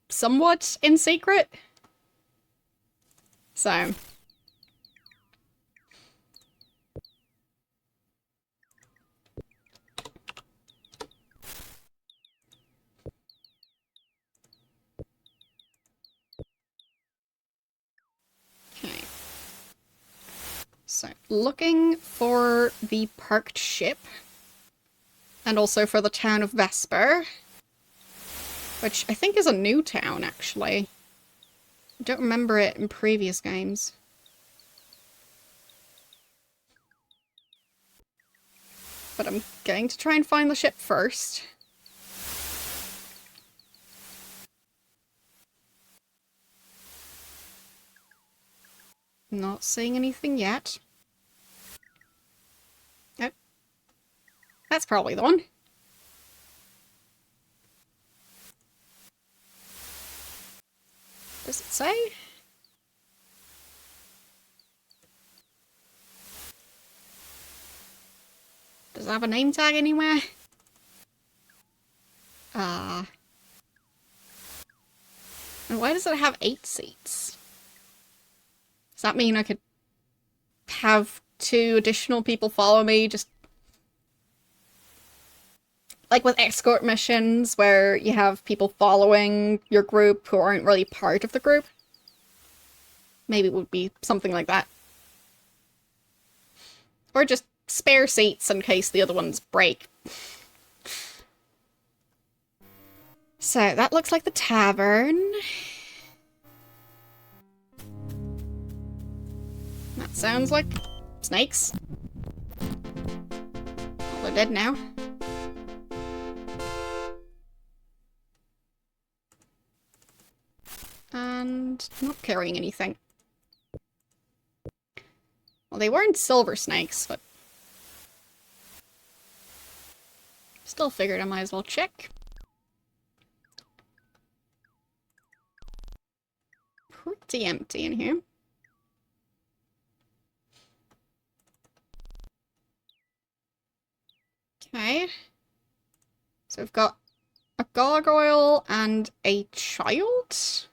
somewhat in secret. So okay. So looking for the parked ship. And also for the town of Vesper. Which I think is a new town, actually. I don't remember it in previous games. But I'm going to try and find the ship first. Not seeing anything yet. Oh. That's probably the one. Does it say? Does it have a name tag anywhere? And why does it have 8 seats? Does that mean I could have 2 additional people follow me, just like with escort missions where you have people following your group who aren't really part of the group? Maybe it would be something like that. Or just spare seats in case the other ones break. So, that looks like the tavern. That sounds like snakes. Well, they're dead now. And not carrying anything. Well, they weren't silver snakes, but still figured I might as well check. Pretty empty in here. Okay. So we've got a gargoyle and a child?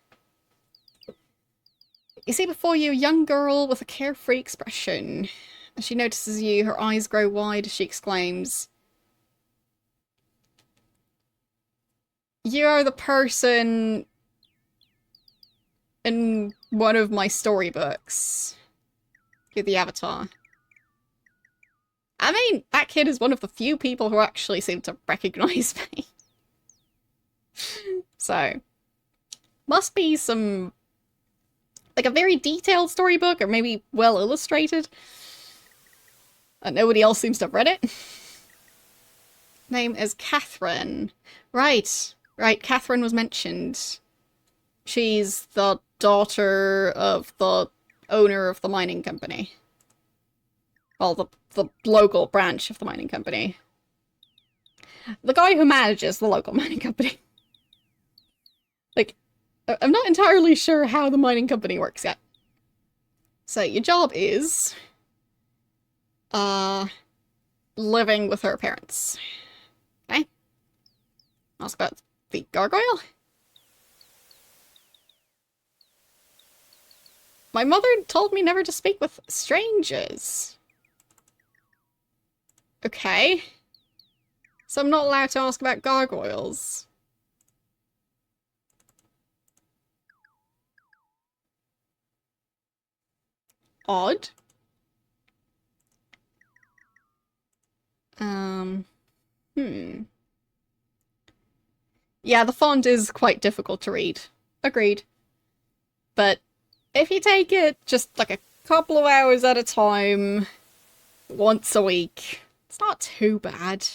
You see before you a young girl with a carefree expression. As she notices you, her eyes grow wide as she exclaims, "You are the person in one of my storybooks. You're the avatar." I mean, that kid is one of the few people who actually seem to recognize me. So, must be some, like, a very detailed storybook, or maybe well illustrated. And nobody else seems to have read it. Name is Catherine. Right, Catherine was mentioned. She's the daughter of the owner of the mining company. Well, the local branch of the mining company. The guy who manages the local mining company. Like, I'm not entirely sure how the mining company works yet. So, your job is living with her parents. Okay? Ask about the gargoyle? My mother told me never to speak with strangers. Okay. So I'm not allowed to ask about gargoyles. odd. Yeah, the font is quite difficult to read. Agreed. But if you take it just like a couple of hours at a time, once a week, it's not too bad.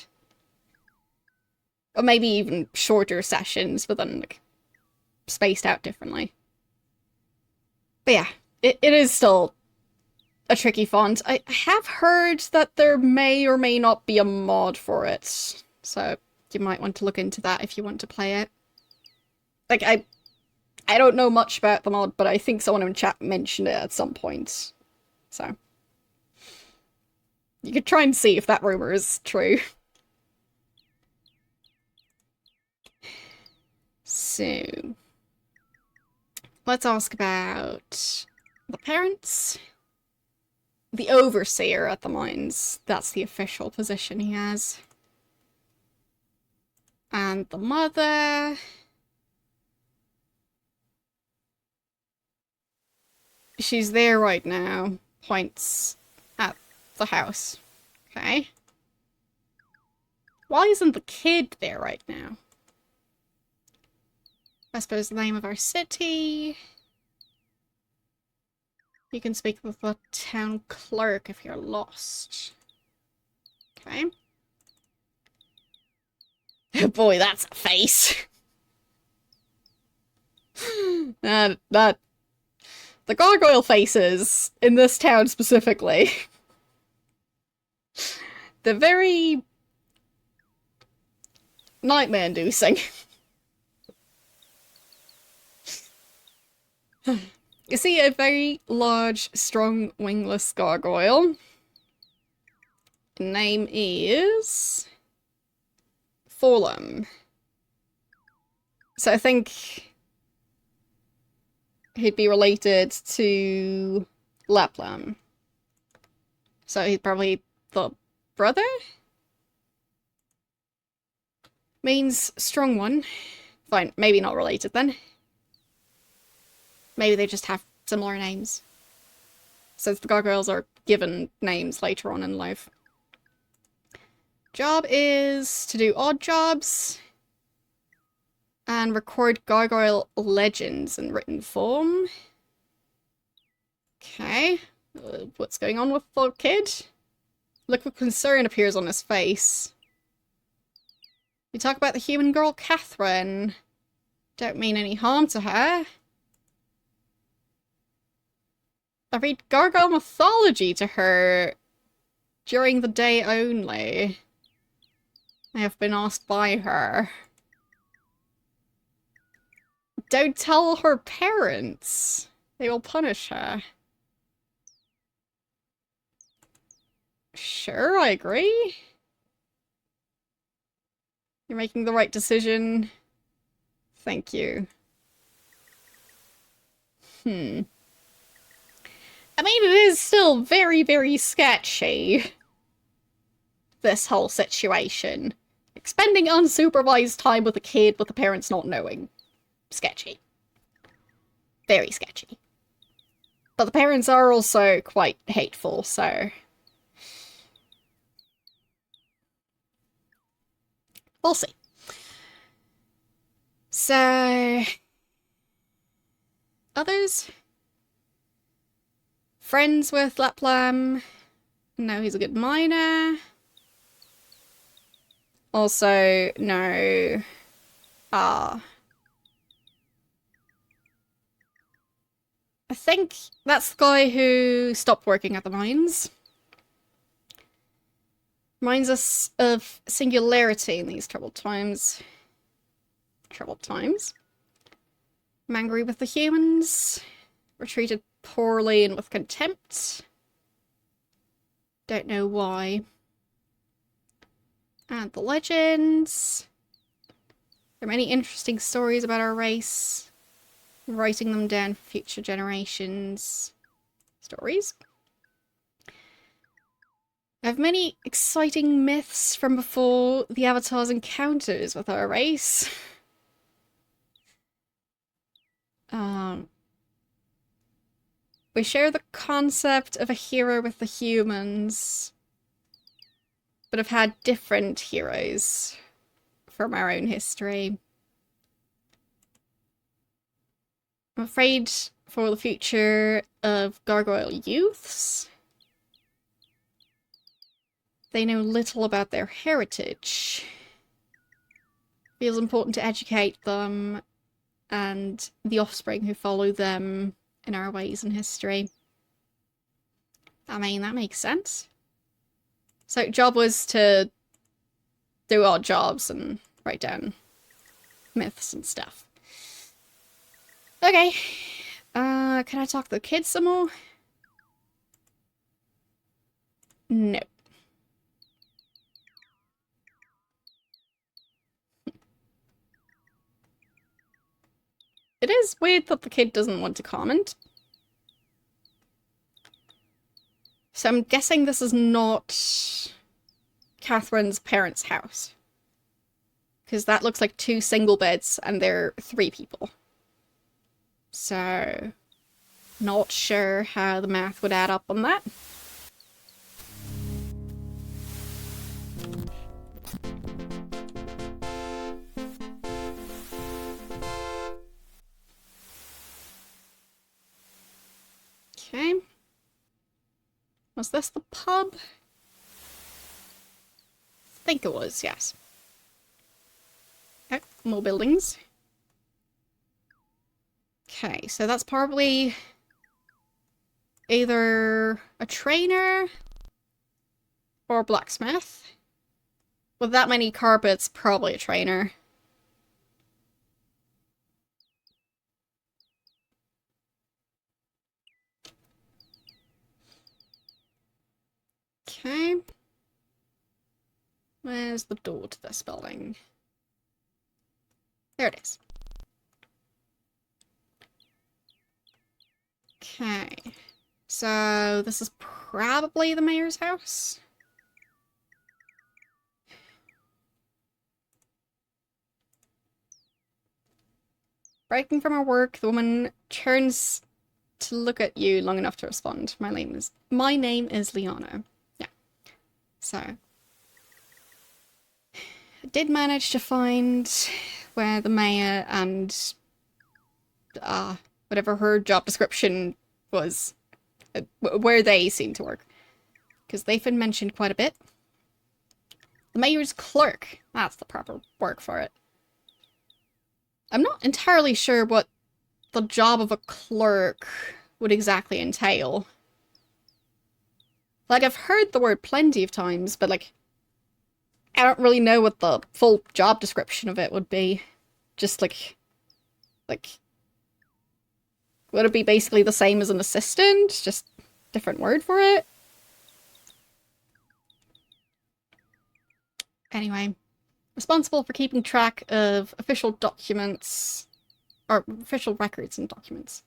Or maybe even shorter sessions, but then like, spaced out differently. But yeah, it is still a tricky font. I have heard that there may or may not be a mod for it, so you might want to look into that if you want to play it. Like, I don't know much about the mod, but I think someone in chat mentioned it at some point. So you could try and see if that rumor is true. So let's ask about the parents. The overseer at the mines. That's the official position he has. And the mother. She's there right now. Points at the house. Okay. Why isn't the kid there right now? I suppose the name of our city. You can speak with the town clerk if you're lost. Okay. Oh boy, that's a face. The gargoyle faces in this town specifically. They're very nightmare-inducing. You see a very large, strong, wingless gargoyle. Name is Forlum. So I think he'd be related to Laplam. So he's probably the brother? Means strong one. Fine, maybe not related then. Maybe they just have similar names. Since the gargoyles are given names later on in life. Job is to do odd jobs and record gargoyle legends in written form. Okay. What's going on with the kid? Look of concern appears on his face. You talk about the human girl, Catherine. Don't mean any harm to her. I read gargoyle mythology to her during the day only. I have been asked by her. Don't tell her parents. They will punish her. Sure, I agree. You're making the right decision. Thank you. I mean, it is still very, very sketchy. This whole situation. Spending unsupervised time with a kid with the parents not knowing. Sketchy. Very sketchy. But the parents are also quite hateful, so... we'll see. So... others? Friends with Laplam. No, he's a good miner. Also, no. I think that's the guy who stopped working at the mines. Reminds us of singularity in these troubled times. Troubled times. I'm angry with the humans. Were treated poorly and with contempt. Don't know why. And the legends. There are many interesting stories about our race. I'm writing them down for future generations. Stories. I have many exciting myths from before the Avatar's encounters with our race. We share the concept of a hero with the humans, but have had different heroes from our own history. I'm afraid for the future of gargoyle youths. They know little about their heritage. Feels important to educate them and the offspring who follow them in our ways and history. I mean, that makes sense. So, job was to do odd jobs and write down myths and stuff. Okay. Can I talk to the kids some more? No. It is weird that the kid doesn't want to comment. So I'm guessing this is not Catherine's parents' house. Because that looks like 2 single beds and they're 3 people. So, not sure how the math would add up on that. Okay. Was this the pub? I think it was, yes. Oh, more buildings. Okay, so that's probably either a trainer or a blacksmith. With that many carpets, probably a trainer. Okay. Where's the door to this building? There it is. Okay. So this is probably the mayor's house. Breaking from her work, the woman turns to look at you long enough to respond. My name is Liana. Yeah. So I did manage to find where the mayor and whatever her job description was, where they seem to work, because they've been mentioned quite a bit. The mayor's clerk. That's the proper word for it. I'm not entirely sure what the job of a clerk would exactly entail. Like, I've heard the word plenty of times, but, like, I don't really know what the full job description of it would be. Just, like, would it be basically the same as an assistant? Just different word for it? Anyway, responsible for keeping track of official documents, or official records and documents.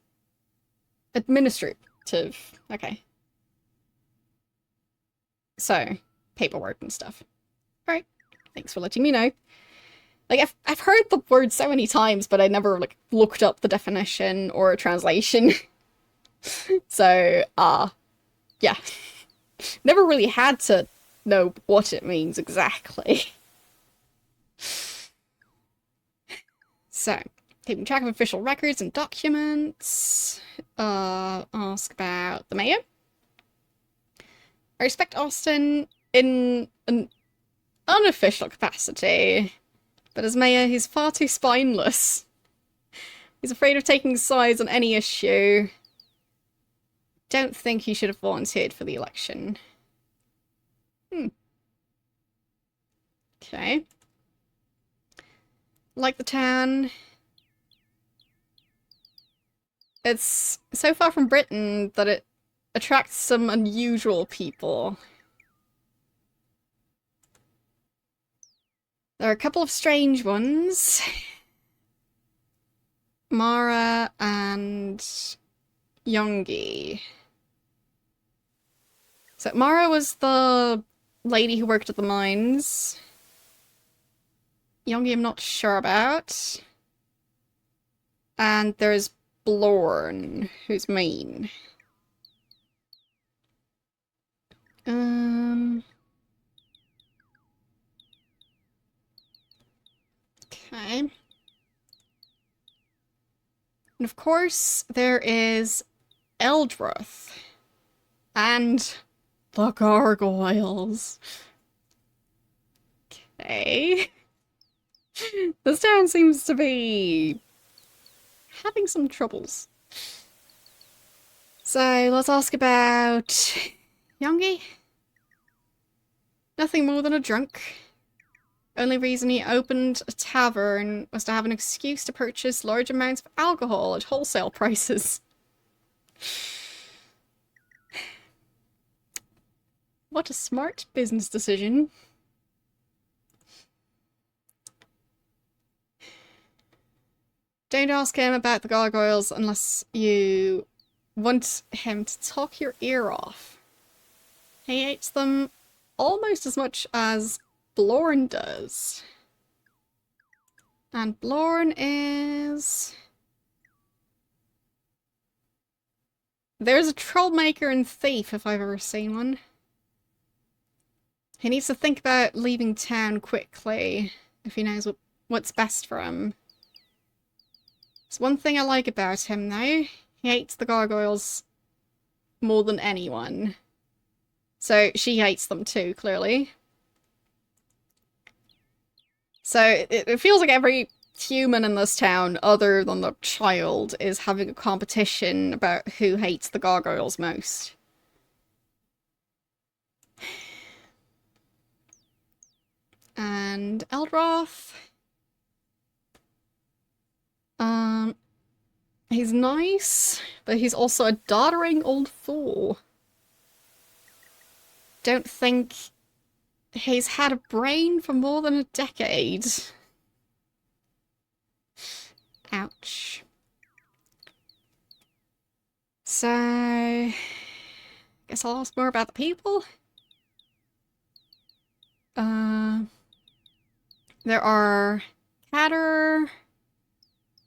Administrative. Okay. So, paperwork and stuff. Alright. Thanks for letting me know. Like, I've heard the word so many times, but I never, like, looked up the definition or a translation. So, yeah. Never really had to know what it means exactly. So, keeping track of official records and documents. Ask about the mayor. I respect Austin in an unofficial capacity, but as mayor, he's far too spineless. He's afraid of taking sides on any issue. Don't think he should have volunteered for the election. Okay. Like the town. It's so far from Britain that it attracts some unusual people. There are a couple of strange ones. Mara and Youngie. So Mara was the lady who worked at the mines. Youngie I'm not sure about. And there's Blorn, who's mean. Okay. And of course, there is Eldroth. And the gargoyles. Okay. This town seems to be having some troubles. So let's ask about Youngie. Nothing more than a drunk. Only reason he opened a tavern was to have an excuse to purchase large amounts of alcohol at wholesale prices. What a smart business decision. Don't ask him about the gargoyles unless you want him to talk your ear off. He hates them almost as much as Blorn does. And Blorn is... There's a troublemaker and thief if I've ever seen one. He needs to think about leaving town quickly if he knows what's best for him. There's one thing I like about him, though. He hates the gargoyles more than anyone. So she hates them too, clearly. So it feels like every human in this town, other than the child, is having a competition about who hates the gargoyles most. And Eldroth... He's nice, but he's also a doddering old fool. Don't think he's had a brain for more than a decade. Ouch. So... guess I'll ask more about the people. There are Catter,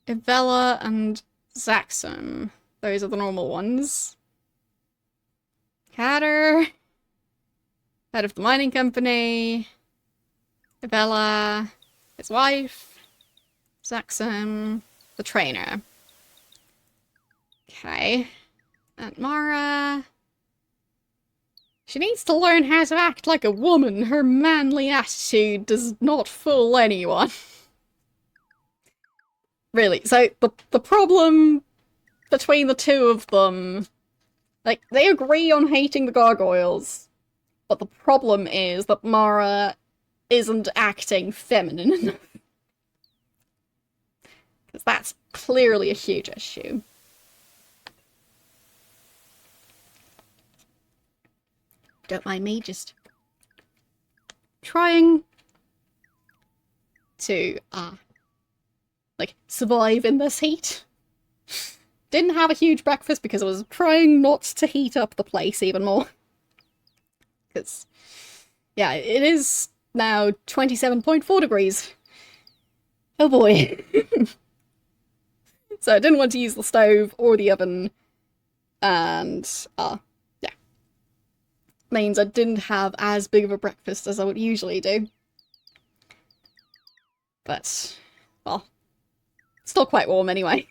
Ivella, and Zaxxon. Those are the normal ones. Catter, head of the mining company. Ivella, his wife. Zaxxon, the trainer. Okay. And Mara... she needs to learn how to act like a woman. Her manly attitude does not fool anyone. Really, so the problem between the two of them... like, they agree on hating the gargoyles, but the problem is that Mara isn't acting feminine enough. Because that's clearly a huge issue. Don't mind me, just trying to, like, survive in this heat. Didn't have a huge breakfast because I was trying not to heat up the place even more. Because, yeah, it is now 27.4 degrees. Oh boy. So I didn't want to use the stove or the oven, and, yeah. Means I didn't have as big of a breakfast as I would usually do. But, well, still quite warm anyway.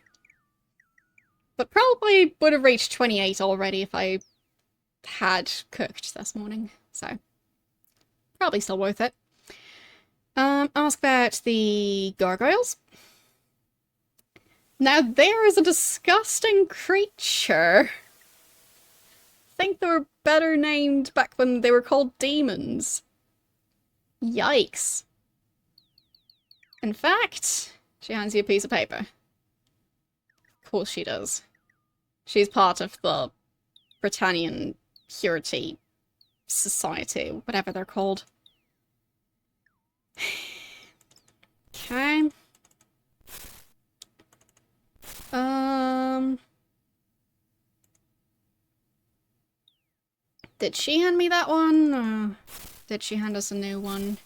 But probably would have reached 28 already if I had cooked this morning, so probably still worth it. Ask about the gargoyles. Now there is a disgusting creature. I think they were better named back when they were called demons. Yikes. In fact, she hands you a piece of paper. Of course she does. She's part of the Britannian Purity Society, whatever they're called. Okay. Did she hand me that one? Or did she hand us a new one?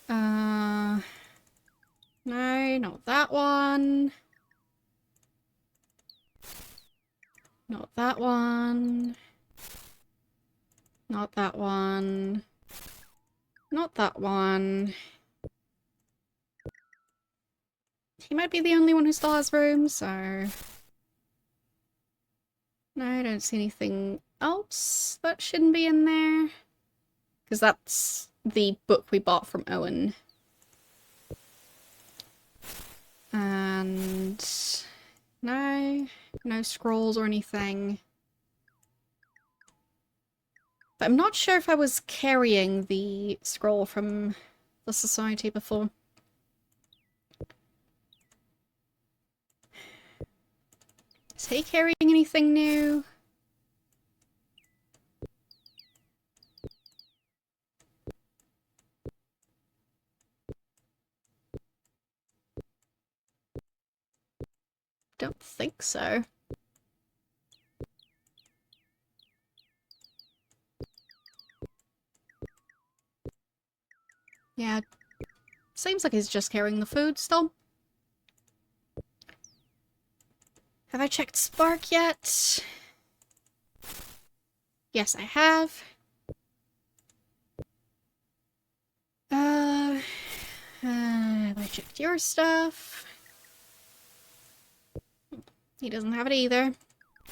No, not that one. Not that one. that one. He might be the only one who still has room, so... No, I don't see anything else that shouldn't be in there. Because that's the book we bought from Owen. And... no scrolls or anything. But I'm not sure if I was carrying the scroll from the society before. Is he carrying anything new? Don't think so. Yeah, seems like he's just carrying the food still. Have I checked Spark yet? Yes, I have. Have I checked your stuff? He doesn't have it either. I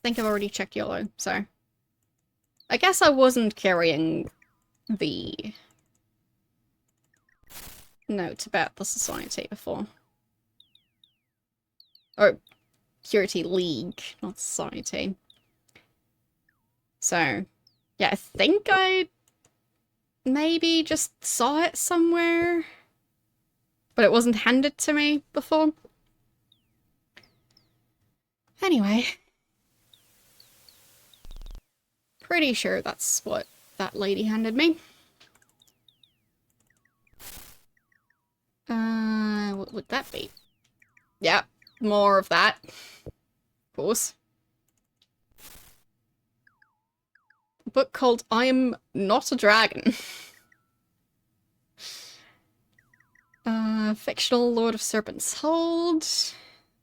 think I've already checked YOLO, so... I guess I wasn't carrying the note about the society before. Or Purity League, not society. So, yeah, I think I maybe just saw it somewhere, but it wasn't handed to me before. Anyway. Pretty sure that's what that lady handed me. What would that be? Yeah, more of that. Of course. A book called I'm Not a Dragon. Fictional Lord of Serpents Hold.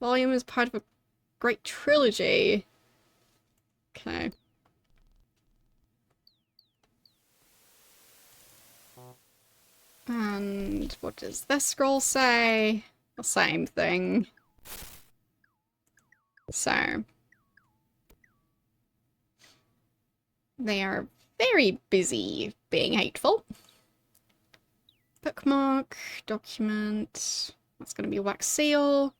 Volume is part of a great trilogy. Okay. And what does this scroll say? The same thing. So, they are very busy being hateful. Bookmark, document, that's going to be a wax seal,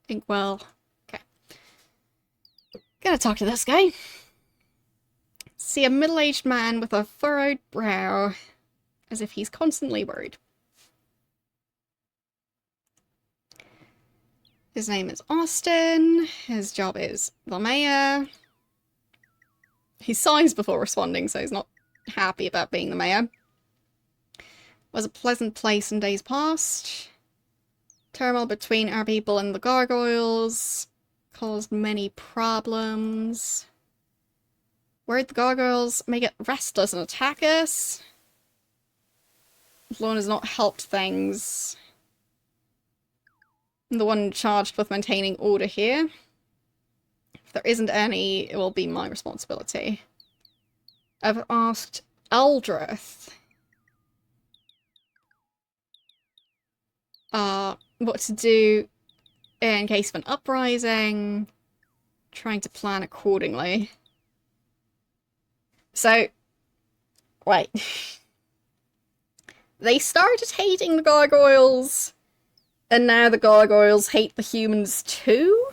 inkwell. Okay. Gonna talk to this guy. See a middle-aged man with a furrowed brow, as if he's constantly worried. His name is Austin. His job is the mayor. He sighs before responding, so he's not happy about being the mayor. Was a pleasant place in days past. Turmoil between our people and the gargoyles caused many problems. Worried the gargoyles may get restless and attack us. Lorne has not helped things. I'm the one charged with maintaining order here. If there isn't any, it will be my responsibility. I've asked Eldrith what to do in case of an uprising, trying to plan accordingly. So, wait. They started hating the gargoyles, and now the gargoyles hate the humans too?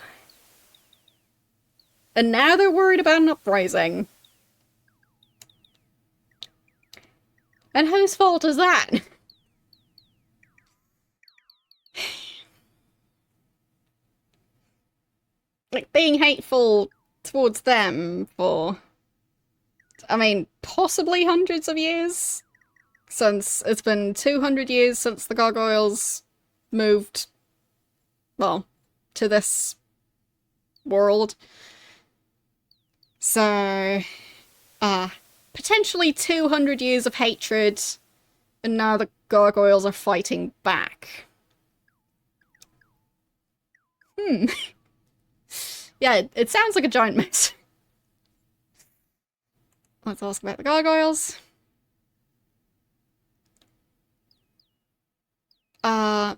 And now they're worried about an uprising. And whose fault is that? Like, being hateful towards them for, I mean, possibly hundreds of years? Since it's been 200 years since the gargoyles moved, well, to this world. So, potentially 200 years of hatred, and now the gargoyles are fighting back. Yeah, it sounds like a giant mess. Let's ask about the gargoyles.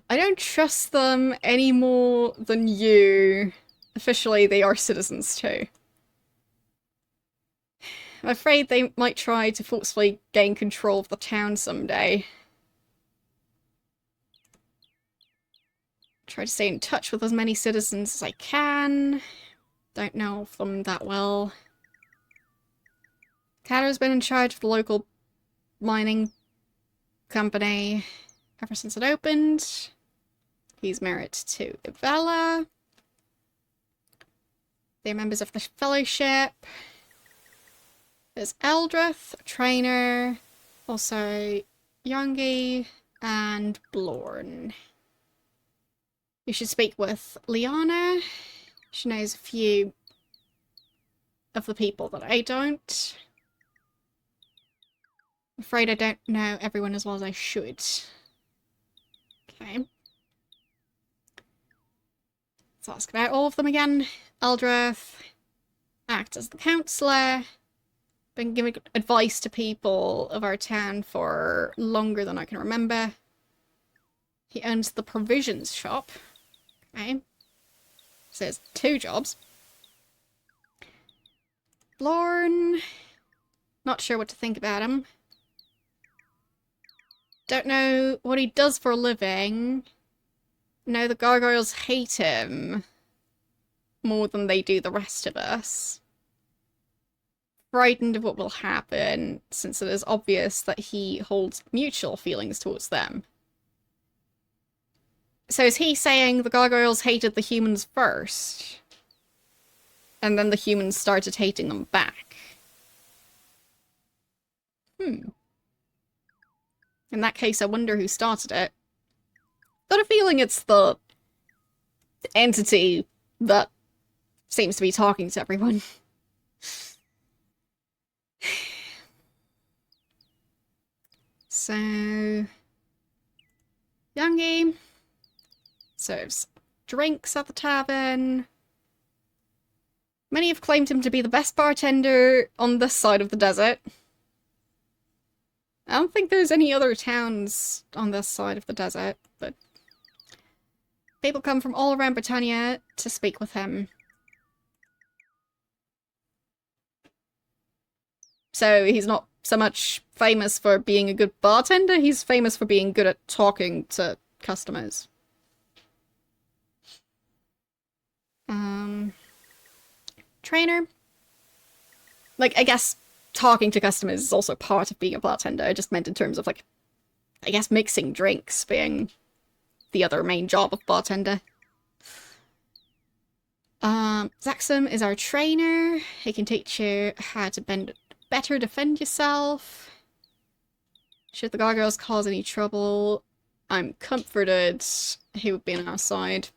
I don't trust them any more than you. Officially, they are citizens too. I'm afraid they might try to forcefully gain control of the town someday. Try to stay in touch with as many citizens as I can. Don't know of them that well. Katar's been in charge of the local mining company ever since it opened. He's married to Ivella. They're members of the Fellowship. There's Eldrith, a trainer, also Youngie, and Blorn. You should speak with Liana. She knows a few of the people that I don't. I'm afraid I don't know everyone as well as I should. Okay. Let's ask about all of them again. Eldrith, act as the counsellor. Been giving advice to people of our town for longer than I can remember. He owns the provisions shop. Okay. So there's 2 jobs. Lorne. Not sure what to think about him. Don't know what he does for a living. No, the gargoyles hate him more than they do the rest of us. Frightened of what will happen, since it is obvious that he holds mutual feelings towards them. So is he saying the gargoyles hated the humans first? And then the humans started hating them back? In that case, I wonder who started it. Got a feeling it's the entity that seems to be talking to everyone. So... Youngie serves drinks at the tavern. Many have claimed him to be the best bartender on this side of the desert. I don't think there's any other towns on this side of the desert, but people come from all around Britannia to speak with him. So he's not so much famous for being a good bartender, he's famous for being good at talking to customers. Trainer? Like, I guess talking to customers is also part of being a bartender. I just meant in terms of, like, I guess mixing drinks being the other main job of bartender. Zaxxum is our trainer. He can teach you how to better defend yourself. Should the gargoyles cause any trouble, I'm comforted he would be on our side.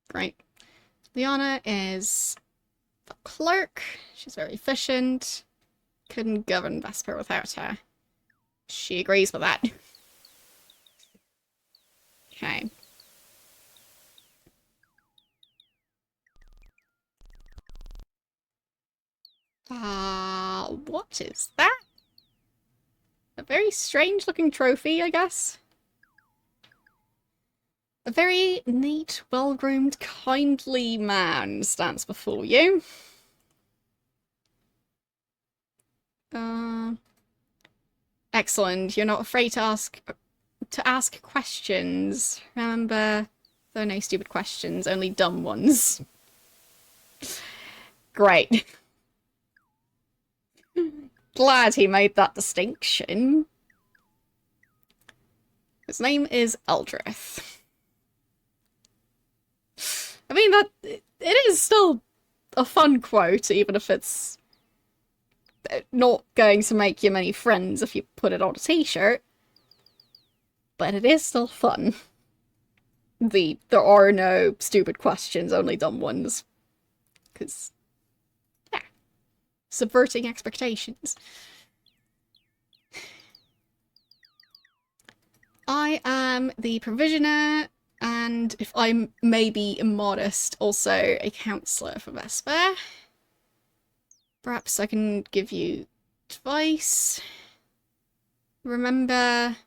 Great. Liana is the clerk. She's very efficient. Couldn't govern Vesper without her. She agrees with that. Okay. What is that? A very strange looking trophy, I guess. A very neat, well-groomed, kindly man stands before you. Excellent. You're not afraid to ask questions. Remember, there are no stupid questions, only dumb ones. Great. Glad he made that distinction. His name is Eldrith. I mean, it is still a fun quote, even if it's not going to make you many friends if you put it on a t-shirt. But it is still fun. There are no stupid questions, only dumb ones. Because, yeah. Subverting expectations. I am the provisioner, and if I may be immodest, also a counsellor for Vesper. Perhaps I can give you advice. Remember,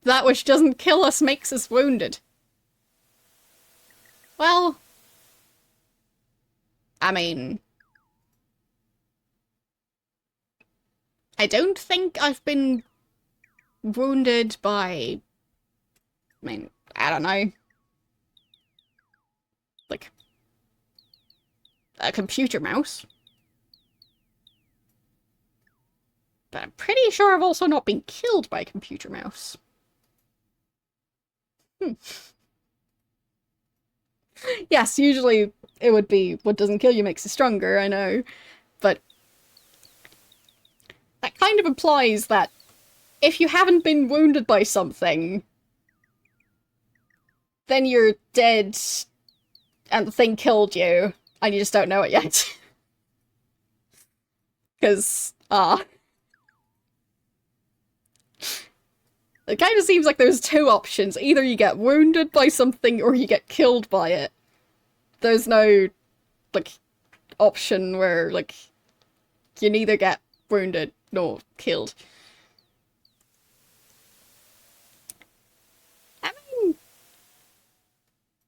That which doesn't kill us makes us wounded. Well, I mean, I don't think I've been wounded by, I mean, I don't know, like, a computer mouse. But I'm pretty sure I've also not been killed by a computer mouse. Yes, usually it would be what doesn't kill you makes you stronger, I know. But that kind of implies that if you haven't been wounded by something, then you're dead and the thing killed you, and you just don't know it yet. Because, it kind of seems like there's two options. Either you get wounded by something or you get killed by it. There's no, like, option where, like, you neither get wounded nor killed. I mean,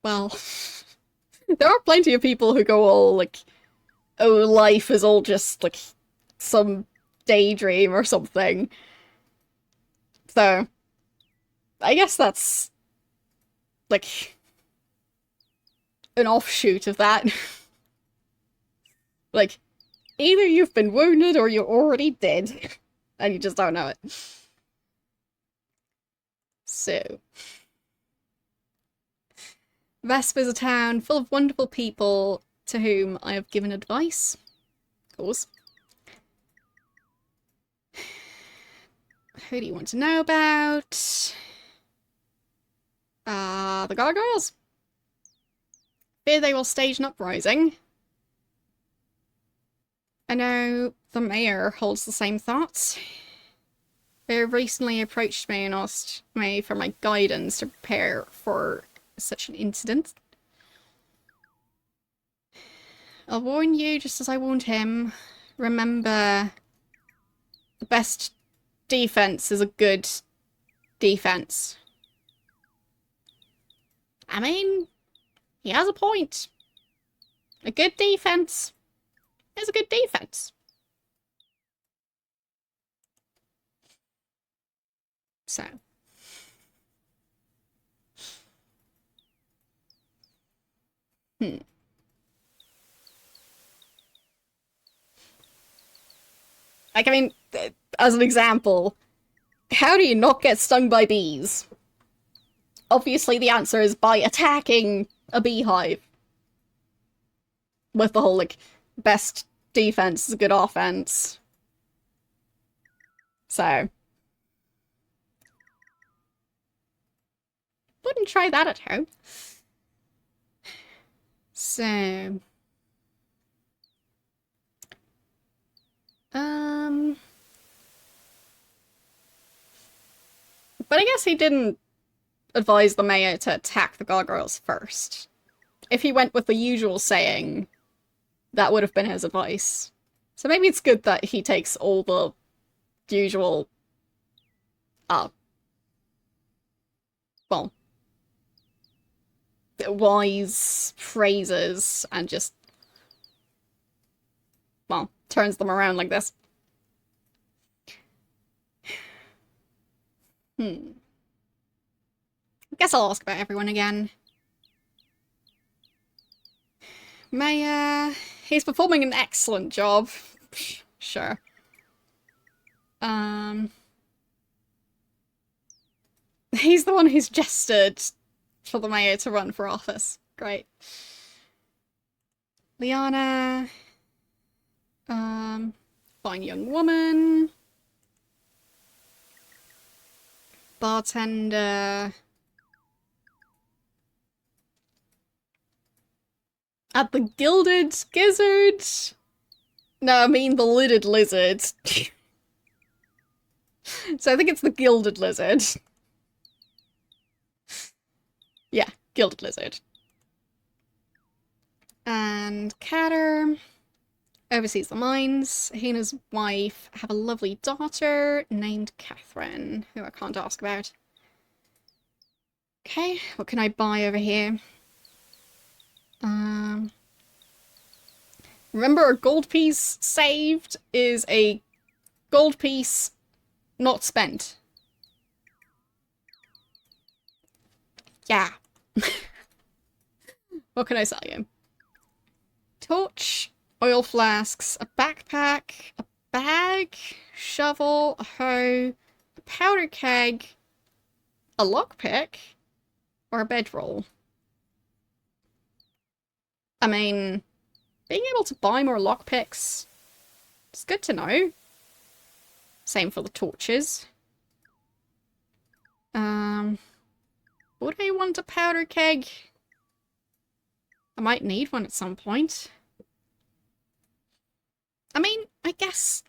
well, there are plenty of people who go all, like, oh, life is all just, like, some daydream or something. So, I guess that's, like, an offshoot of that. Like, either you've been wounded or you're already dead, and you just don't know it. So, Vesp is a town full of wonderful people to whom I have given advice. Of course. Who do you want to know about? The gargoyles. Fear they will stage an uprising. I know the mayor holds the same thoughts. They recently approached me and asked me for my guidance to prepare for such an incident. I'll warn you just as I warned him. Remember, the best defense is a good defense. I mean, he has a point. A good defense is a good defense. So. Like, I mean, as an example, how do you not get stung by bees? Obviously, the answer is by attacking a beehive. With the whole, like, best defense is a good offense. So. Wouldn't try that at home. So. But I guess he didn't advise the mayor to attack the gargoyles first. If he went with the usual saying, that would have been his advice. So maybe it's good that he takes all the usual, well, wise phrases and just, well, turns them around like this. I guess I'll ask about everyone again. Mayor, he's performing an excellent job. Sure. He's the one who's gestured for the mayor to run for office. Great. Liana. Fine young woman. Bartender. At the Gilded Gizzard? No, I mean the Lidded Lizard. So I think it's the Gilded Lizard. Yeah, Gilded Lizard. And Catter oversees the mines. He and his wife have a lovely daughter named Catherine, who I can't ask about. Okay, what can I buy over here? Remember, a gold piece saved is a gold piece not spent. Yeah. What can I sell you? Torch, oil flasks, a backpack, a bag, shovel, a hoe, a powder keg, a lockpick, or a bedroll. I mean, being able to buy more lockpicks is good to know. Same for the torches. Would I want a powder keg? I might need one at some point. I mean, I guess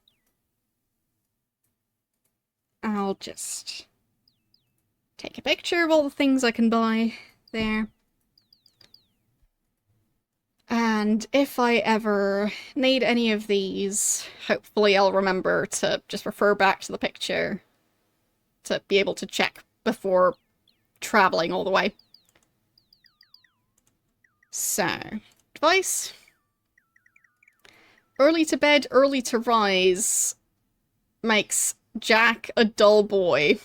I'll just take a picture of all the things I can buy there. And if I ever need any of these, hopefully I'll remember to just refer back to the picture to be able to check before traveling all the way. So, advice. Early to bed, early to rise makes Jack a dull boy.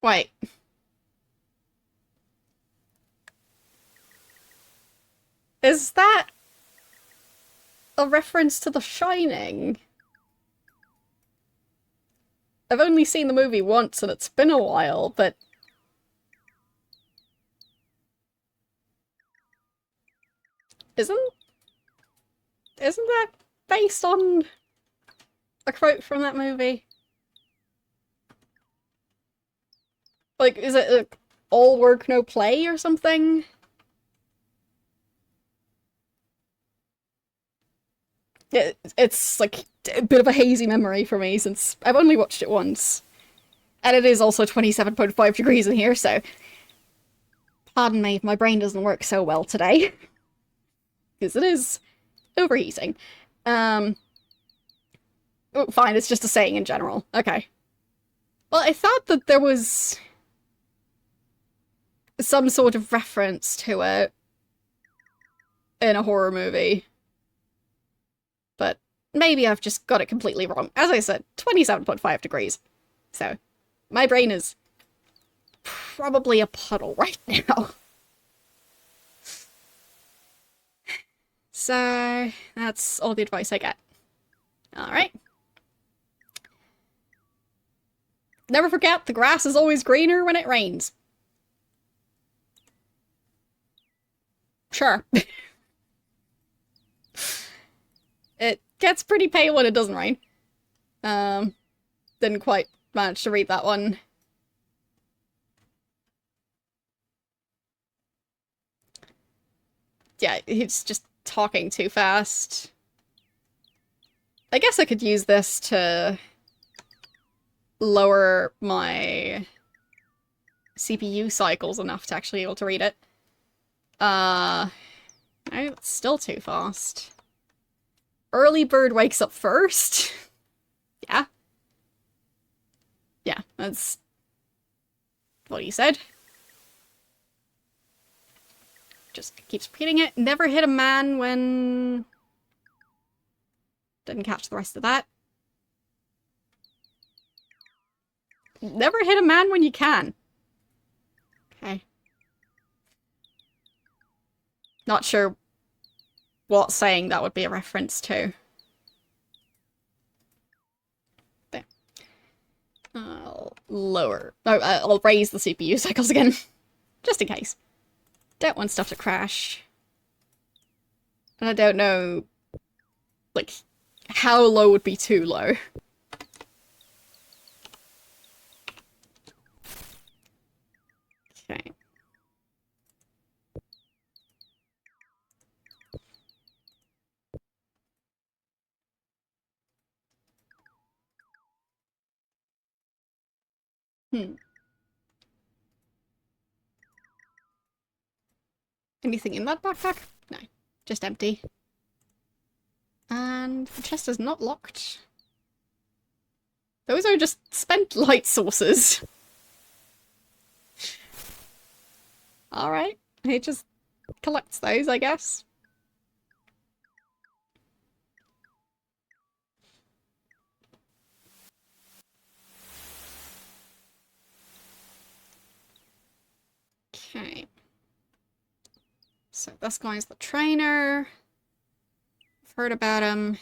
Wait. Is that a reference to The Shining? I've only seen the movie once and it's been a while, but... Isn't that based on a quote from that movie? Like, is it a all work, no play or something? It's like a bit of a hazy memory for me since I've only watched it once. And it is also 27.5 degrees in here, so... Pardon me if my brain doesn't work so well today. Because it is overheating. Oh, fine, it's just a saying in general. Okay. Well, I thought that there was some sort of reference to it in a horror movie. But maybe I've just got it completely wrong. As I said, 27.5 degrees. So, my brain is probably a puddle right now. So, that's all the advice I get. Alright. Never forget, the grass is always greener when it rains. Sure. It gets pretty pale when it doesn't rain. Didn't quite manage to read that one. Yeah, he's just talking too fast. I guess I could use this to lower my CPU cycles enough to actually be able to read it. No, it's still too fast. Early bird wakes up first? Yeah. Yeah, that's what he said. Just keeps repeating it. Never hit a man when... Didn't catch the rest of that. Never hit a man when you can. Okay. Not sure what saying that would be a reference to. There. I'll lower... No, I'll raise the CPU cycles again. Just in case. Don't want stuff to crash. And I don't know... like, how low would be too low. Okay. Anything in that backpack? No. Just empty. And the chest is not locked. Those are just spent light sources. Alright, he just collects those, I guess. Okay. So this guy's the trainer. I've heard about him.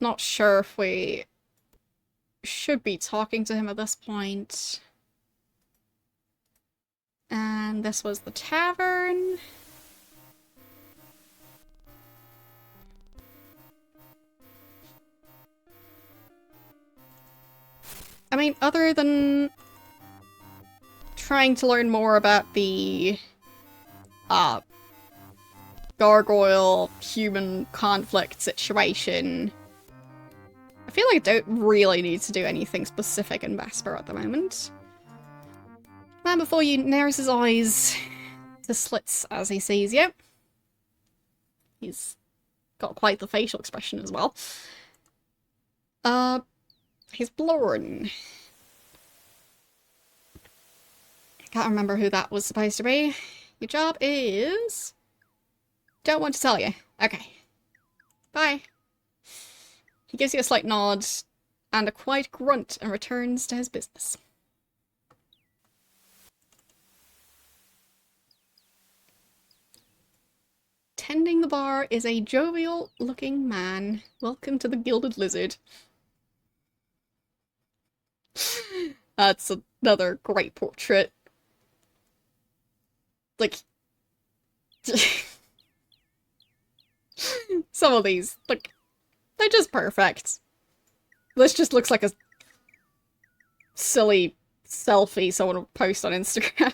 Not sure if we should be talking to him at this point. And this was the tavern. I mean, other than trying to learn more about the gargoyle human conflict situation, I feel like I don't really need to do anything specific in Vesper at the moment. Man before you narrows his eyes to slits as he sees you. He's got quite the facial expression as well. He's Blorn. Can't remember who that was supposed to be. Your job is... Don't want to tell you. Okay. Bye. He gives you a slight nod and a quiet grunt and returns to his business. Tending the bar is a jovial-looking man. Welcome to the Gilded Lizard. That's another great portrait. Like... Some of these, like, they're just perfect. This just looks like a silly selfie someone would post on Instagram.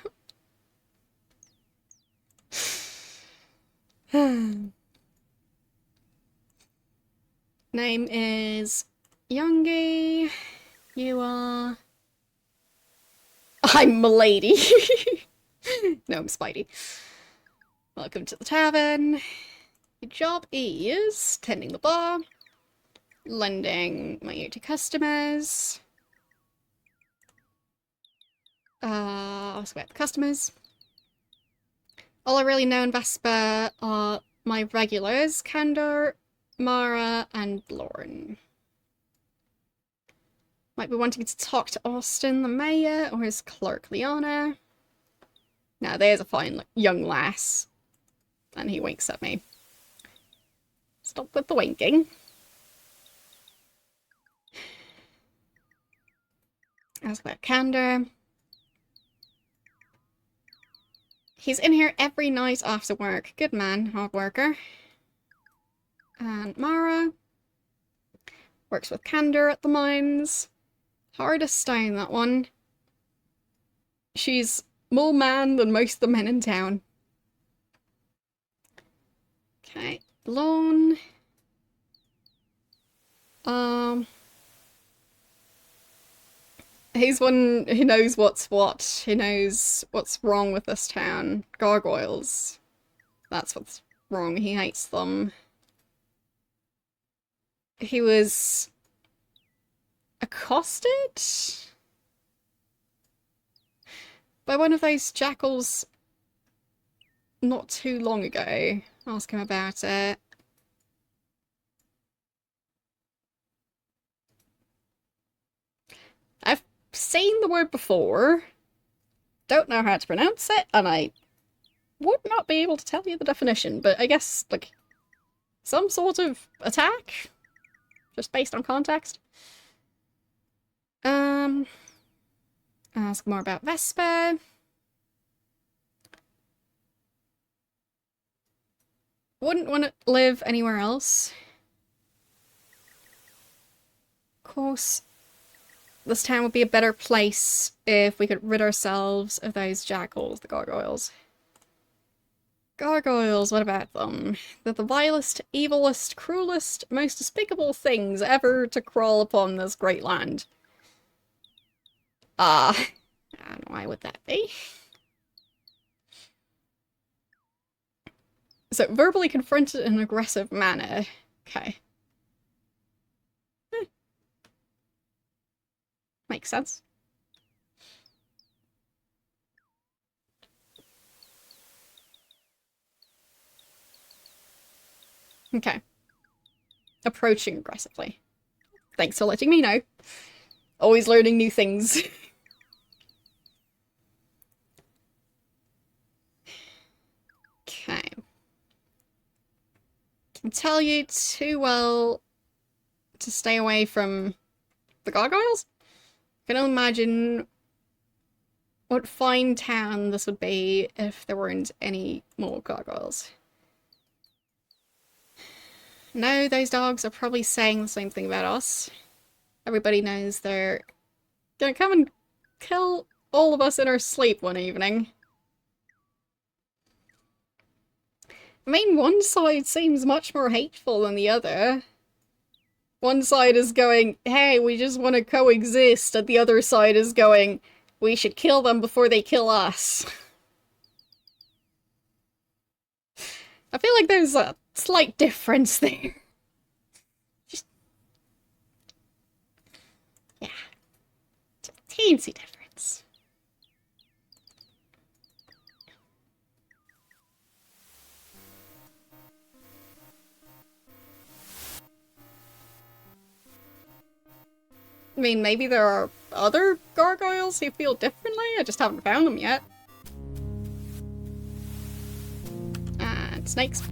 Name is Youngie. You are... I'm Milady. No, I'm Spidey. Welcome to the tavern. Your job is tending the bar, lending my ear to customers. I'll sweat the customers. All I really know in Vesper are my regulars, Candor, Mara, and Blorn. Might be wanting to talk to Austin, the mayor, or his clerk, Liana. Now, there's a fine young lass. And he winks at me. Stop with the winking. Ask about Candor. He's in here every night after work. Good man, hard worker. And Mara works with Candor at the mines. Hard as stone, that one. She's more man than most of the men in town. Okay, Lone. He's one who knows what's what. He knows what's wrong with this town. Gargoyles. That's what's wrong. He hates them. He was accosted by one of those jackals not too long ago. Ask him about it. I've seen the word before. Don't know how to pronounce it, and I would not be able to tell you the definition, but I guess, like, some sort of attack? Just based on context. Ask more about Vesper. Wouldn't want to live anywhere else. Of course, this town would be a better place if we could rid ourselves of those jackals, the gargoyles. Gargoyles, what about them? They're the vilest, evilest, cruelest, most despicable things ever to crawl upon this great land. And why would that be? So, verbally confronted in an aggressive manner. Okay. Makes sense. Okay. Approaching aggressively. Thanks for letting me know. Always learning new things. Okay. Can tell you too well to stay away from the gargoyles. I can imagine what fine town this would be if there weren't any more gargoyles. No, those dogs are probably saying the same thing about us. Everybody knows they're gonna come and kill all of us in our sleep one evening. I mean, one side seems much more hateful than the other. One side is going, hey, we just want to coexist, and the other side is going, we should kill them before they kill us. I feel like there's a slight difference there. Just... yeah. It's a teensy difference. I mean, maybe there are other gargoyles who feel differently, I just haven't found them yet. And snakes.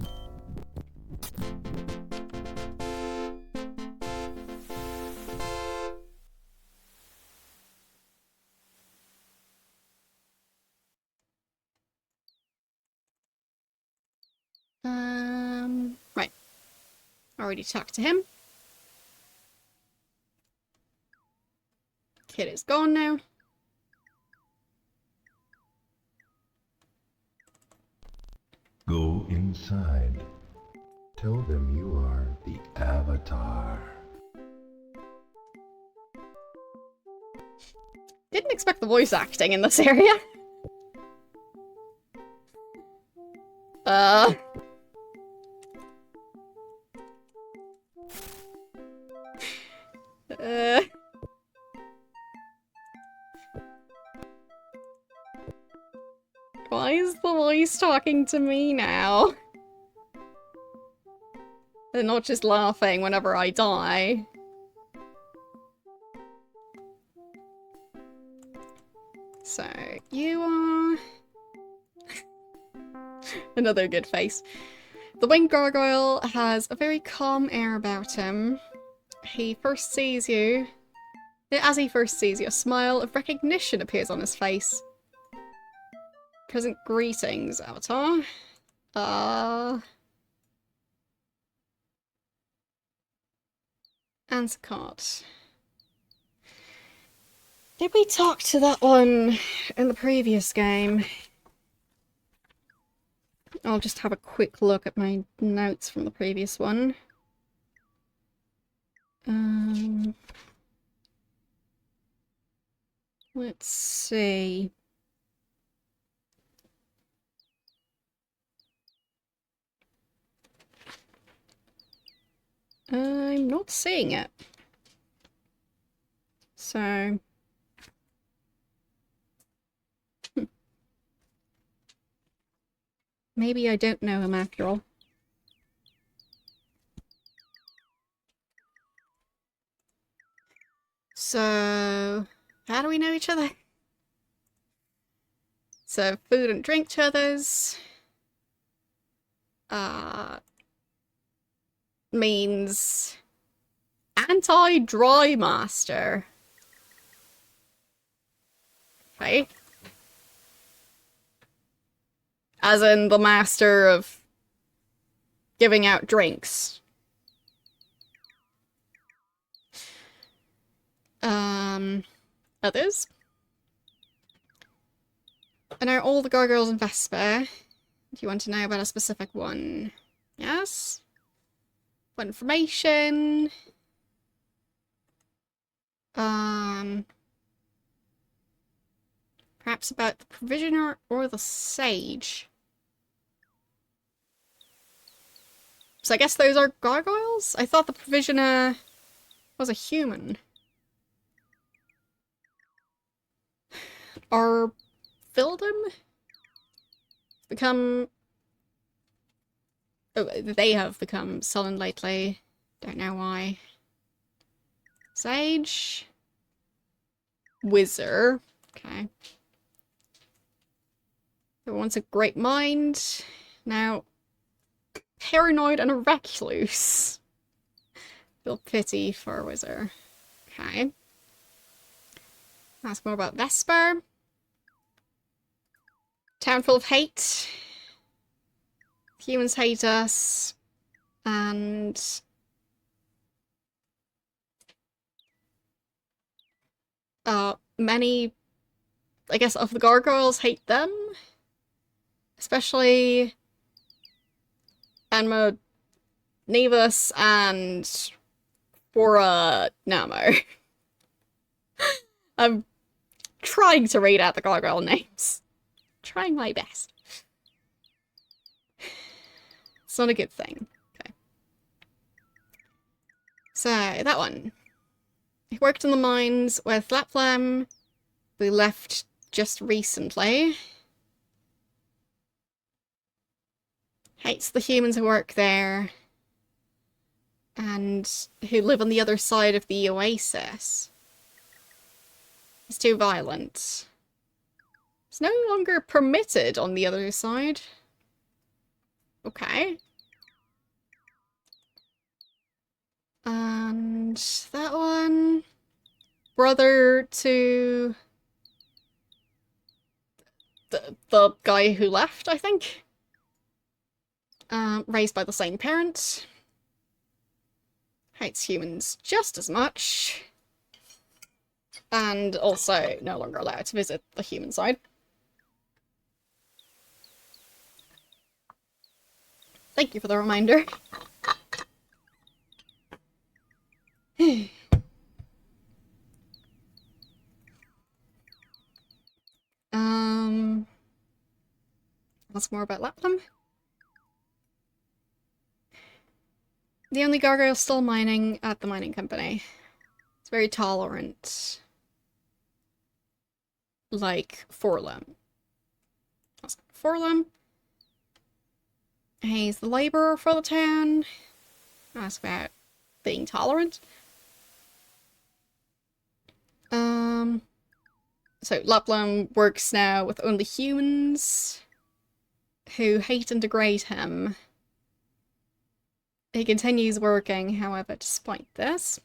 Right. Already talked to him. Kid is gone now. Go inside. Tell them you are the Avatar. Didn't expect the voice acting in this area. Why is the voice talking to me now? They're not just laughing whenever I die. So, you are... another good face. The winged gargoyle has a very calm air about him. He first sees you... As he first sees you, a smile of recognition appears on his face. Present greetings, Avatar. Answer card. Did we talk to that one in the previous game? I'll just have a quick look at my notes from the previous one. Let's see. I'm not seeing it. So... maybe I don't know him after all. So... how do we know each other? So, food and drink to others... means... anti-dry master. Okay. As in the master of giving out drinks. Others? And are all the gargoyles in Vesper? Do you want to know about a specific one? Yes? What information? Perhaps about the Provisioner or the Sage. So I guess those are gargoyles? I thought the Provisioner was a human. Are Phildum become... Oh, they have become sullen lately. Don't know why. Sage. Wizard. Okay. There once a great mind. Now, paranoid and a recluse. Feel pity for a wizard. Okay. Ask more about Vesper. Town full of hate. Humans hate us. And... many, I guess, of the gargoyles hate them. Especially... Enma, Nevis, and... Fora Namo. I'm trying to read out the gargoyle names. Trying my best. It's not a good thing. Okay. So, that one. He worked in the mines with Laplam. We left just recently. Hates the humans who work there. And who live on the other side of the oasis. He's too violent. It's no longer permitted on the other side. Okay. And that one... Brother to... The guy who left, I think? Raised by the same parent. Hates humans just as much. And also no longer allowed to visit the human side. Thank you for the reminder. What's more about Laplam? The only gargoyle still mining at the mining company. It's very tolerant. Like Forlum. Forlum. He's the laborer for the town. Ask about being tolerant. So Laplam works now with only humans who hate and degrade him. He continues working, however, despite this.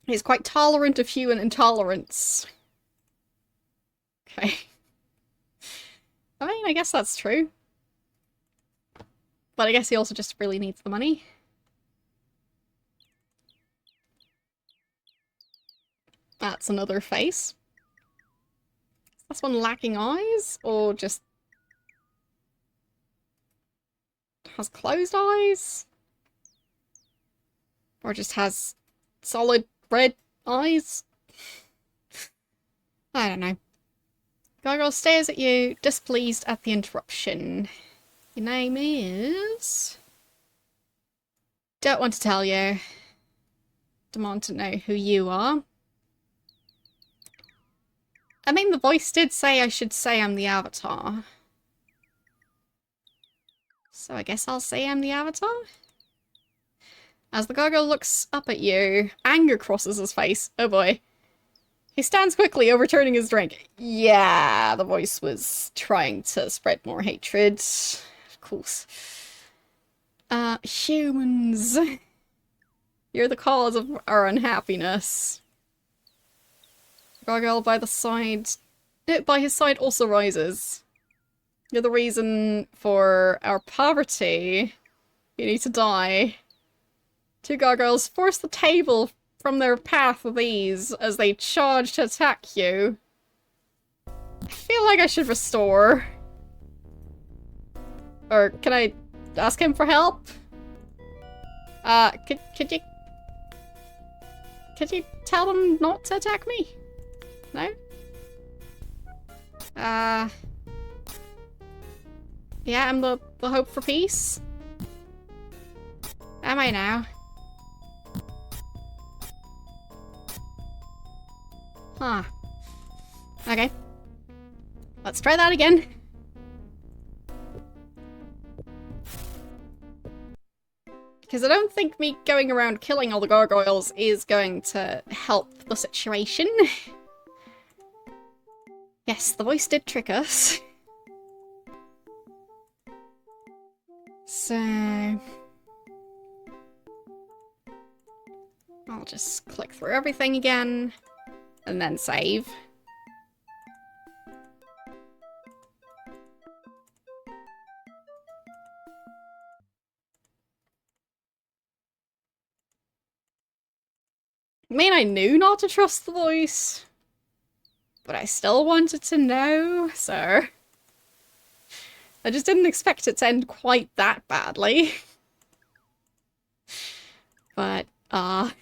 He's quite tolerant of human intolerance. Okay. I mean, I guess that's true. But I guess he also just really needs the money. That's another face. Is this one lacking eyes? Or just... has closed eyes? Or just has solid red eyes? I don't know. Gargoyle stares at you, displeased at the interruption. Your name is... Don't want to tell you. Don't want to know who you are. I mean, the voice did say I should say I'm the Avatar. So I guess I'll say I'm the Avatar? As the gargoyle looks up at you, anger crosses his face. Oh boy. He stands quickly, overturning his drink. Yeah, the voice was trying to spread more hatred. Of course. Humans. You're the cause of our unhappiness. Gargoyle by his side also rises. You're the reason for our poverty. You need to die. Two gargoyles force the table from their path of ease as they charge to attack you. I feel like I should restore. Or can I ask him for help? Could you tell them not to attack me? No? Yeah, I'm the hope for peace. Am I now? Huh. Okay. Let's try that again. Because I don't think me going around killing all the gargoyles is going to help the situation. Yes, the voice did trick us. So... I'll just click through everything again, and then save. I mean, I knew not to trust the voice, but I still wanted to know, so... I just didn't expect it to end quite that badly. But, well.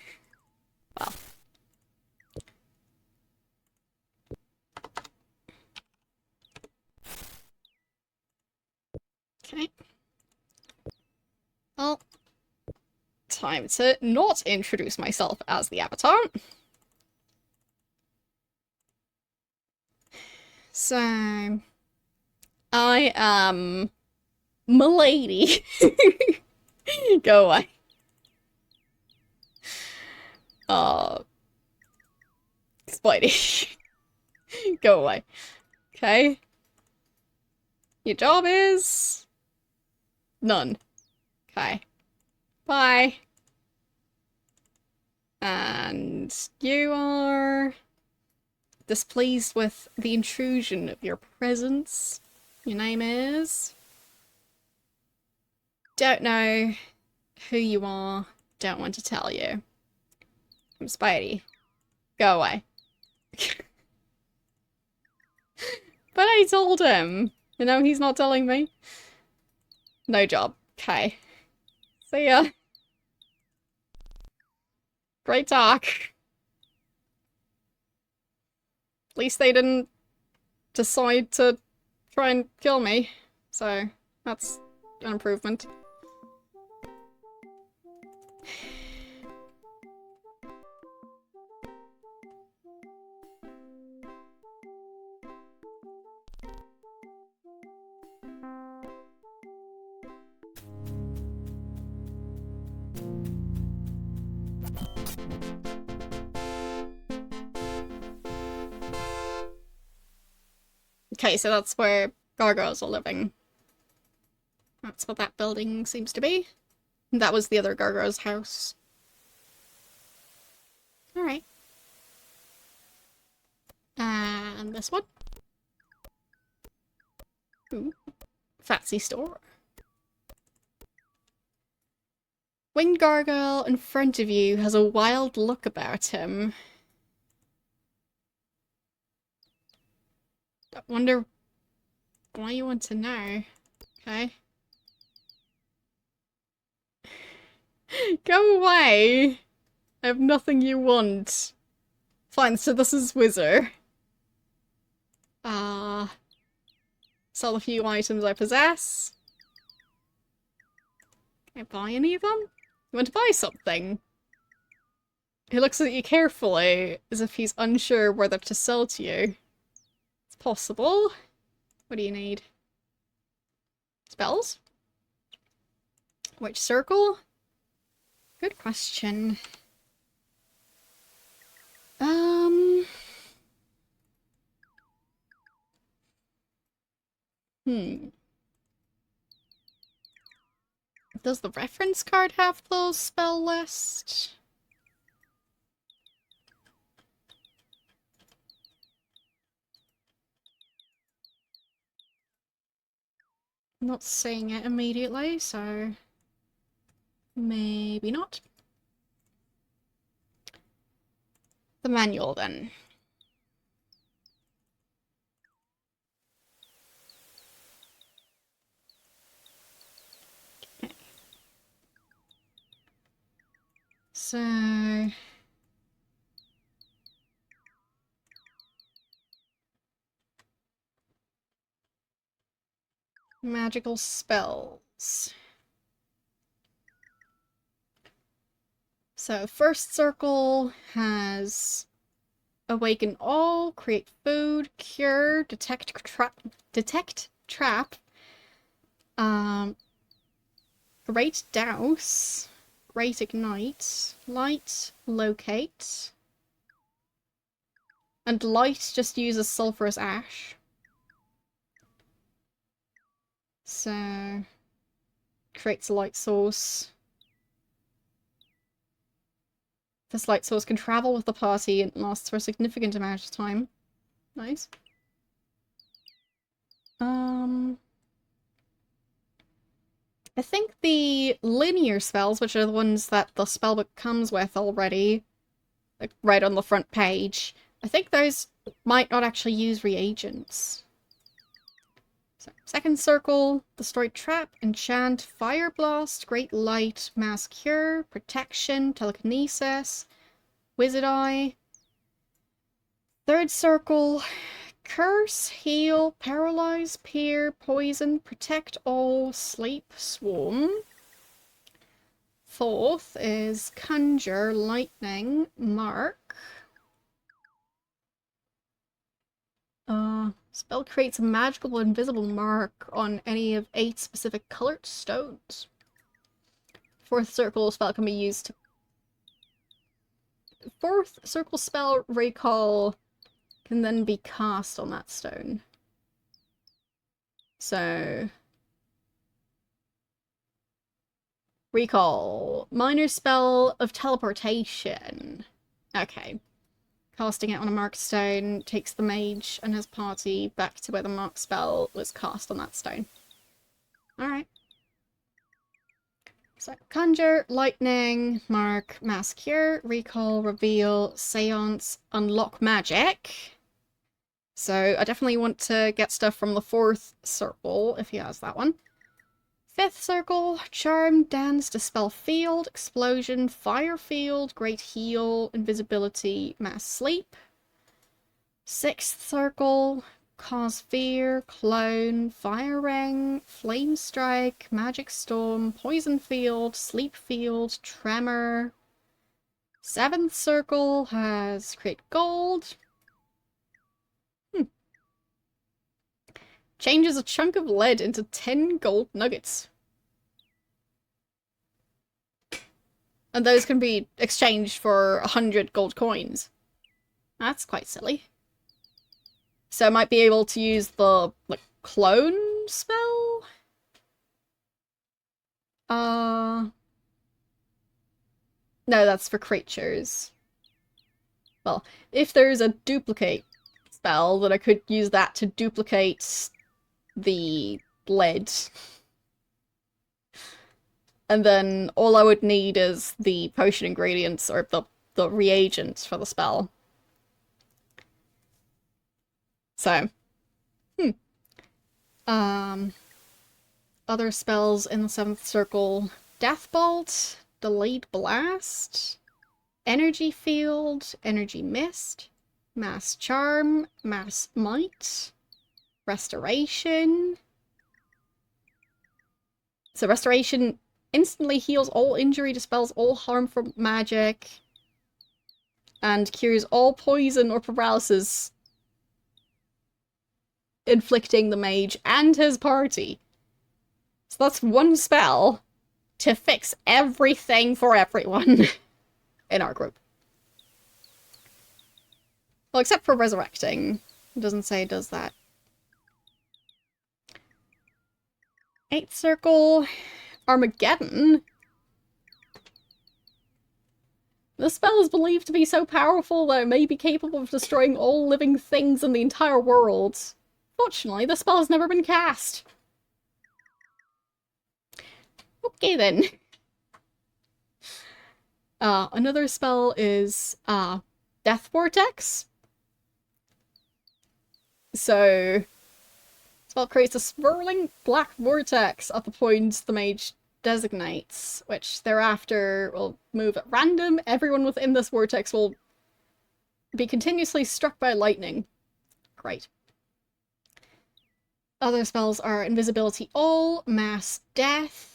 Okay. Well, time to not introduce myself as the Avatar. So, I am Milady. Go away. Spidey. Go away. Okay. Your job is... none. Okay. Bye. And you are... displeased with the intrusion of your presence. Your name is... Don't know who you are. Don't want to tell you. I'm Spidey. Go away. But I told him. You know, he's not telling me. No job. Okay. See ya. Great talk. At least they didn't decide to try and kill me. So, that's an improvement. Okay, so that's where gargoyles are living. That's what that building seems to be. That was the other gargoyle's house. Alright. And this one. Ooh. Fancy store. Winged gargoyle in front of you has a wild look about him. I wonder why you want to know. Okay. Go away! I have nothing you want. Fine, so this is Wizard. Sell a few items I possess. Can I buy any of them? You want to buy something? He looks at you carefully, as if he's unsure whether to sell to you. It's possible. What do you need? Spells? Which circle? Good question. Does the reference card have the spell list? I'm not seeing it immediately, so maybe not. The manual then. Okay. So magical spells. So first circle has Awaken all, create food, cure, detect trap, great douse, great ignite, light, locate, and light just uses sulfurous ash. So, creates a light source. This light source can travel with the party and lasts for a significant amount of time. Nice. I think the linear spells, which are the ones that the spellbook comes with already, like right on the front page, I think those might not actually use reagents. So, second circle, destroy trap, enchant, fire blast, great light, mass cure, protection, telekinesis, wizard eye. Third circle, curse, heal, paralyze, peer, poison, protect all, sleep, swarm. Fourth is conjure, lightning, mark. Spell creates a magical invisible mark on any of 8 specific colored stones. Fourth circle spell can be used to... Fourth circle spell recall can then be cast on that stone. So... Recall. Minor spell of teleportation. Okay. Casting it on a marked stone takes the mage and his party back to where the marked spell was cast on that stone. Alright. So, conjure, lightning, mark, mass cure, recall, reveal, seance, unlock magic. So I definitely want to get stuff from the fourth circle, if he has that one. Fifth circle, charm, dance, dispel field, explosion, fire field, great heal, invisibility, mass sleep. Sixth circle, cause fear, clone, fire ring, flame strike, magic storm, poison field, sleep field, tremor. Seventh circle has create gold. Changes a chunk of lead into 10 gold nuggets. And those can be exchanged for 100 gold coins. That's quite silly. So I might be able to use the, like, clone spell? No, that's for creatures. Well, if there's a duplicate spell, then I could use that to duplicate the lead. And then all I would need is the potion ingredients or the reagents for the spell. So, other spells in the 7th circle. Death Bolt, Delayed Blast, Energy Field, Energy Mist, Mass Charm, Mass Might, Restoration. So Restoration instantly heals all injury, dispels all harm from magic, and cures all poison or paralysis inflicting the mage and his party. So that's one spell to fix everything for everyone in our group. Well, except for resurrecting. It doesn't say it does that. 8th circle, Armageddon. The spell is believed to be so powerful that it may be capable of destroying all living things in the entire world. Fortunately, the spell has never been cast. Okay then. Another spell is Death Vortex. So, spell creates a swirling black vortex at the point the mage designates, which thereafter will move at random. Everyone within this vortex will be continuously struck by lightning. Great. Other spells are Invisibility All, Mass Death,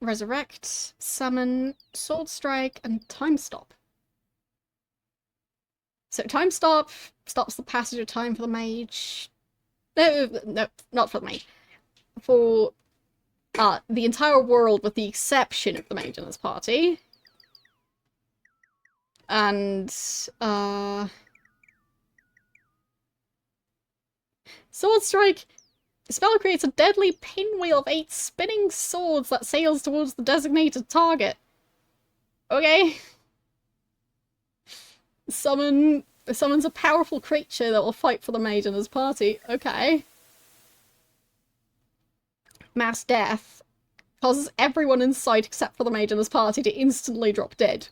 Resurrect, Summon, Sword Strike, and Time Stop. So time stop stops the passage of time for the mage. No, not for the mage. For the entire world with the exception of the mage in this party. And Sword Strike. The spell creates a deadly pinwheel of 8 spinning swords that sails towards the designated target. Okay. Summons a powerful creature that will fight for the mage in his party. Okay. Mass death causes everyone in sight except for the mage in his party to instantly drop dead.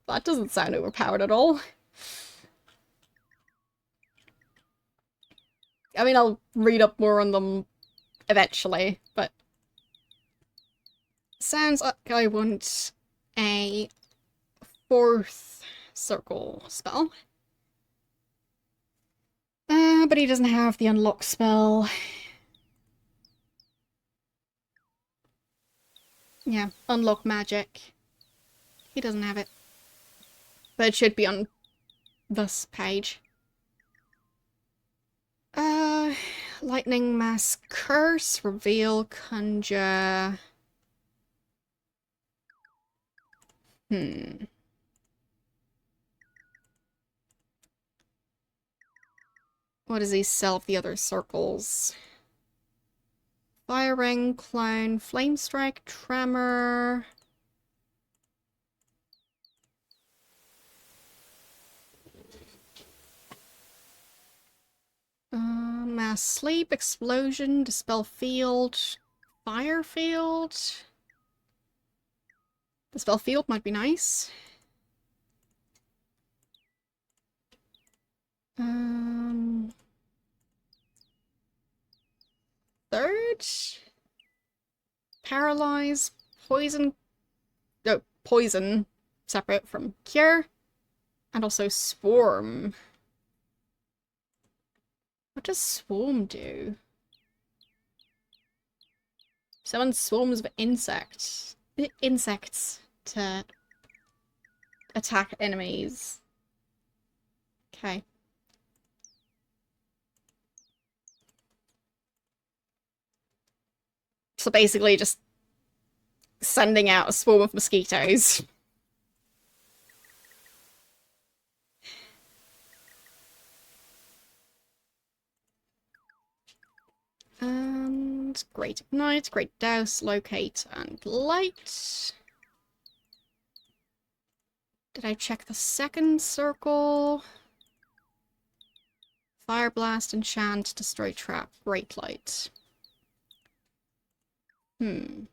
That doesn't sound overpowered at all. I mean, I'll read up more on them eventually, but sounds like I want a 4th circle spell. But he doesn't have the unlock spell. Yeah, unlock magic. He doesn't have it. But it should be on this page. Lightning Mass Curse, Reveal, Conjure. What does he sell of the other circles? Fire Ring, Clone, Flame Strike, Tremor. Mass Sleep, Explosion, Dispel Field, Fire Field. Dispel Field might be nice. Third? Paralyze, Poison. No, Poison, separate from Cure. And also Swarm. What does Swarm do? Summon swarms of insects to attack enemies. Okay. So basically just sending out a swarm of mosquitoes. And Great Ignite, Great Douse, Locate, and Light. Did I check the second circle? Fire Blast, Enchant, Destroy Trap, Great Light. I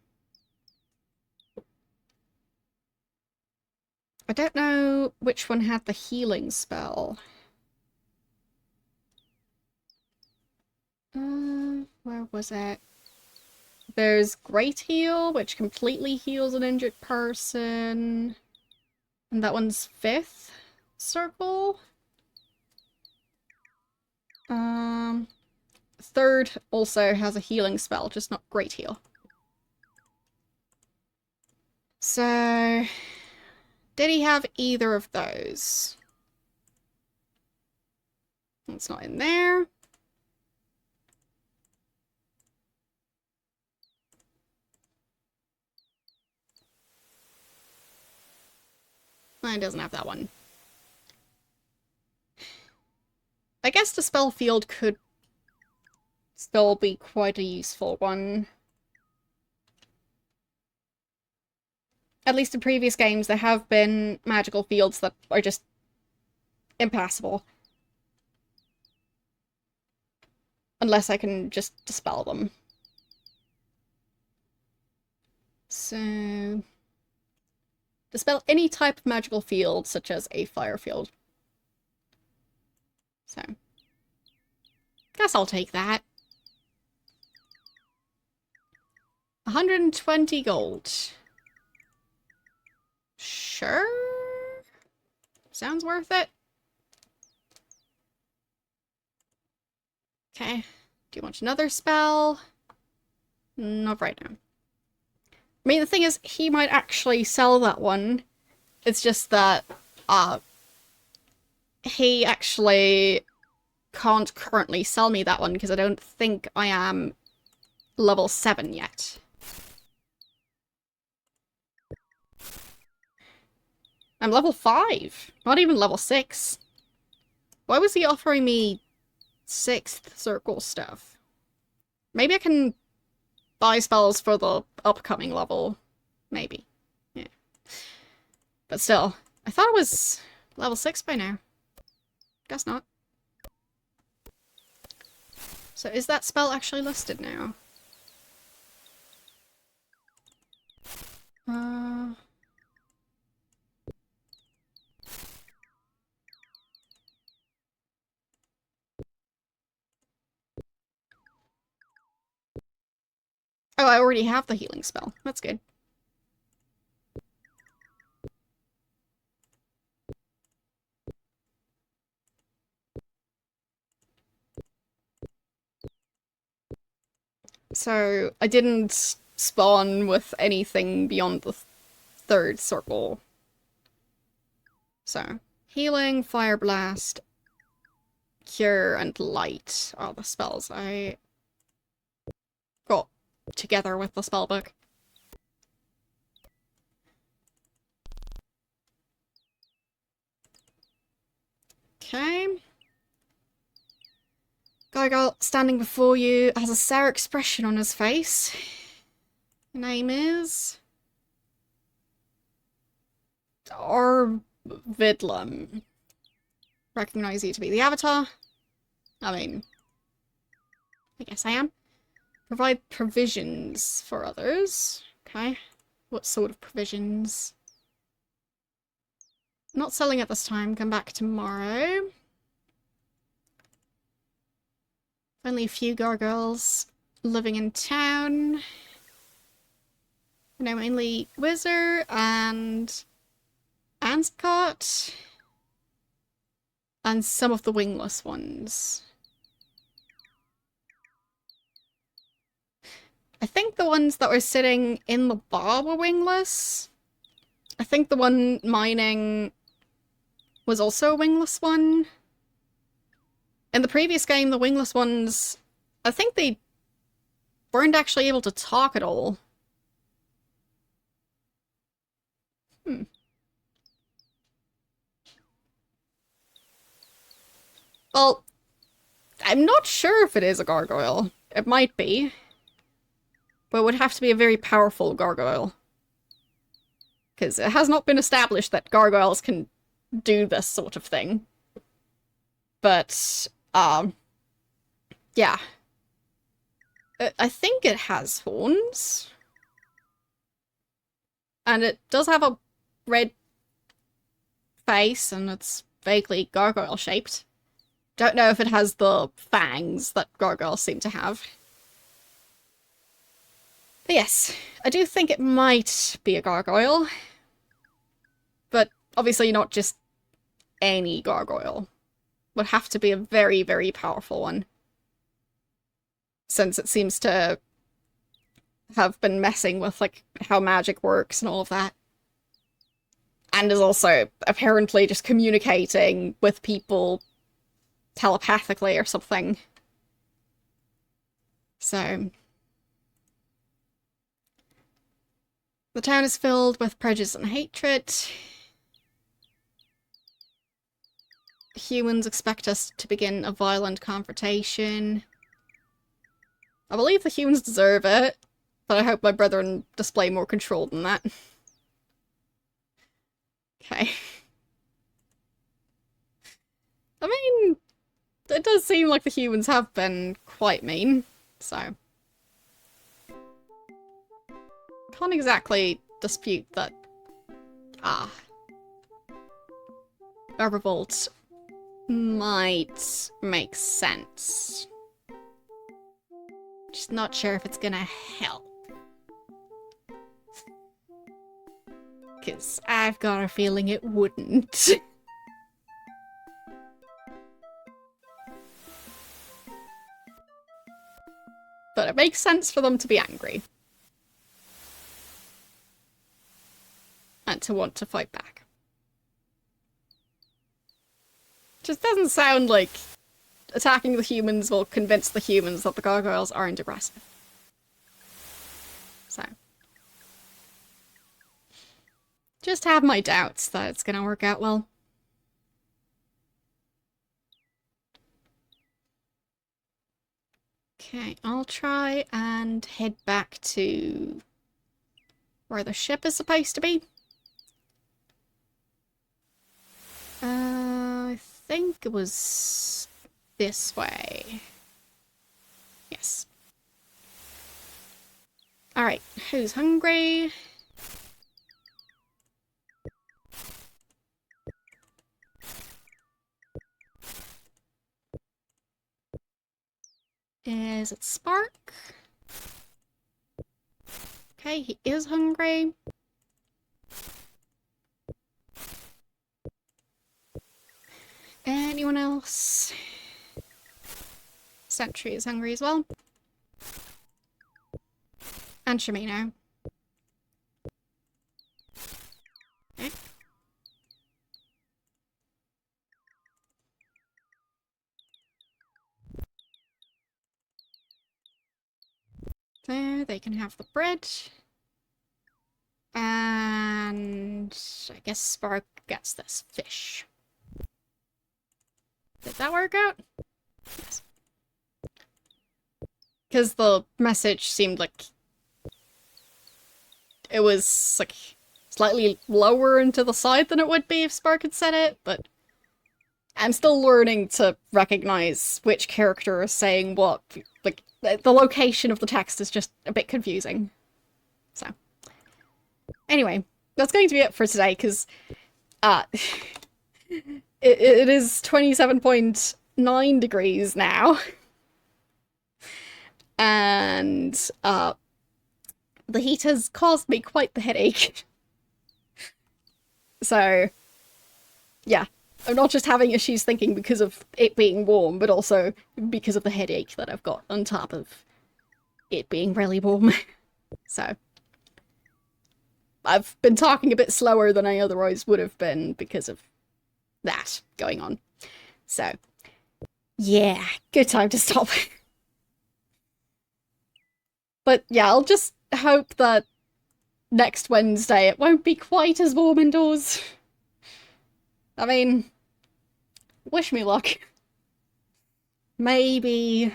don't know which one had the healing spell. Where was it? There's Great Heal, which completely heals an injured person. And that one's 5th circle. 3rd also has a healing spell, just not Great Heal. So, did he have either of those? It's not in there. It doesn't have that one. I guess the spell field could still be quite a useful one. At least in previous games, there have been magical fields that are just impassable. Unless I can just dispel them. So... dispel any type of magical field, such as a fire field. So... guess I'll take that. 120 gold. Sure? Sounds worth it. Okay. Do you want another spell? Not right now. I mean, the thing is, he might actually sell that one. It's just that, he actually can't currently sell me that one because I don't think I am level 7 yet. I'm level 5, not even level 6. Why was he offering me 6th circle stuff? Maybe I can buy spells for the upcoming level. Maybe. Yeah. But still, I thought it was level 6 by now. Guess not. So is that spell actually listed now? Oh, I already have the healing spell. That's good. So I didn't spawn with anything beyond the 3rd circle. So, healing, fire blast, cure, and light are the spells I got together with the spellbook. Okay. Gargoyle standing before you has a sour expression on his face. Your name is... Vidlam. Recognize you to be the Avatar. I mean, I guess I am. Provide provisions for others. Okay. What sort of provisions? Not selling at this time. Come back tomorrow. Only a few gargoyles living in town. No, mainly Wizard and Anscott. And some of the wingless ones. I think the ones that were sitting in the bar were wingless. I think the one mining was also a wingless one. In the previous game, the wingless ones, I think they weren't actually able to talk at all. Well, I'm not sure if it is a gargoyle. It might be. But it would have to be a very powerful gargoyle. Because it has not been established that gargoyles can do this sort of thing. But, yeah. I think it has horns. And it does have a red face, and it's vaguely gargoyle-shaped. Don't know if it has the fangs that gargoyles seem to have. But yes, I do think it might be a gargoyle. But obviously not just any gargoyle. Would have to be a very, very powerful one. Since it seems to have been messing with, like, how magic works and all of that. And is also apparently just communicating with people telepathically or something. So... the town is filled with prejudice and hatred. Humans expect us to begin a violent confrontation. I believe the humans deserve it, but I hope my brethren display more control than that. Okay. I mean, it does seem like the humans have been quite mean, so... can't exactly dispute that... a revolt might make sense. Just not sure if it's gonna help. Because I've got a feeling it wouldn't. But it makes sense for them to be angry. And to want to fight back. Just doesn't sound like attacking the humans will convince the humans that the gargoyles aren't aggressive. So. Just have my doubts that it's gonna work out well. Okay, I'll try and head back to where the ship is supposed to be. I think it was this way. Yes. Alright, who's hungry? Is it Spark? Okay, he is hungry. Anyone else? Sentry is hungry as well. And Shamino. Okay. There, they can have the bread. And I guess Spark gets this fish. Did that work out? Yes. Because the message seemed like it was like slightly lower into the side than it would be if Spark had said it, but I'm still learning to recognize which character is saying what. Like, the location of the text is just a bit confusing. So, anyway, that's going to be it for today, because it is 27.9 degrees now. And the heat has caused me quite the headache. So, yeah. I'm not just having issues thinking because of it being warm, but also because of the headache that I've got on top of it being really warm. So, I've been talking a bit slower than I otherwise would have been because of that going on. So, yeah, good time to stop. But yeah, I'll just hope that next Wednesday it won't be quite as warm indoors. I mean, wish me luck. Maybe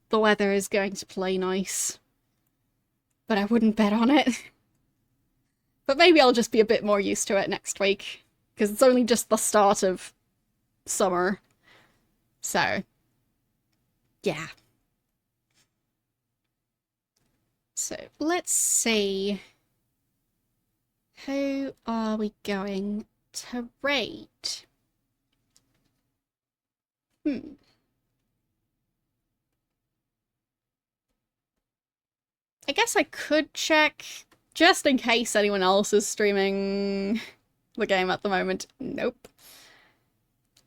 the weather is going to play nice, but I wouldn't bet on it. But maybe I'll just be a bit more used to it next week, because it's only just the start of summer. So, yeah. So, let's see. Who are we going to raid? I guess I could check, just in case anyone else is streaming the game at the moment. Nope.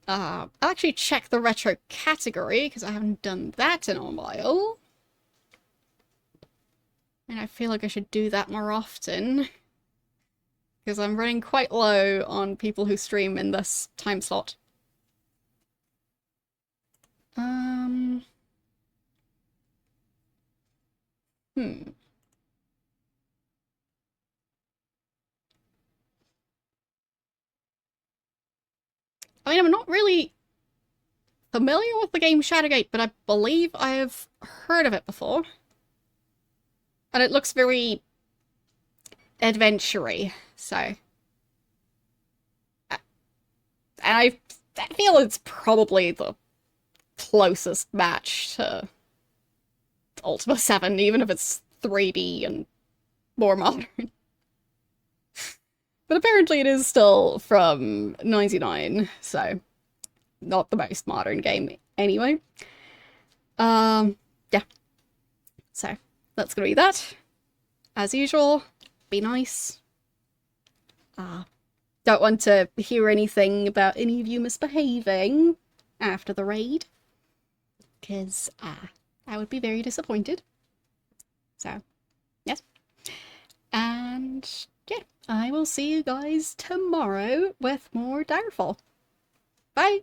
I'll actually check the retro category, because I haven't done that in a while. And I feel like I should do that more often, because I'm running quite low on people who stream in this time slot. I mean, I'm not really familiar with the game Shadowgate, but I believe I have heard of it before. And it looks very adventure-y, so. And I feel it's probably the closest match to Ultima 7, even if it's 3D and more modern. But apparently it is still from 99, so not the most modern game anyway. Yeah. So, that's gonna be that. As usual, be nice. Don't want to hear anything about any of you misbehaving after the raid, because I would be very disappointed. So, yes. And yeah, I will see you guys tomorrow with more Daggerfall. Bye!